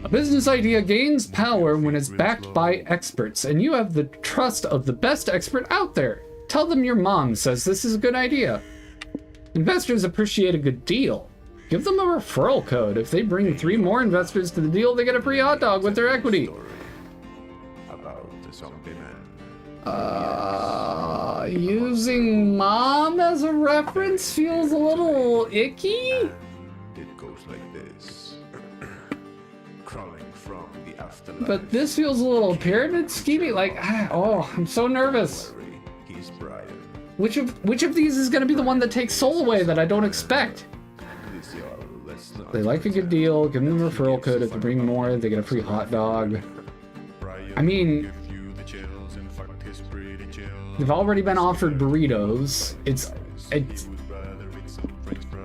A business idea gains power when it's backed by experts, and you have the trust of the best expert out there. Tell them your mom says this is a good idea. Investors appreciate a good deal. Give them a referral code. If they bring 3 more investors to the deal, they get a free hot dog with their equity. About the zombie man. Using mom as a reference feels a little icky. It goes like this. Crawling from the afterlife. But this feels a little pyramid schemey. Like, I'm so nervous. He's Brian. Which of these is going to be the one that takes soul away that I don't expect? They like a good deal. Give them a referral code. If they bring more, they get a free hot dog. I mean, they've already been offered burritos.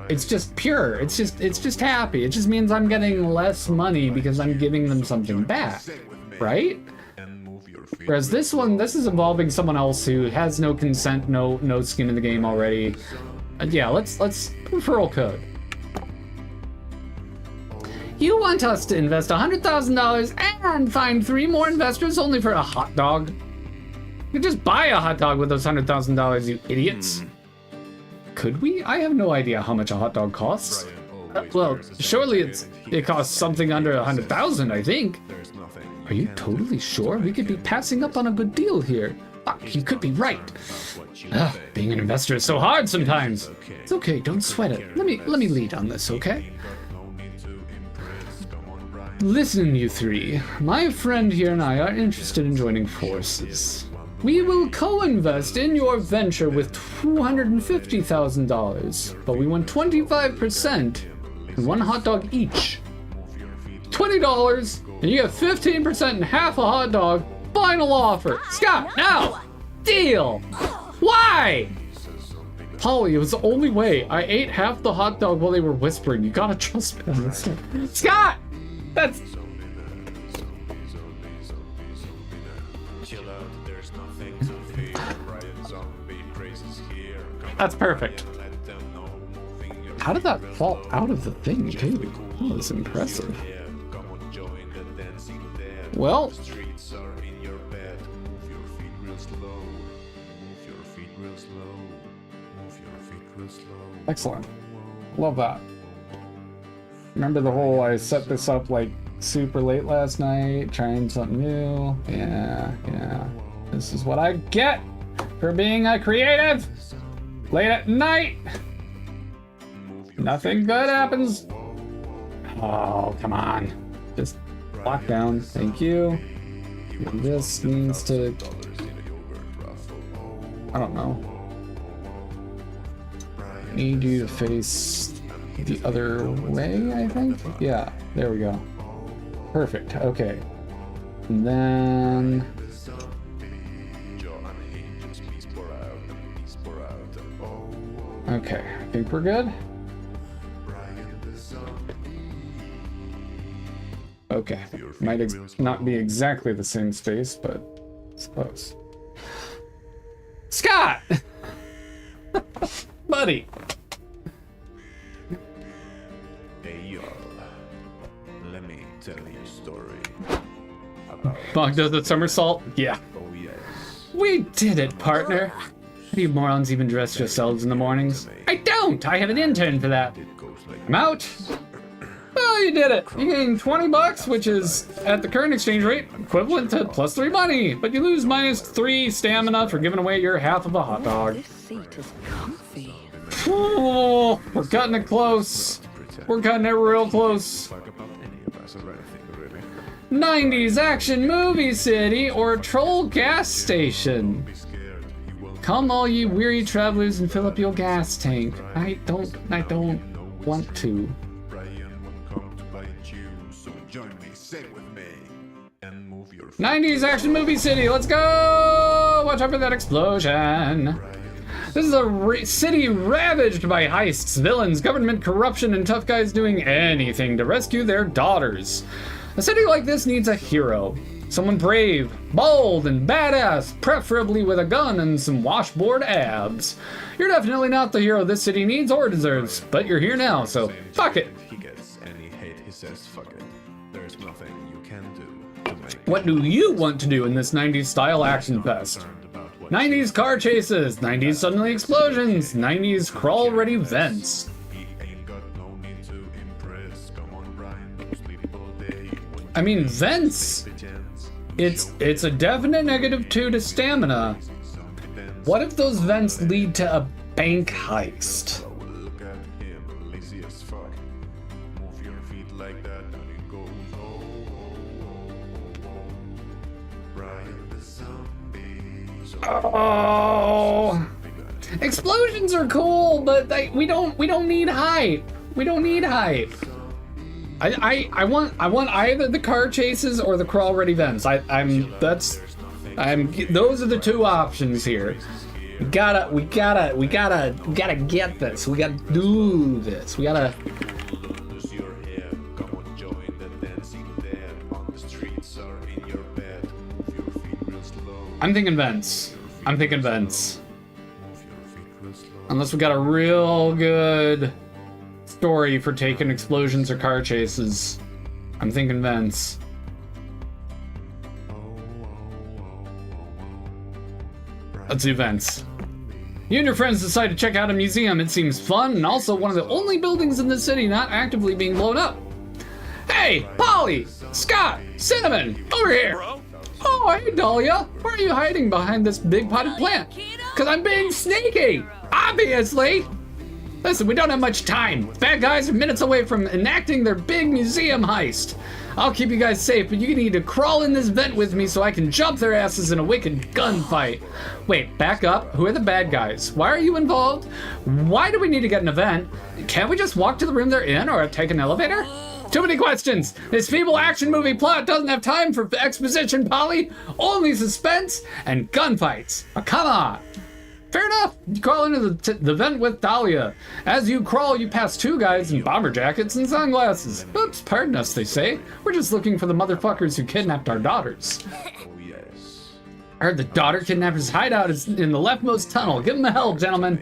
It's just pure. It's just happy. It just means I'm getting less money because I'm giving them something back, right? Whereas this is involving someone else who has no consent, no skin in the game already. Yeah, let's referral code. You want us to invest $100,000 and find 3 more investors only for a hot dog? You just buy a hot dog with those $100,000, you idiots. Could we? I have no idea how much a hot dog costs. Well, surely it costs something under $100,000, I think. Are you totally sure? We could be passing up on a good deal here. You could be right. Being an investor is so hard sometimes. It's okay, don't sweat it. Let me lead on this, okay? Listen, you 3. My friend here and I are interested in joining forces. We will co-invest in your venture with $250,000, but we want 25% and 1 hot dog each. $20, and you get 15% and half a hot dog. Final offer. Scott, now! Deal! Why? Polly, it was the only way. I ate half the hot dog while they were whispering. You gotta trust me on this one. Scott! That's... That's perfect. How did that fall out of the thing, too? That was impressive. Well... Excellent. Love that. Remember the whole I set this up like super late last night, trying something new. Yeah. This is what I get for being a creative. Late at night. Nothing good happens. Oh, come on. Just lock down. Thank you. And this needs to... I don't know. Need you to face the other way, I think? Yeah, there we go. Perfect, okay. And then... Okay, I think we're good. Okay, might not be exactly the same space, but it's close. Scott! Buddy! Hey y'all, let me tell you a story about... Bog does the somersault? Yeah. Oh yes. We did it, partner. How do you morons even dress yourselves in the mornings? I don't! I have an intern for that. I'm out. Well, you did it. You gain $20, which is, at the current exchange rate, equivalent to +3 money. But you lose -3 stamina for giving away your half of a hot dog. This seat is comfy. Oh, we're cutting it close. We're cutting it real close. 90s action movie city or troll gas station. Come all ye weary travelers and fill up your gas tank. I don't want to. 90s action movie city, let's go! Watch out for that explosion. This is a city ravaged by heists, villains, government corruption, and tough guys doing anything to rescue their daughters. A city like this needs a hero. Someone brave, bold, and badass, preferably with a gun and some washboard abs. You're definitely not the hero this city needs or deserves, but you're here now, so fuck it. He gets any hate he says fuck it. There's nothing you can do to make What do you want to do in this 90s style action fest? 90s car chases, 90s suddenly explosions, 90s crawl-ready vents. I mean, vents, it's a definite -2 to stamina. What if those vents lead to a bank heist? Oh, explosions are cool, but we don't need hype. We don't need hype. I want either the car chases or the crawl ready vents. Those are the two options here. We gotta get this. We gotta do this. We gotta. I'm thinking vents. Unless we got a real good story for taking explosions or car chases. I'm thinking vents. Let's do vents. You and your friends decide to check out a museum. It seems fun and also one of the only buildings in the city not actively being blown up. Hey, Polly, Scott, Cinnamon, over here. Oh, hey, Dahlia. Why are you hiding behind this big potted plant? Because I'm being sneaky, obviously. Listen, we don't have much time. Bad guys are minutes away from enacting their big museum heist. I'll keep you guys safe, but you need to crawl in this vent with me so I can jump their asses in a wicked gunfight. Wait, back up. Who are the bad guys? Why are you involved? Why do we need to get an event? Can't we just walk to the room they're in or take an elevator? Too many questions. This feeble action movie plot doesn't have time for exposition, Polly. Only suspense and gunfights. Oh, come on. Fair enough. You crawl into the vent with Dahlia. As you crawl, you pass two guys in bomber jackets and sunglasses. Oops, pardon us, they say. We're just looking for the motherfuckers who kidnapped our daughters. I heard the daughter kidnappers' hideout is in the leftmost tunnel. Give them a help, gentlemen.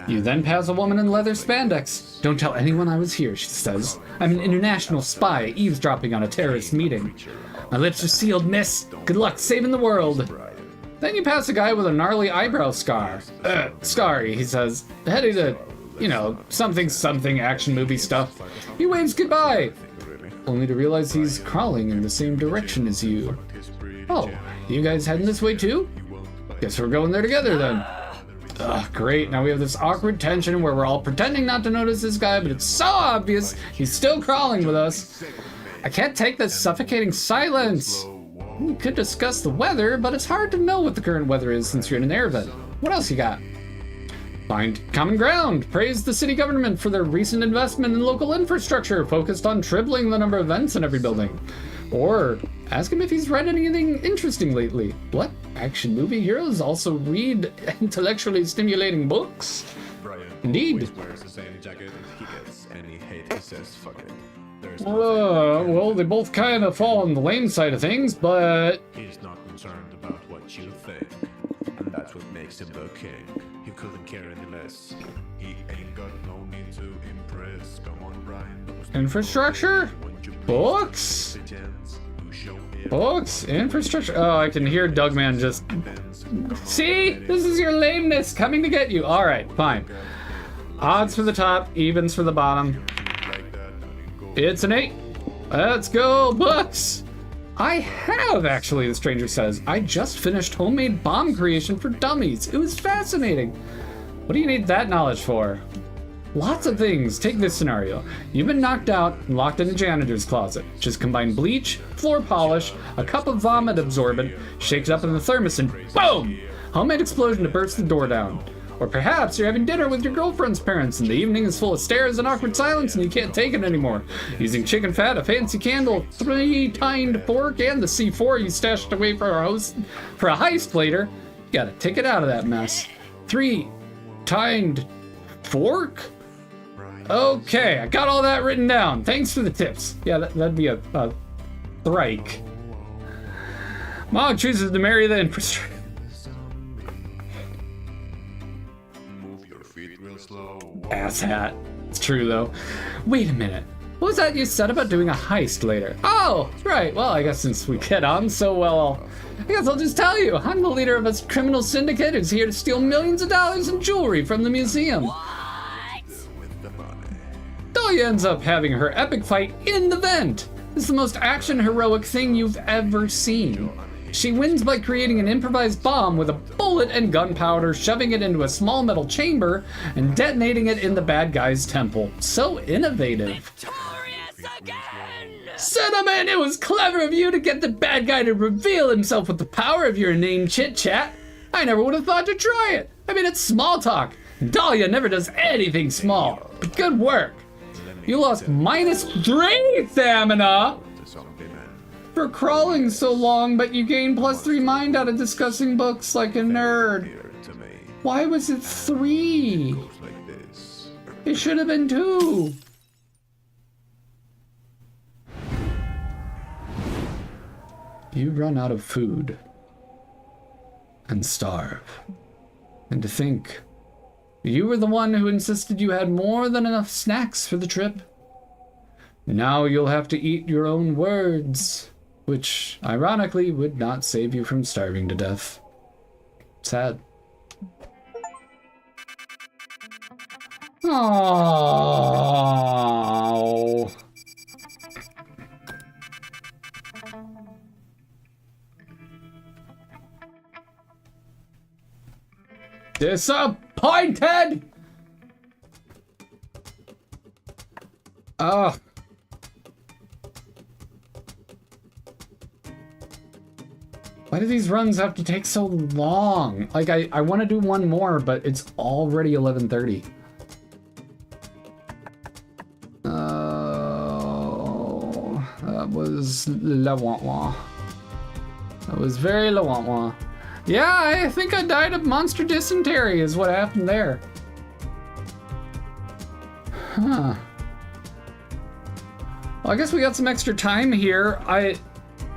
You then pass a woman in leather spandex. Don't tell anyone I was here, she says. I'm an international spy eavesdropping on a terrorist meeting. My lips are sealed, miss. Good luck saving the world. Then you pass a guy with a gnarly eyebrow scar. Scary, he says. Heading to, something action movie stuff. He waves goodbye. Only to realize he's crawling in the same direction as you. Oh, you guys heading this way too? Guess we're going there together then. Ugh, great. Now we have this awkward tension where we're all pretending not to notice this guy, but it's so obvious he's still crawling with us. I can't take this suffocating silence. We could discuss the weather, but it's hard to know what the current weather is since you're in an air vent. What else you got? Find common ground. Praise the city government for their recent investment in local infrastructure focused on tripling the number of vents in every building. Or ask him if he's read anything interesting lately. What? Action movie heroes also read intellectually stimulating books? Indeed. Wears the same jacket and he gets any hate he says fuck it. Well, they both kind of fall on the lame side of things, but... He's not concerned about what you think, and that's what makes him the king. He couldn't care any less. He ain't got no need to impress. Come on, Brian. Infrastructure? Books? Books? Infrastructure? Oh, I can hear Dougman just... See? This is your lameness coming to get you. Alright, fine. Odds for the top, evens for the bottom. It's an 8. Let's go, books! I have, actually, the stranger says. I just finished homemade bomb creation for dummies. It was fascinating. What do you need that knowledge for? Lots of things. Take this scenario. You've been knocked out and locked in a janitor's closet. Just combine bleach, floor polish, a cup of vomit absorbent, shake it up in the thermos, and boom! Homemade explosion to burst the door down. Or perhaps you're having dinner with your girlfriend's parents and the evening is full of stares and awkward silence and you can't take it anymore. Using chicken fat, a fancy candle, 3-tined fork, and the C4 you stashed away for a heist later, you gotta take it out of that mess. 3 tined fork? Okay, I got all that written down. Thanks for the tips. Yeah, that'd be a thrike. Mog chooses to marry the infrastructure. Move your feet real slow. Asshat. It's true, though. Wait a minute. What was that you said about doing a heist later? Oh, right. Well, I guess since we get on so well, I guess I'll just tell you. I'm the leader of a criminal syndicate who's here to steal millions of dollars in jewelry from the museum. Dahlia ends up having her epic fight in the vent. It's the most action-heroic thing you've ever seen. She wins by creating an improvised bomb with a bullet and gunpowder, shoving it into a small metal chamber, and detonating it in the bad guy's temple. So innovative. Victorious again! Cinnamon, it was clever of you to get the bad guy to reveal himself with the power of your inane chit-chat. I never would have thought to try it. I mean, it's small talk. Dahlia never does anything small, but good work. You lost -3 stamina for crawling so long, but you gained +3 mind out of discussing books like a nerd. Why was it 3? It should have been 2. You run out of food and starve. And to think, you were the one who insisted you had more than enough snacks for the trip. Now you'll have to eat your own words, which ironically would not save you from starving to death. Sad. Oh. Disappointed! Ugh. Why do these runs have to take so long? Like, I want to do one more, but it's already 11:30. Oh, that was la wah wah. That was very la wah wah. Yeah, I think I died of monster dysentery is what happened there. Huh. Well, I guess we got some extra time here.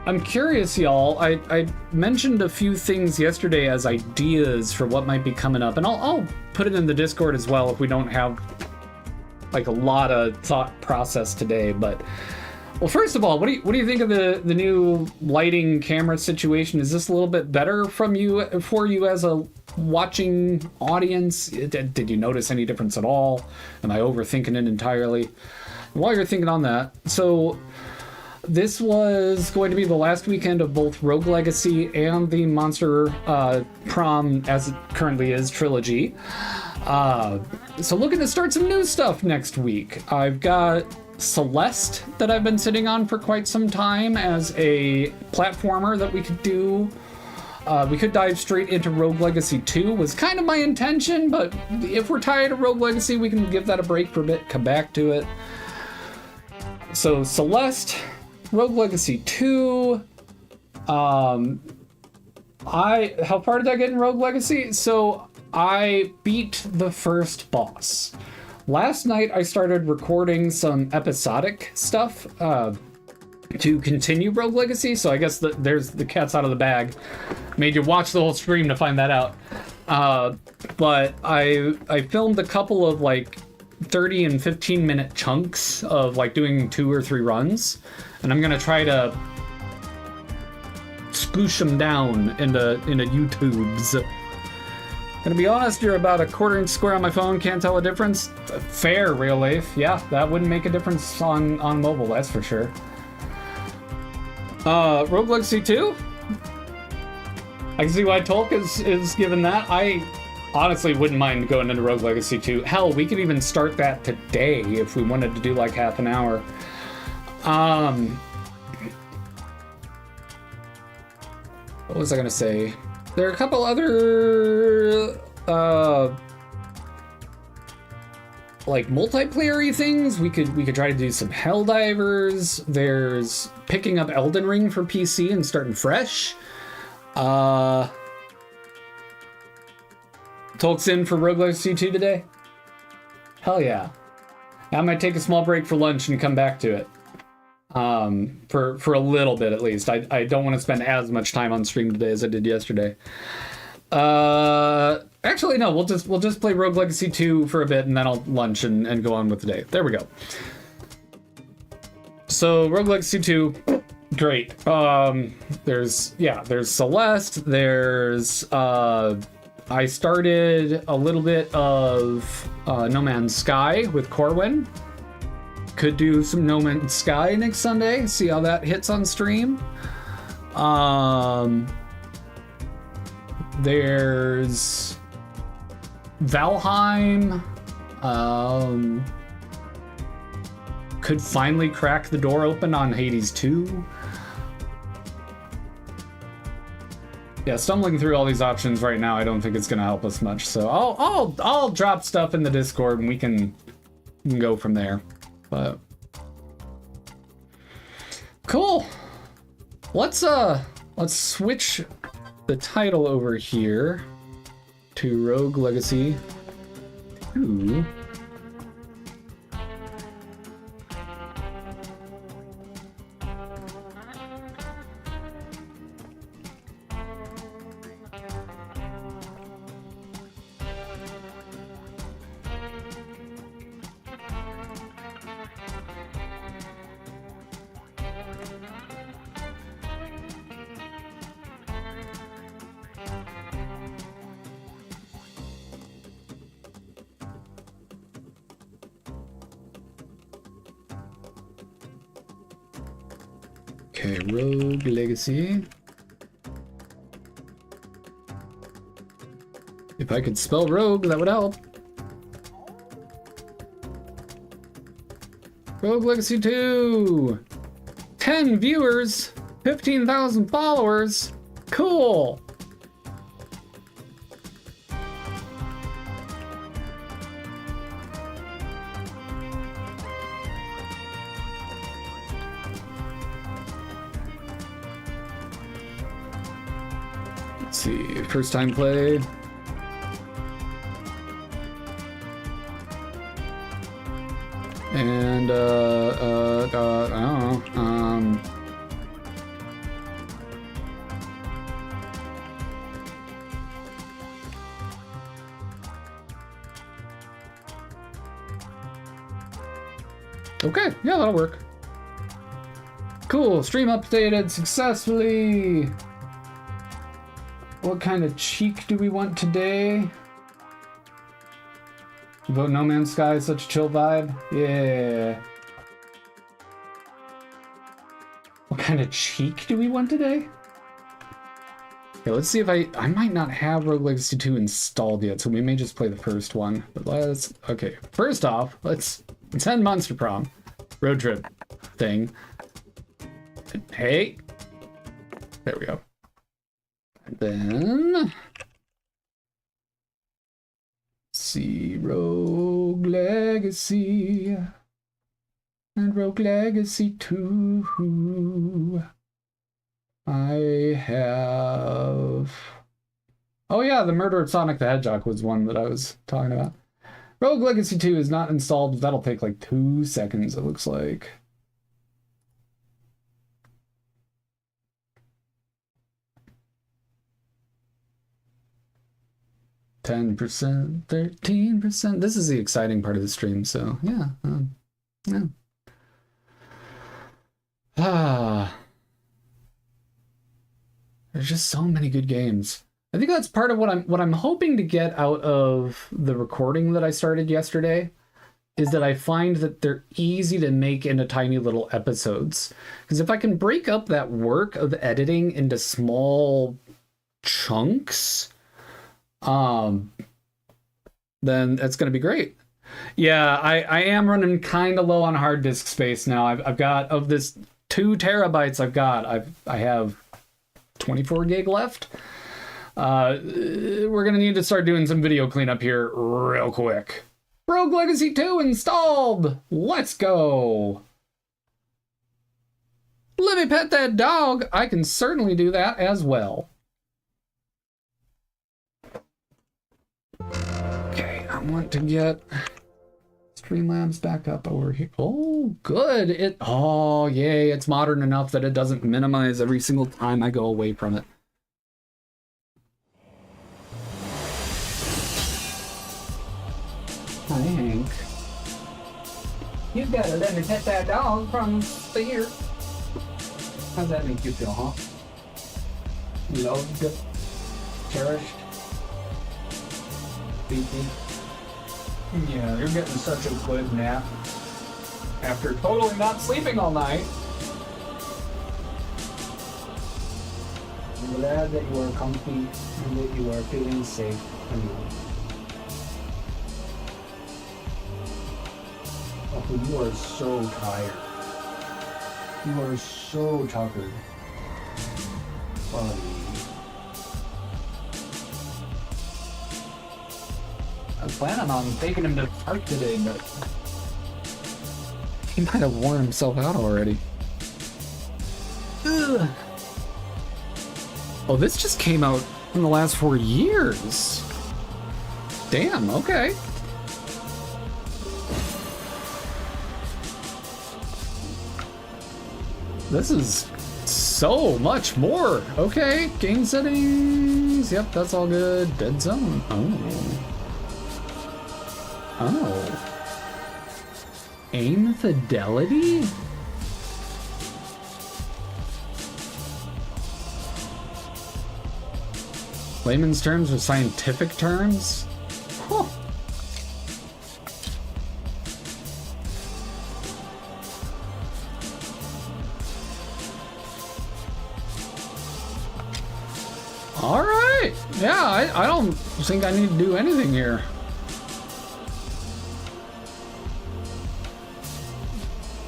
I'm curious, y'all. I mentioned a few things yesterday as ideas for what might be coming up, and I'll put it in the Discord as well if we don't have like a lot of thought process today. But well, first of all, what do you think of the new lighting camera situation? Is this a little bit better for you as a watching audience? Did you notice any difference at all? Am I overthinking it entirely? While you're thinking on that, so this was going to be the last weekend of both Rogue Legacy and the Monster Prom, as it currently is, trilogy. So looking to start some new stuff next week. I've got Celeste that I've been sitting on for quite some time as a platformer that we could do. We could dive straight into Rogue Legacy 2 was kind of my intention, but if we're tired of Rogue Legacy, we can give that a break for a bit, come back to it. So Celeste, Rogue Legacy 2. How far did I get in Rogue Legacy? So I beat the first boss. Last night I started recording some episodic stuff to continue Rogue Legacy, so I guess there's the cat's out of the bag. Made you watch the whole stream to find that out. But I filmed a couple of like 30 and 15 minute chunks of like doing 2 or 3 runs, and I'm gonna try to scoosh them down into YouTubes. Gonna be honest, you're about a 1/4 inch square on my phone, can't tell a difference. Fair, real life. Yeah, that wouldn't make a difference on mobile, that's for sure. Rogue Legacy 2? I can see why Tolk is given that. I honestly wouldn't mind going into Rogue Legacy 2. Hell, we could even start that today if we wanted to do like half an hour. What was I gonna say? There are a couple other like multiplayer-y things. We could try to do some Helldivers. There's picking up Elden Ring for PC and starting fresh. Tolk's in for Rogue Legacy 2 today? Hell yeah. I might take a small break for lunch and come back to it. For a little bit at least. I don't want to spend as much time on stream today as I did yesterday. Actually no, we'll just play Rogue Legacy 2 for a bit and then I'll lunch and go on with the day. There we go. So Rogue Legacy 2, great. There's Celeste, there's I started a little bit of No Man's Sky with Corwin. Could do some No Man's Sky next Sunday, see how that hits on stream. There's Valheim. Could finally crack the door open on Hades 2. Yeah, stumbling through all these options right now, I don't think it's gonna help us much. So I'll drop stuff in the Discord and we can go from there. But cool. Let's switch the title over here to Rogue Legacy 2. Okay, Rogue Legacy. If I could spell rogue, that would help. Rogue Legacy 2! 10 viewers, 15,000 followers. Cool! Let's see, first time play. And, I don't know, okay, yeah, that'll work. Cool, stream updated successfully. What kind of cheek do we want today? Vote No Man's Sky is such a chill vibe. Yeah. What kind of cheek do we want today? Okay, let's see if I might not have Rogue Legacy 2 installed yet, so we may just play the first one. But let's, okay, first off, let's end Monster Prom. Road trip thing. Hey. There we go. And then see Rogue Legacy and Rogue Legacy 2. I have, oh yeah, the Murder of Sonic the Hedgehog was one that I was talking about. Rogue Legacy 2 is not installed. That'll take like 2 seconds, it looks like. %, 13%. This is the exciting part of the stream, so yeah. There's just so many good games. I think that's part of what I'm hoping to get out of the recording that I started yesterday, is that I find that they're easy to make into tiny little episodes. Because if I can break up that work of editing into small chunks, then it's going to be great. Yeah, I am running kind of low on hard disk space now. I've got, of this 2 terabytes I have 24 gig left. We're going to need to start doing some video cleanup here real quick. Rogue Legacy 2 installed! Let's go! Let me pet that dog! I can certainly do that as well. want to get Streamlabs back up over here. Oh, good. Oh, yay. It's modern enough that it doesn't minimize every single time I go away from it. Hi, Hank. You gotta let me pet that dog from here. How's that make you feel, huh? Loved, cherished, beefy. Yeah, you're getting such a good nap after totally not sleeping all night. I'm glad that you are comfy and that you are feeling safe and warm. Oh, you are so tired. You are so tuckered. Buddy. I was planning on taking him to the park today, but he might have worn himself out already. Ugh. Oh, this just came out in the last 4 years. Damn, okay. This is so much more. Okay, game settings. Yep, that's all good. Dead zone. Oh. Oh. Aim fidelity? Layman's terms or scientific terms? Huh. All right. Yeah, I don't think I need to do anything here.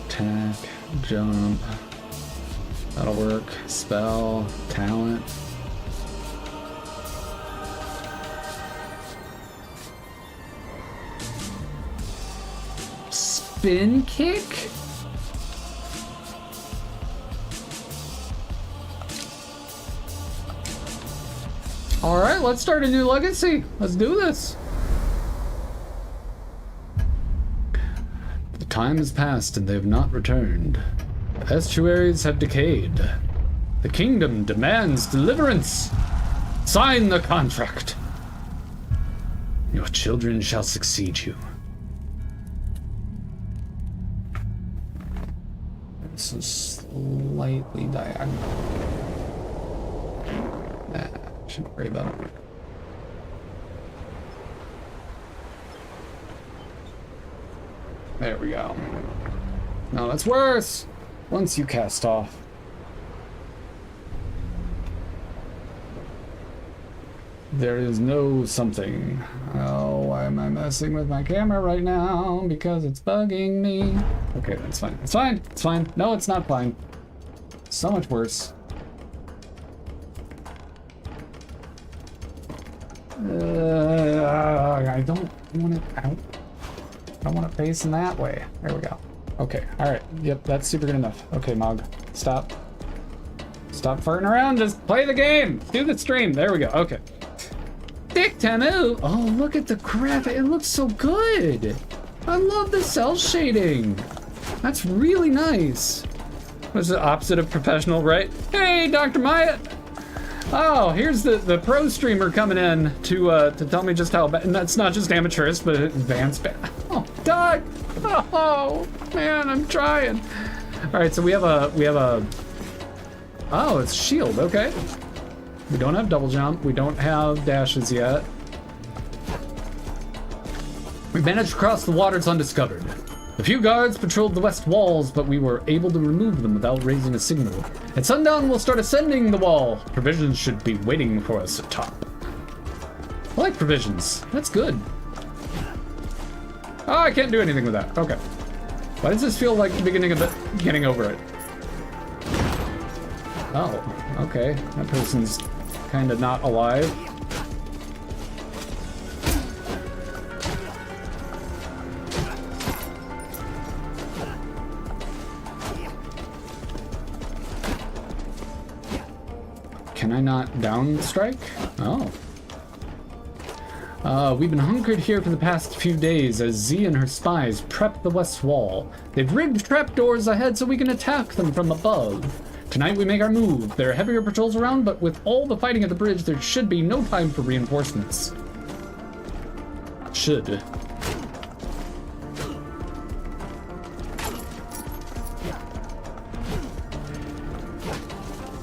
Attack, jump. That'll work. Spell, talent. Spin kick? All right, let's start a new legacy. Let's do this. The time has passed and they have not returned. The estuaries have decayed. The kingdom demands deliverance. Sign the contract. Your children shall succeed you. This is slightly diagonal. Nah. Shouldn't worry about it. There we go. No, that's worse. Once you cast off. There is no something. Oh, why am I messing with my camera right now? Because it's bugging me. Okay, that's fine. It's fine. It's fine. No, it's not fine. So much worse. I don't want it out. I don't want it facing that way. There we go. Okay. All right. Yep. That's super good enough. Okay, Mog. Stop. Stop farting around. Just play the game. Do the stream. There we go. Okay. Dick Tamu. Oh, look at the crap. It looks so good. I love the cell shading. That's really nice. What's the opposite of professional, right? Hey, Dr. Myatt. Oh, here's the pro streamer coming in to tell me just how bad, and that's not just amateurish, but advanced bad. Oh, Doug! Oh, man, I'm trying. All right, so we have a, oh, it's shield, okay. We don't have double jump, we don't have dashes yet. We managed to cross the waters undiscovered. A few guards patrolled the west walls, but we were able to remove them without raising a signal. At sundown, we'll start ascending the wall. Provisions should be waiting for us at top. I like provisions. That's good. Oh, I can't do anything with that. Okay. Why does this feel like the beginning of getting over it? Oh, okay. That person's kind of not alive. Can I not down strike? Oh. We've been hunkered here for the past few days as Z and her spies prep the west wall. They've rigged trapdoors ahead so we can attack them from above. Tonight we make our move. There are heavier patrols around, but with all the fighting at the bridge, there should be no time for reinforcements. Should.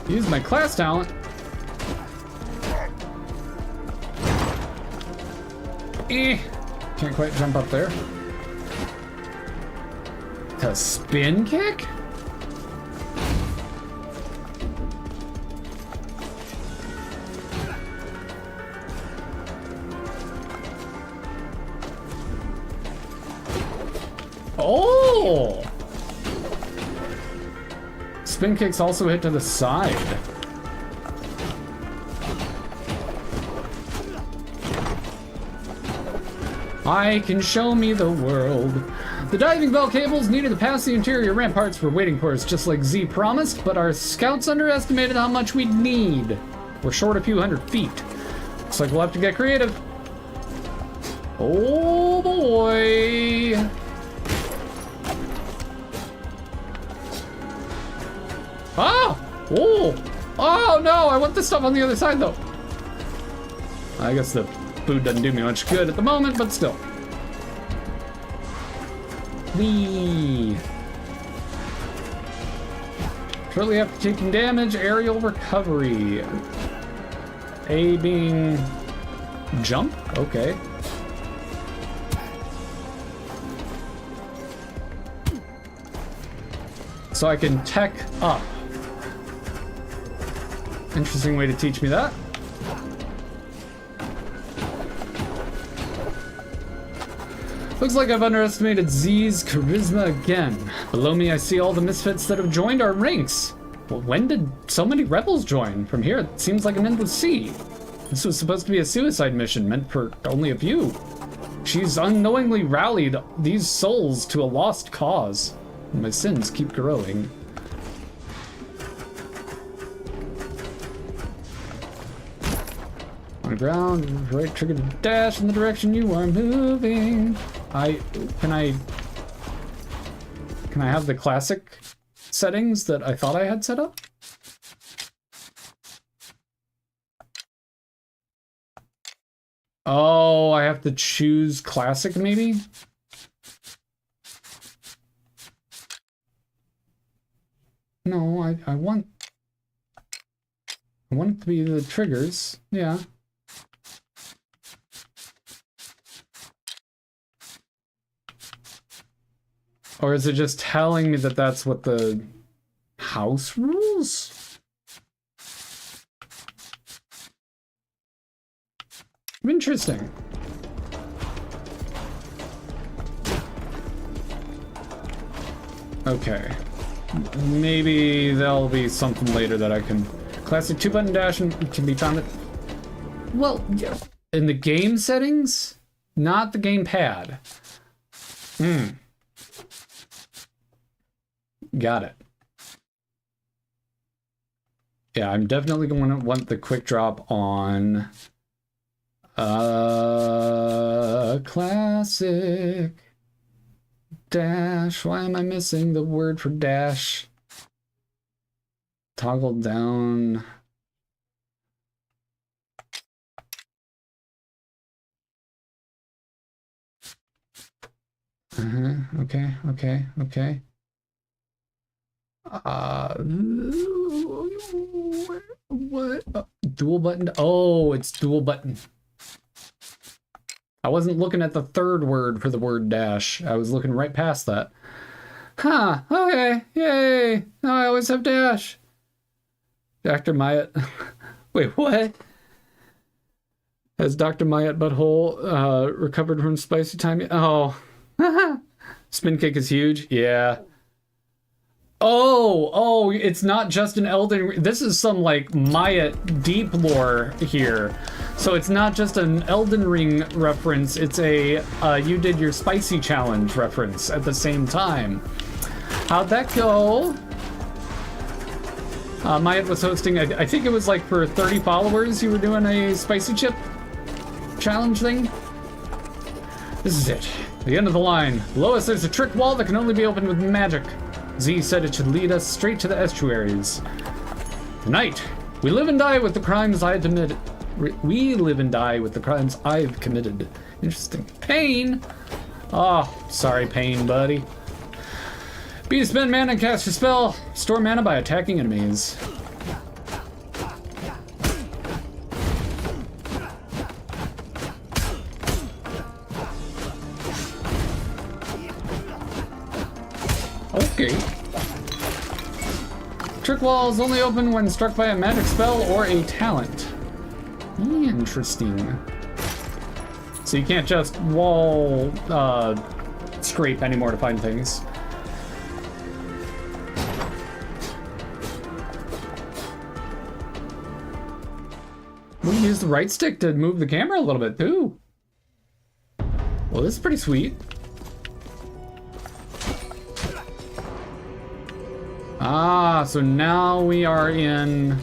Use my class talent. Can't quite jump up there. To spin kick? Oh! Spin kicks also hit to the side. I can show me the world. The diving bell cables needed to pass the interior ramparts were waiting for us, just like Z promised, but our scouts underestimated how much we'd need. We're short a few hundred feet. Looks like we'll have to get creative. Oh boy. Oh! Oh! Oh no! I want this stuff on the other side though. I guess the food doesn't do me much good at the moment, but still. Whee! Shortly after taking damage, aerial recovery. A being jump? Okay. So I can tech up. Interesting way to teach me that. Looks like I've underestimated Z's charisma again. Below me, I see all the misfits that have joined our ranks. Well, when did so many rebels join? From here, it seems like an endless sea. This was supposed to be a suicide mission meant for only a few. She's unknowingly rallied these souls to a lost cause. My sins keep growing. On the ground, right trigger to dash in the direction you are moving. Can I have the classic settings that I thought I had set up? Oh, I have to choose classic maybe? No, I want it to be the triggers, yeah. Or is it just telling me that that's what the house rules? Interesting. Okay. Maybe there'll be something later that I can... Classic 2-button dash can be found at... Well, yeah. In the game settings? Not the gamepad. Got it. Yeah, I'm definitely going to want the quick drop on... classic... Dash. Why am I missing the word for dash? Toggle down. Okay. What? Dual button? Oh, it's dual button. I wasn't looking at the third word for the word dash. I was looking right past that. Huh, okay, yay. Now I always have dash. Dr. Myatt. Wait, what? Has Dr. Myatt Butthole recovered from spicy time? Oh. Spin kick is huge? Yeah. Oh, it's not just an Elden... This is some, like, Myatt deep lore here. So it's not just an Elden Ring reference, it's a you did your spicy challenge reference at the same time. How'd that go? Myatt was hosting, I think it was like for 30 followers you were doing a spicy chip. challenge thing. This is it. The end of the line. Below us there's a trick wall that can only be opened with magic. Z said it should lead us straight to the estuaries. Tonight, we live and die with the crimes I have committed. We live and die with the crimes I've committed. Interesting. Pain! Oh, sorry, Pain, buddy. B to spend mana and cast your spell. Store mana by attacking enemies. Okay. Trick walls only open when struck by a magic spell or a talent. Interesting. So you can't just wall scrape anymore to find things. We can use the right stick to move the camera a little bit too. Well, this is pretty sweet. Ah, so now we are in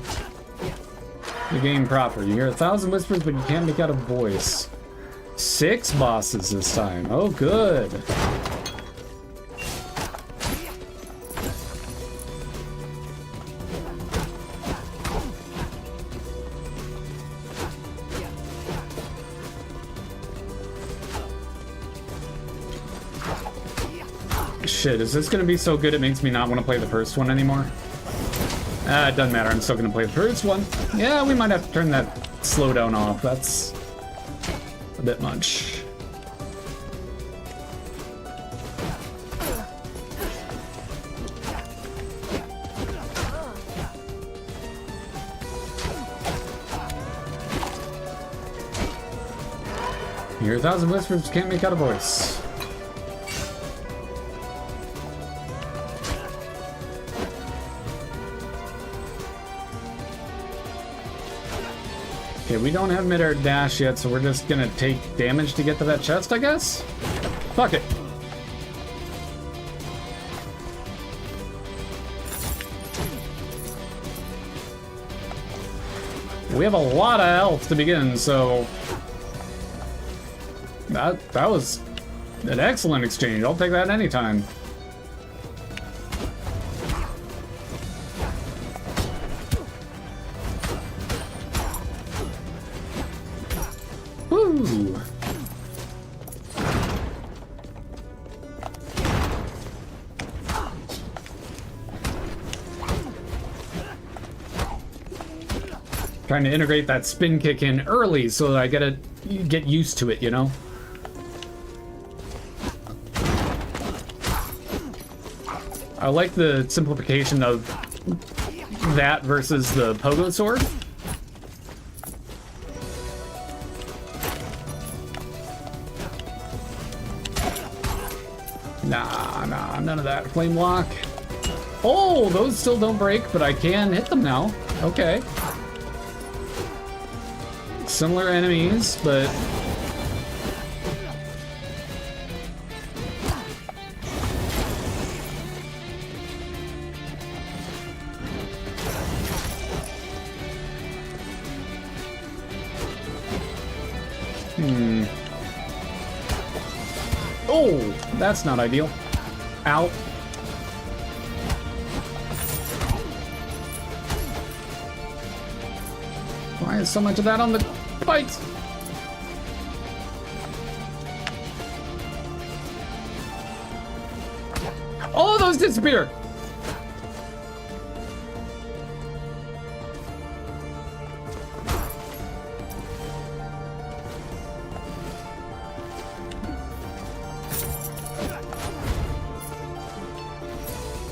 the game proper. You hear 1,000 whispers, but you can't make out a voice. 6 bosses this time. Oh, good. Shit, is this gonna be so good it makes me not want to play the first one anymore? It doesn't matter, I'm still gonna play the first one. Yeah, we might have to turn that slowdown off. That's a bit much. Hear 1,000 whispers, can't make out a voice. Okay, we don't have mid-air dash yet, so we're just gonna take damage to get to that chest, I guess? Fuck it. We have a lot of health to begin, so... That was an excellent exchange. I'll take that anytime. Woo! Trying to integrate that spin kick in early so that I get used to it, you know? I like the simplification of that versus the pogo sword. Nah, none of that. Flame lock. Oh, those still don't break, but I can hit them now. Okay. Similar enemies, but... Oh, that's not ideal. Ow. Why is so much of that on the bikes? Oh, those disappear.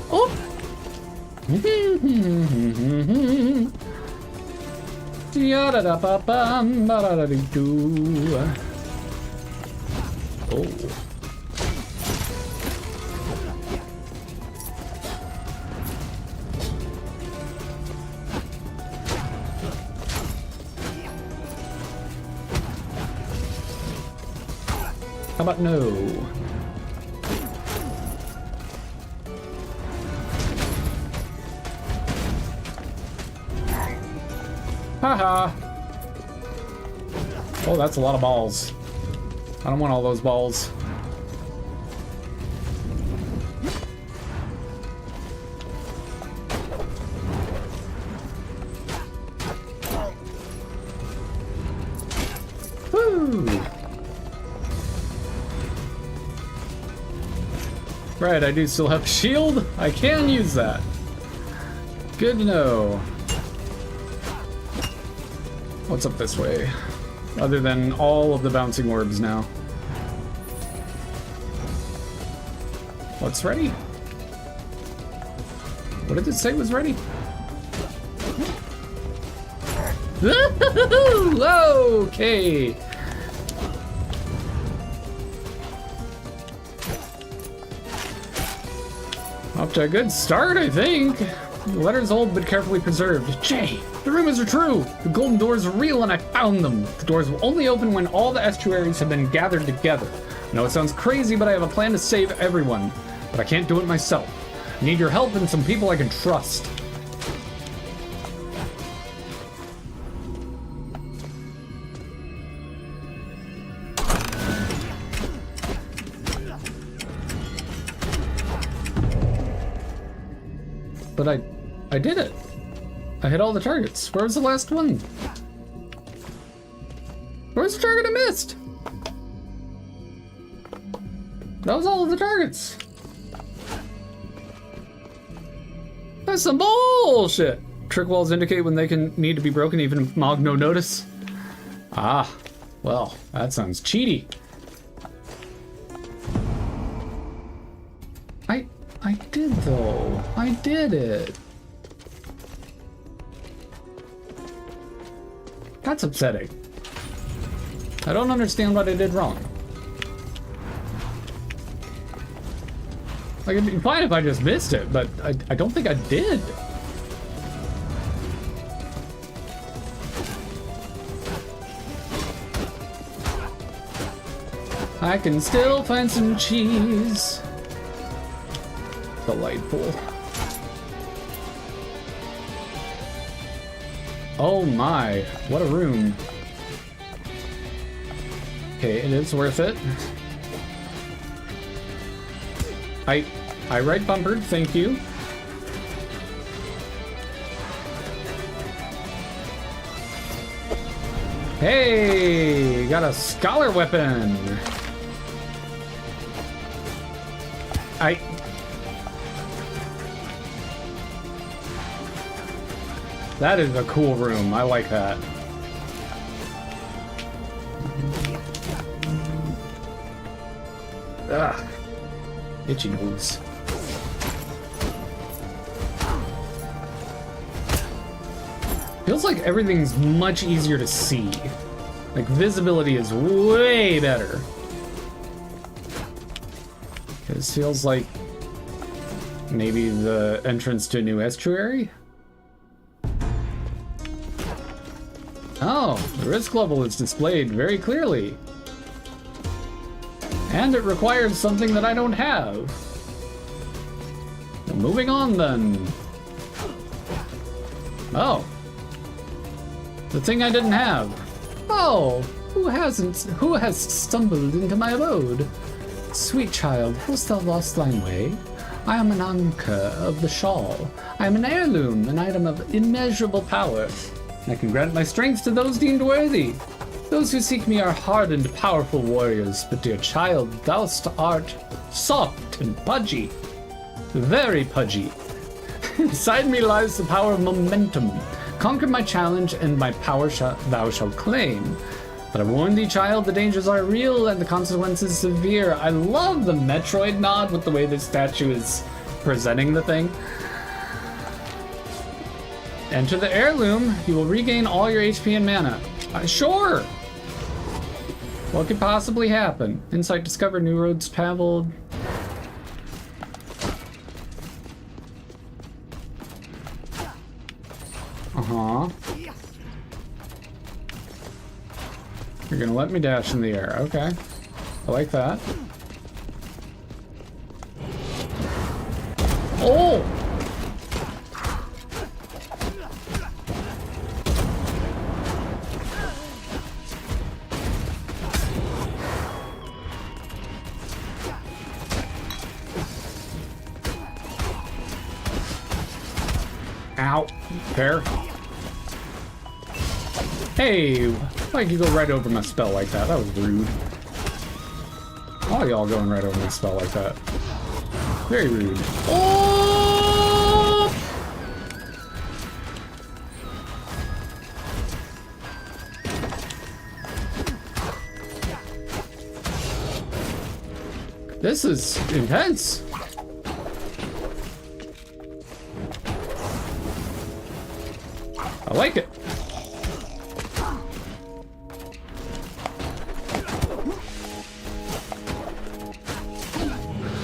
Oh. How about no? Haha. Oh, that's a lot of balls. I don't want all those balls. Woo! Right, I do still have a shield. I can use that. Good to know. What's up this way? Other than all of the bouncing orbs now. What's ready? What did it say was ready? Okay. Off to a good start, I think. The letter's old but carefully preserved. Jay, the rumors are true. The golden doors are real and I found them. The doors will only open when all the estuaries have been gathered together. I know it sounds crazy, but I have a plan to save everyone. But I can't do it myself. I need your help and some people I can trust. But I did it. I hit all the targets. Where was the last one? Where's the target I missed? That was all of the targets. That's some bullshit. Trick walls indicate when they can need to be broken even if Mog no notice. Ah, well, that sounds cheaty. I did though. I did it. That's upsetting. I don't understand what I did wrong. Like, it'd be fine if I just missed it, but I don't think I did. I can still find some cheese. Delightful. Oh my, what a room. Okay, it is worth it. I right bumpered, thank you. Hey, got a scholar weapon. That is a cool room. I like that. Ugh. Itchy nose. Feels like everything's much easier to see. Like, visibility is way better. This feels like maybe the entrance to a new estuary? Oh, the risk level is displayed very clearly. And it requires something that I don't have. Well, moving on then. Oh. The thing I didn't have. Oh, who has stumbled into my abode? Sweet child, hast thou lost thine way? I am an anchor of the shawl. I am an heirloom, an item of immeasurable power. I can grant my strength to those deemed worthy. Those who seek me are hardened, powerful warriors, but dear child, thou art soft and pudgy. Very pudgy. Inside me lies the power of momentum. Conquer my challenge, and my power thou shalt claim. But I warn thee, child, the dangers are real and the consequences severe. I love the Metroid nod with the way this statue is presenting the thing. Enter the heirloom. You will regain all your HP and mana. Sure. What could possibly happen? Insight discovered, new roads traveled. Uh-huh. You're gonna let me dash in the air. Okay. I like that. Oh! Ow. Fair. Hey, why'd you go right over my spell like that? That was rude. All y'all going right over my spell like that. Very rude. Oh! This is intense. I like it.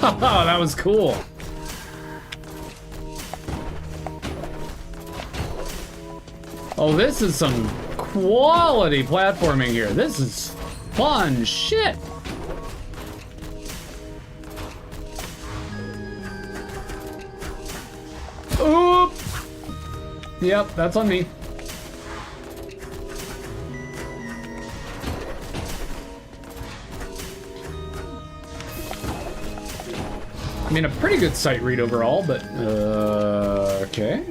Oh, that was cool. Oh, this is some quality platforming here. This is fun shit. Oop. Yep, that's on me. I mean, a pretty good sight read overall, but, okay.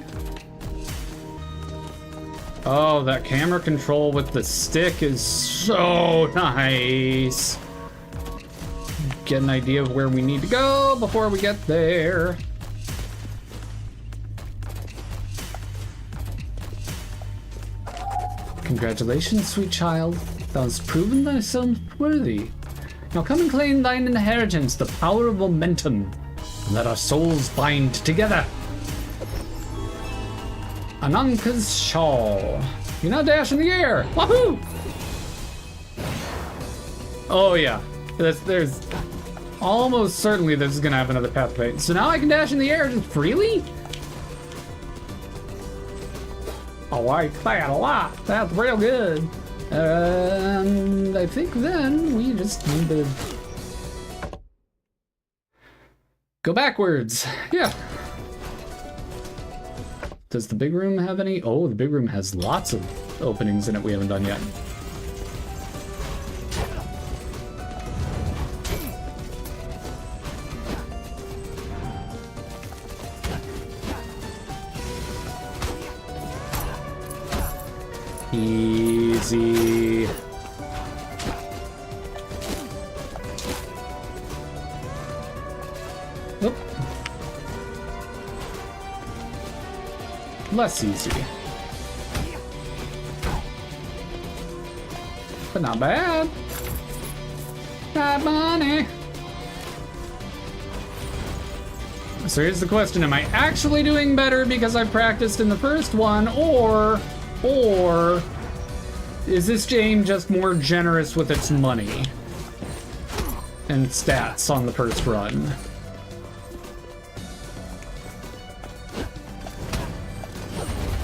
Oh, that camera control with the stick is so nice. Get an idea of where we need to go before we get there. Congratulations, sweet child. Thou hast proven thyself worthy. Now come and claim thine inheritance, the power of momentum. And let our souls bind together. Ananka's shawl. You now dash in the air. Wahoo! Oh yeah, there's almost certainly this is gonna have another pathway. So now I can dash in the air just freely? I like that a lot. That's real good. And I think then we just need to go backwards. Yeah. Does the big room have any? Oh, the big room has lots of openings in it we haven't done yet. Easy. Oop. Less easy. But not bad. Not money. So here's the question, am I actually doing better because I practiced in the first one, or is this game just more generous with its money and stats on the first run?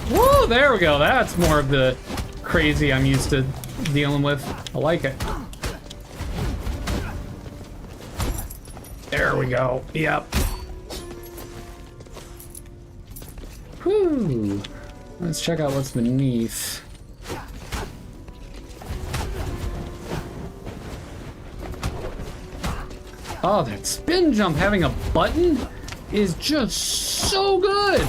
Whoa, there we go. That's more of the crazy I'm used to dealing with. I like it. There we go. Yep. Whew. Let's check out what's beneath. Oh, that spin jump having a button is just so good.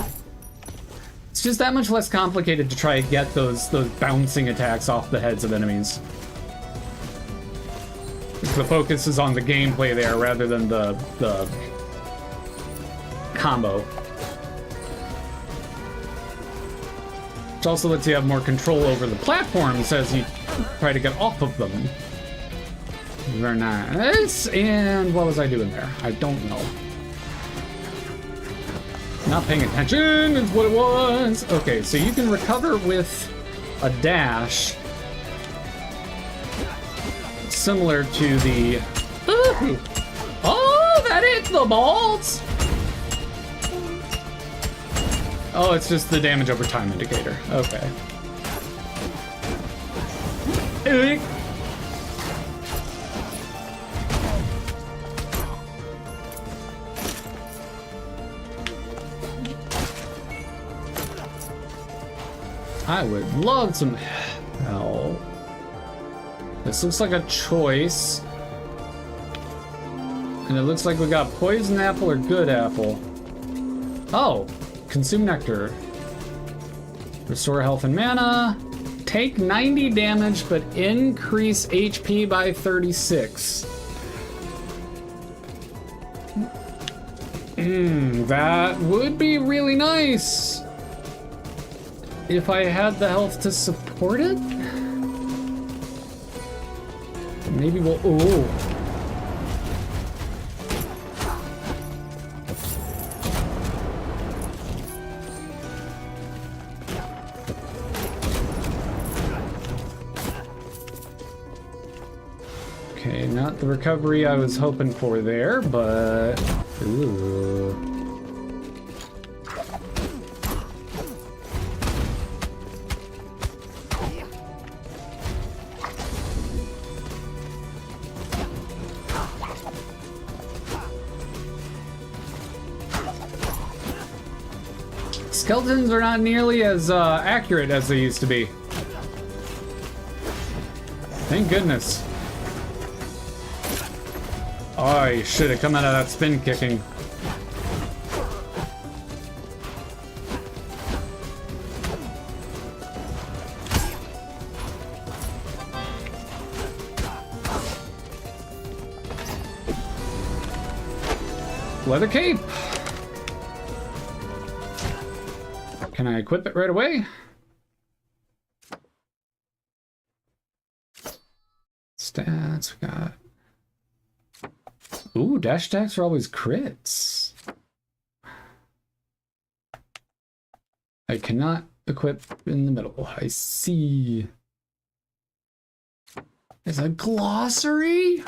It's just that much less complicated to try to get those bouncing attacks off the heads of enemies. The focus is on the gameplay there rather than the combo. Which also lets you have more control over the platforms as you try to get off of them. Very nice. And what was I doing there? I don't know. Not paying attention is what it was. Okay, so you can recover with a dash. Similar to the... Ooh. Oh, that hit the balls! Oh, it's just the damage over time indicator. Okay. I would love some help. This looks like a choice. And it looks like we got poison apple or good apple. Oh, consume nectar. Restore health and mana. Take 90 damage, but increase HP by 36. That would be really nice if I had the health to support it. Maybe we'll... Oh. Okay, not the recovery I was hoping for there, but... Ooh. Skeletons are not nearly as accurate as they used to be. Thank goodness. Oh, I should have come out of that spin kicking. Leather cape. Can I equip it right away? Stats, we got... Ooh, dash attacks are always crits. I cannot equip in the middle. I see. There's a glossary?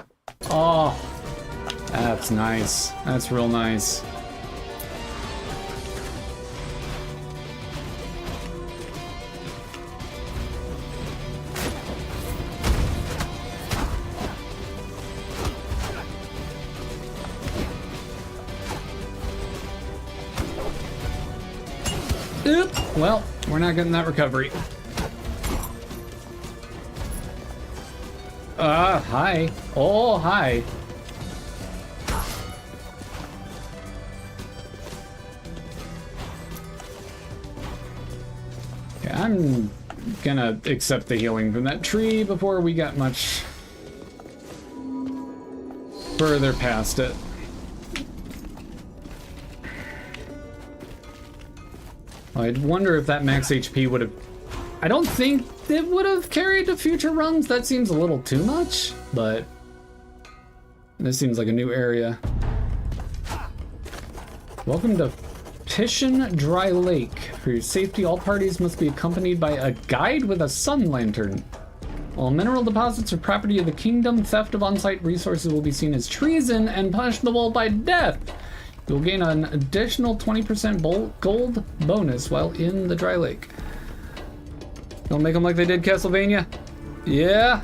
Oh, that's nice. That's real nice. Oop. Well, we're not getting that recovery. Hi. Oh, hi. Yeah, I'm gonna accept the healing from that tree before we get much further past it. I'd wonder if that max HP would have... I don't think it would have carried to future runs. That seems a little too much, but this seems like a new area. Welcome to Pishin Dry Lake. For your safety, all parties must be accompanied by a guide with a sun lantern. While mineral deposits are property of the kingdom, theft of on-site resources will be seen as treason and punishable by death. You'll gain an additional 20% gold bonus while in the dry lake. Don't make them like they did Castlevania? Yeah?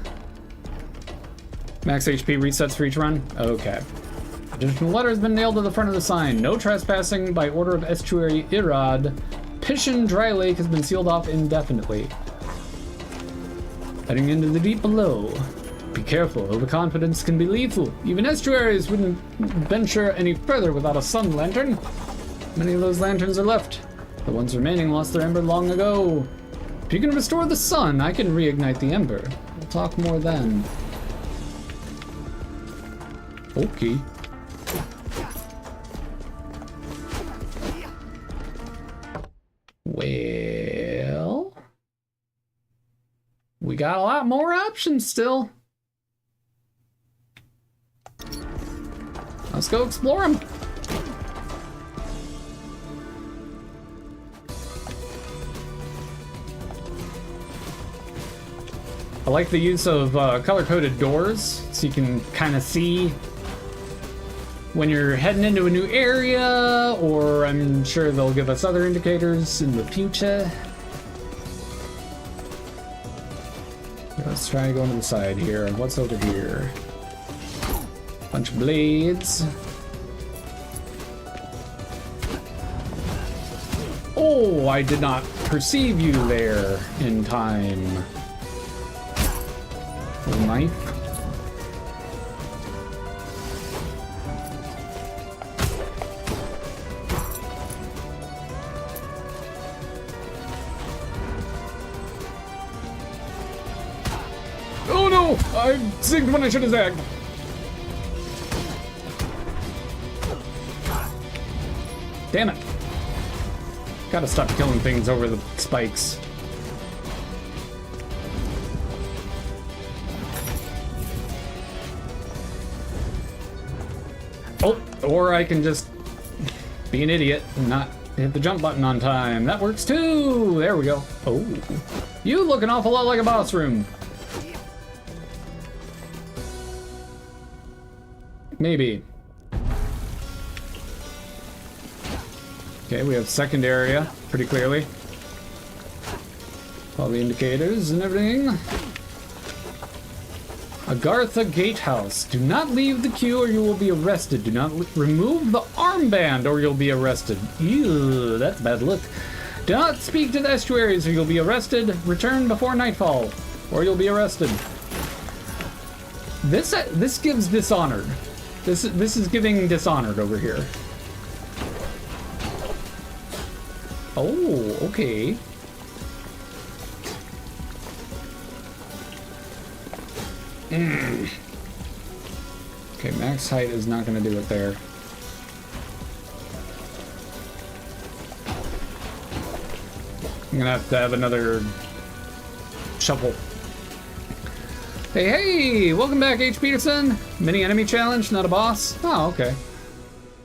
Max HP resets for each run? Okay. Additional letter has been nailed to the front of the sign. No trespassing by order of Estuary Irad. Pishin Dry Lake has been sealed off indefinitely. Heading into the deep below. Be careful, overconfidence can be lethal. Even estuaries wouldn't venture any further without a sun lantern. Many of those lanterns are left. The ones remaining lost their ember long ago. If you can restore the sun, I can reignite the ember. We'll talk more then. Okay. Well... we got a lot more options still. Let's go explore them. I like the use of color-coded doors, so you can kind of see when you're heading into a new area, or I'm sure they'll give us other indicators in the future. Let's try going to the side here. What's over here? Bunch of blades. Oh, I did not perceive you there in time. Little knife. I zigged when I should have zagged. Damn it. Gotta stop killing things over the spikes. Oh, or I can just be an idiot and not hit the jump button on time. That works too! There we go. Oh. You look an awful lot like a boss room. Maybe. Okay, we have second area, pretty clearly. All the indicators and everything. Agartha Gatehouse. Do not leave the queue or you will be arrested. Do not remove the armband or you'll be arrested. Ew, that's bad luck. Do not speak to the estuaries or you'll be arrested. Return before nightfall or you'll be arrested. This gives Dishonored. This is giving Dishonored over here. Oh, okay. Okay, max height is not going to do it there. I'm going to have another shuffle. Hey, welcome back, H. Peterson. Mini enemy challenge, not a boss. Oh, okay.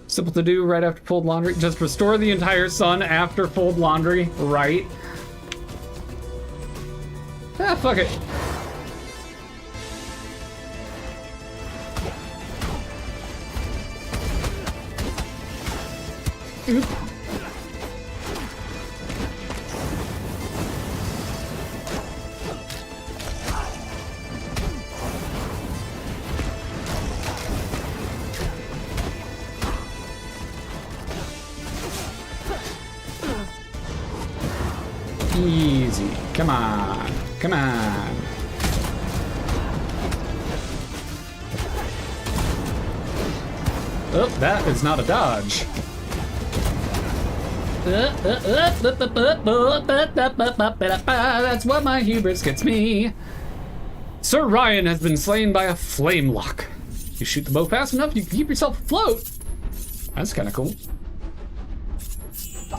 Simple to do right after fold laundry. Just restore the entire sun after fold laundry, right? Ah, fuck it. Oop. Easy. Come on. Come on. Oh, that is not a dodge. That's what my hubris gets me. Sir Ryan has been slain by a flame lock. You shoot the bow fast enough, you can keep yourself afloat. That's kind of cool.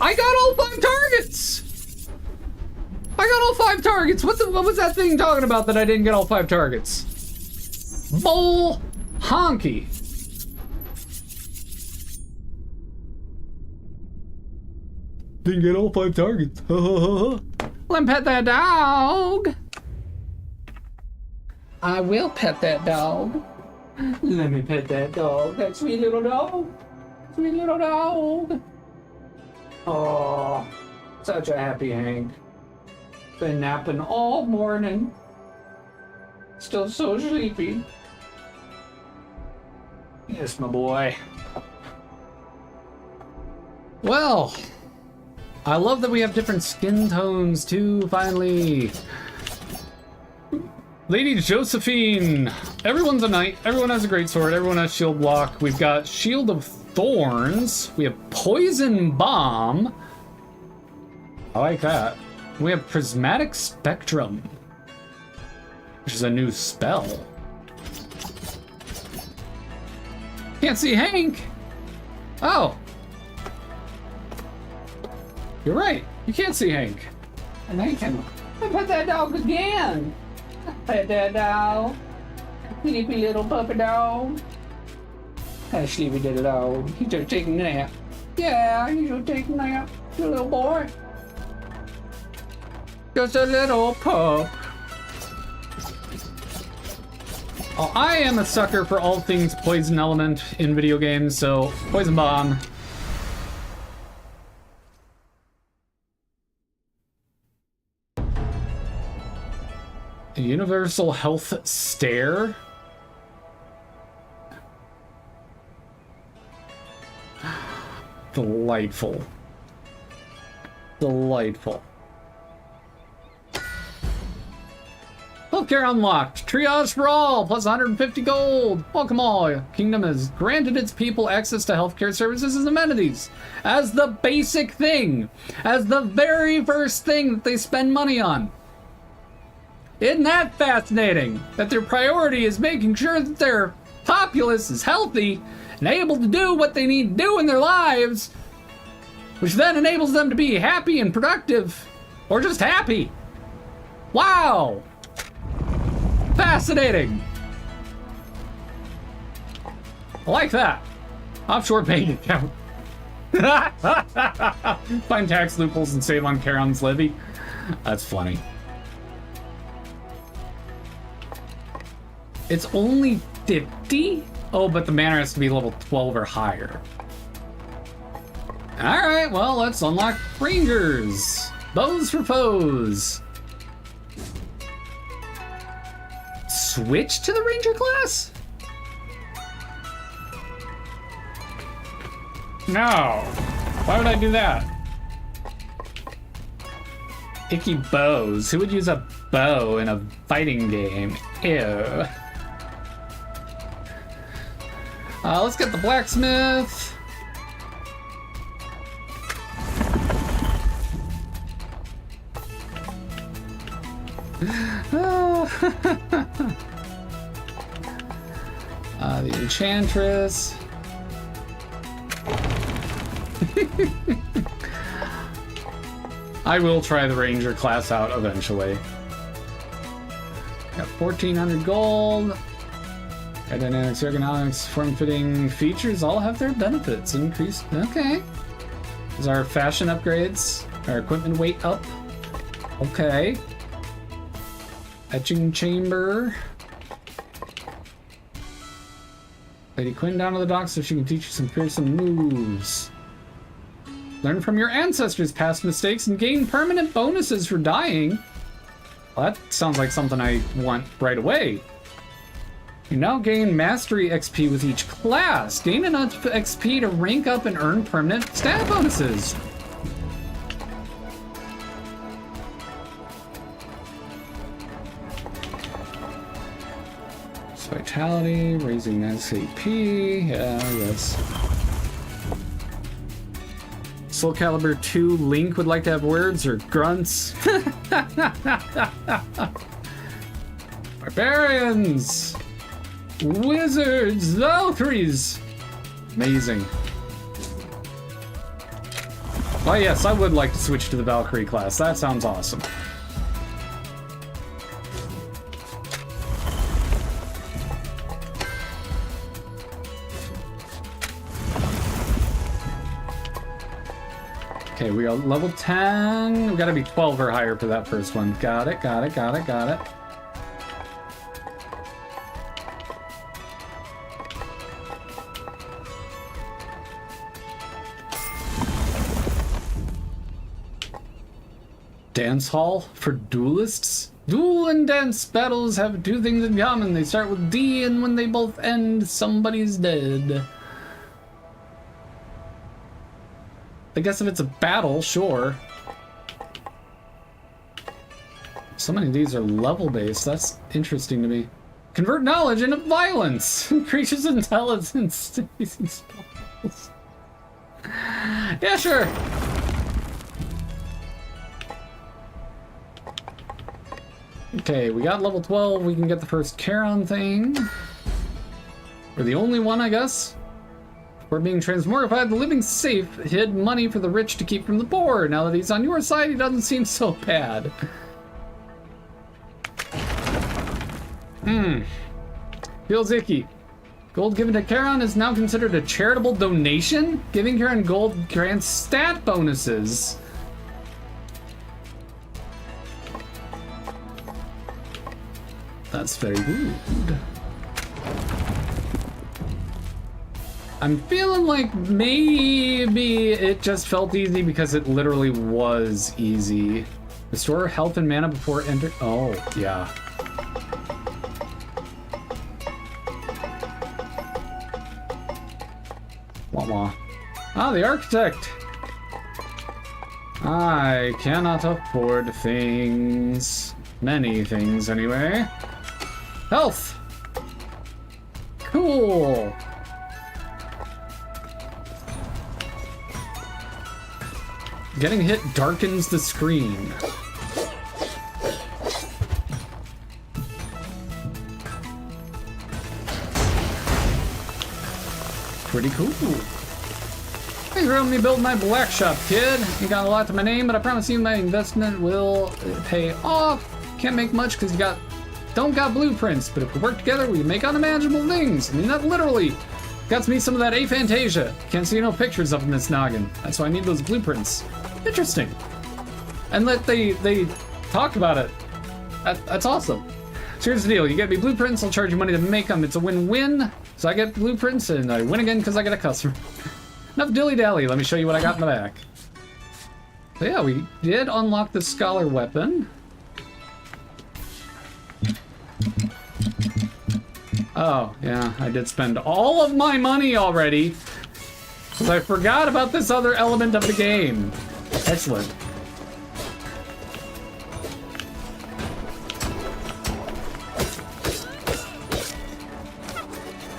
I got all 5 targets! I got all 5 targets! What was that thing talking about that I didn't get all 5 targets? Bull honky. Didn't get all 5 targets. Let me pet that dog. I will pet that dog. Let me pet that dog. That sweet little dog. Sweet little dog. Oh, such a happy Hank. Been napping all morning. Still so sleepy. Yes, my boy. Well, I love that we have different skin tones too, finally. Lady Josephine. Everyone's a knight. Everyone has a great sword. Everyone has shield block. We've got Shield of Thorns. We have Poison Bomb. I like that. We have Prismatic Spectrum, which is a new spell. Can't see Hank. Oh. You're right. You can't see Hank. And I can pet that dog again. Pet that dog. Sleepy little puppy dog. Hey, sleepy little dog. He's just taking a nap. Yeah, he's just taking a nap. Your little boy. Just a little pup. Oh, I am a sucker for all things poison element in video games, so Poison Bomb. A Universal Health Stare? Delightful. Delightful. Healthcare unlocked. Triage for all, plus 150 gold. Welcome all. Kingdom has granted its people access to healthcare services and amenities. As the basic thing. As the very first thing that they spend money on. Isn't that fascinating? That their priority is making sure that their populace is healthy and able to do what they need to do in their lives, which then enables them to be happy and productive, or just happy. Wow! Fascinating! I like that. Offshore bank account. Find tax loopholes and save on Charon's levy. That's funny. It's only 50? Oh, but the manor has to be level 12 or higher. Alright, well, let's unlock Rangers. Bows for foes. Switch to the Ranger class? No. Why would I do that? Icky bows. Who would use a bow in a fighting game? Ew. Let's get the blacksmith. The enchantress. I will try the ranger class out eventually. Got 1,400 gold. Aerodynamics, ergonomics, form-fitting features all have their benefits. Increased. Okay. Is our fashion upgrades? Our equipment weight up? Okay. Etching chamber. Lady Quinn down to the dock so she can teach you some fearsome moves. Learn from your ancestors' past mistakes and gain permanent bonuses for dying. Well, that sounds like something I want right away. You now gain mastery XP with each class. Gain enough XP to rank up and earn permanent stat bonuses. Vitality, raising SAP, yeah, yes. Soul Calibur 2, Link would like to have words or grunts. Barbarians! Wizards! Valkyries! Amazing. Oh yes, I would like to switch to the Valkyrie class. That sounds awesome. Okay, we are level 10. We gotta be 12 or higher for that first one. Got it, got it, got it, got it. Dance hall for duelists? Duel and dance battles have two things in common. They start with D, and when they both end, somebody's dead. I guess if it's a battle, sure. So many of these are level-based. That's interesting to me. Convert knowledge into violence. Increases intelligence. Yeah, sure. Okay, we got level 12. We can get the first Charon thing. We're the only one, I guess. We're being transmogrified. The living safe hid money for the rich to keep from the poor. Now that he's on your side, he doesn't seem so bad. Feels icky. Gold given to Charon is now considered a charitable donation. Giving Charon gold grants stat bonuses. That's very rude. I'm feeling like maybe it just felt easy because it literally was easy. Restore health and mana before enter. Oh, yeah. Wah wah. Ah, the architect. I cannot afford things. Many things, anyway. Health. Cool. Getting hit darkens the screen. pretty cool. Thanks for helping me build my black shop, kid. You got a lot to my name, but I promise you my investment will pay off. Can't make much because you don't got blueprints, but if we work together, we can make unimaginable things. I mean, not literally. Got me some of that aphantasia. Can't see no pictures up in this noggin. That's why I need those blueprints. Interesting. And they talk about it. That's awesome. So here's the deal. You get me blueprints, I'll charge you money to make them. It's a win-win. So I get blueprints, and I win again because I get a customer. Enough dilly-dally. Let me show you what I got in the back. So yeah, we did unlock the Scholar weapon. Oh, yeah, I did spend all of my money already. Because I forgot about this other element of the game. Excellent.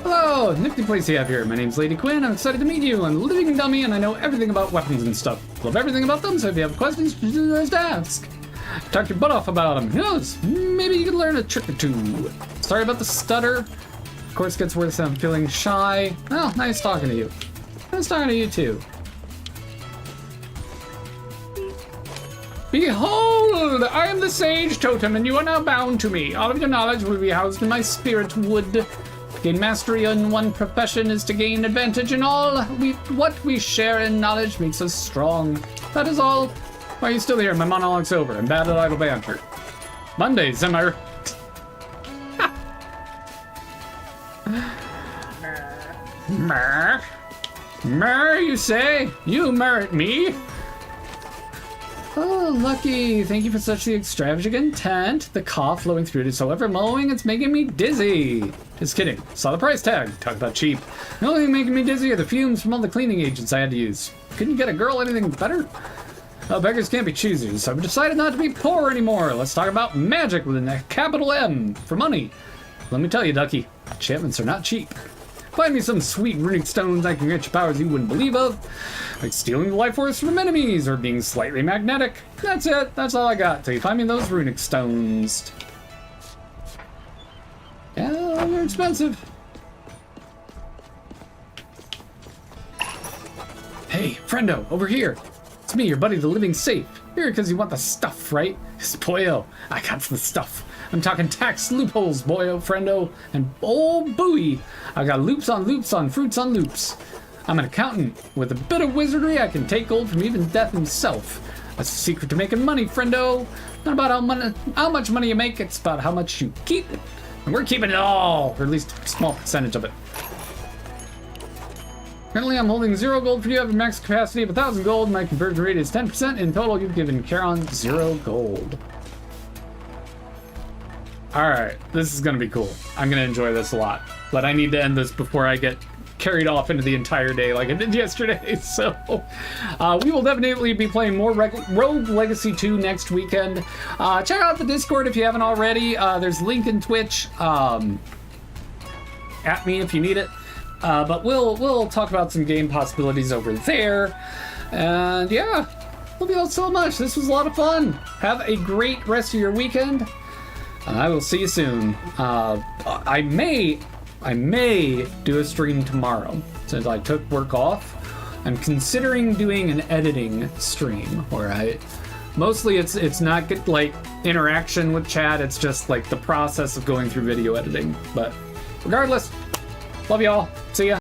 Hello, nifty place you have here. My name's Lady Quinn. I'm excited to meet you. I'm a living dummy and I know everything about weapons and stuff. Love everything about them, so if you have questions, just ask. Talk your butt off about them. Who knows? Maybe you can learn a trick or two. Sorry about the stutter. Of course, gets worse if I'm feeling shy. Oh, nice talking to you. Nice talking to you too. Behold, I am the Sage Totem, and you are now bound to me. All of your knowledge will be housed in my spirit wood. To gain mastery in one profession is to gain advantage in all. What we share in knowledge makes us strong. That is all. Why are you still here? My monologue's over. I'm bad at idle banter. Mondays, am I? Mer, you say? You mer at me? Oh, lucky. Thank you for such the extravagant tent. The cough flowing through it is so ever-mowing, it's making me dizzy. Just kidding. Saw the price tag. Talk about cheap. The only thing making me dizzy are the fumes from all the cleaning agents I had to use. Couldn't you get a girl anything better? Oh, beggars can't be choosers, so I've decided not to be poor anymore. Let's talk about magic with a capital M for money. Let me tell you, Ducky, enchantments are not cheap. Find me some sweet runic stones I can grant you powers you wouldn't believe of, like stealing the life force from enemies or being slightly magnetic. That's it. That's all I got. Till you find me those runic stones. Yeah, they're expensive. Hey, friendo, over here. It's me, your buddy, the living safe. Here because you want the stuff, right? Boyo, I got the stuff. I'm talking tax loopholes, boyo, friendo, and oh booey. I got loops on fruits on loops. I'm an accountant. With a bit of wizardry, I can take gold from even death himself. That's the secret to making money, friendo. Not about how much money you make, it's about how much you keep. And we're keeping it all, or at least a small percentage of it. Currently, I'm holding 0 gold for you. I have a max capacity of 1,000 gold. My conversion rate is 10%. In total, you've given Charon 0 gold. Alright, this is gonna be cool. I'm gonna enjoy this a lot. But I need to end this before I get carried off into the entire day like I did yesterday. So, we will definitely be playing more Rogue Legacy 2 next weekend. Check out the Discord if you haven't already. There's a link in Twitch. At me if you need it. But we'll talk about some game possibilities over there. And yeah, love you all so much. This was a lot of fun. Have a great rest of your weekend. I will see you soon. I may do a stream tomorrow since I took work off. I'm considering doing an editing stream where mostly it's not good, like interaction with chat. It's just like the process of going through video editing. But regardless, love y'all. See ya.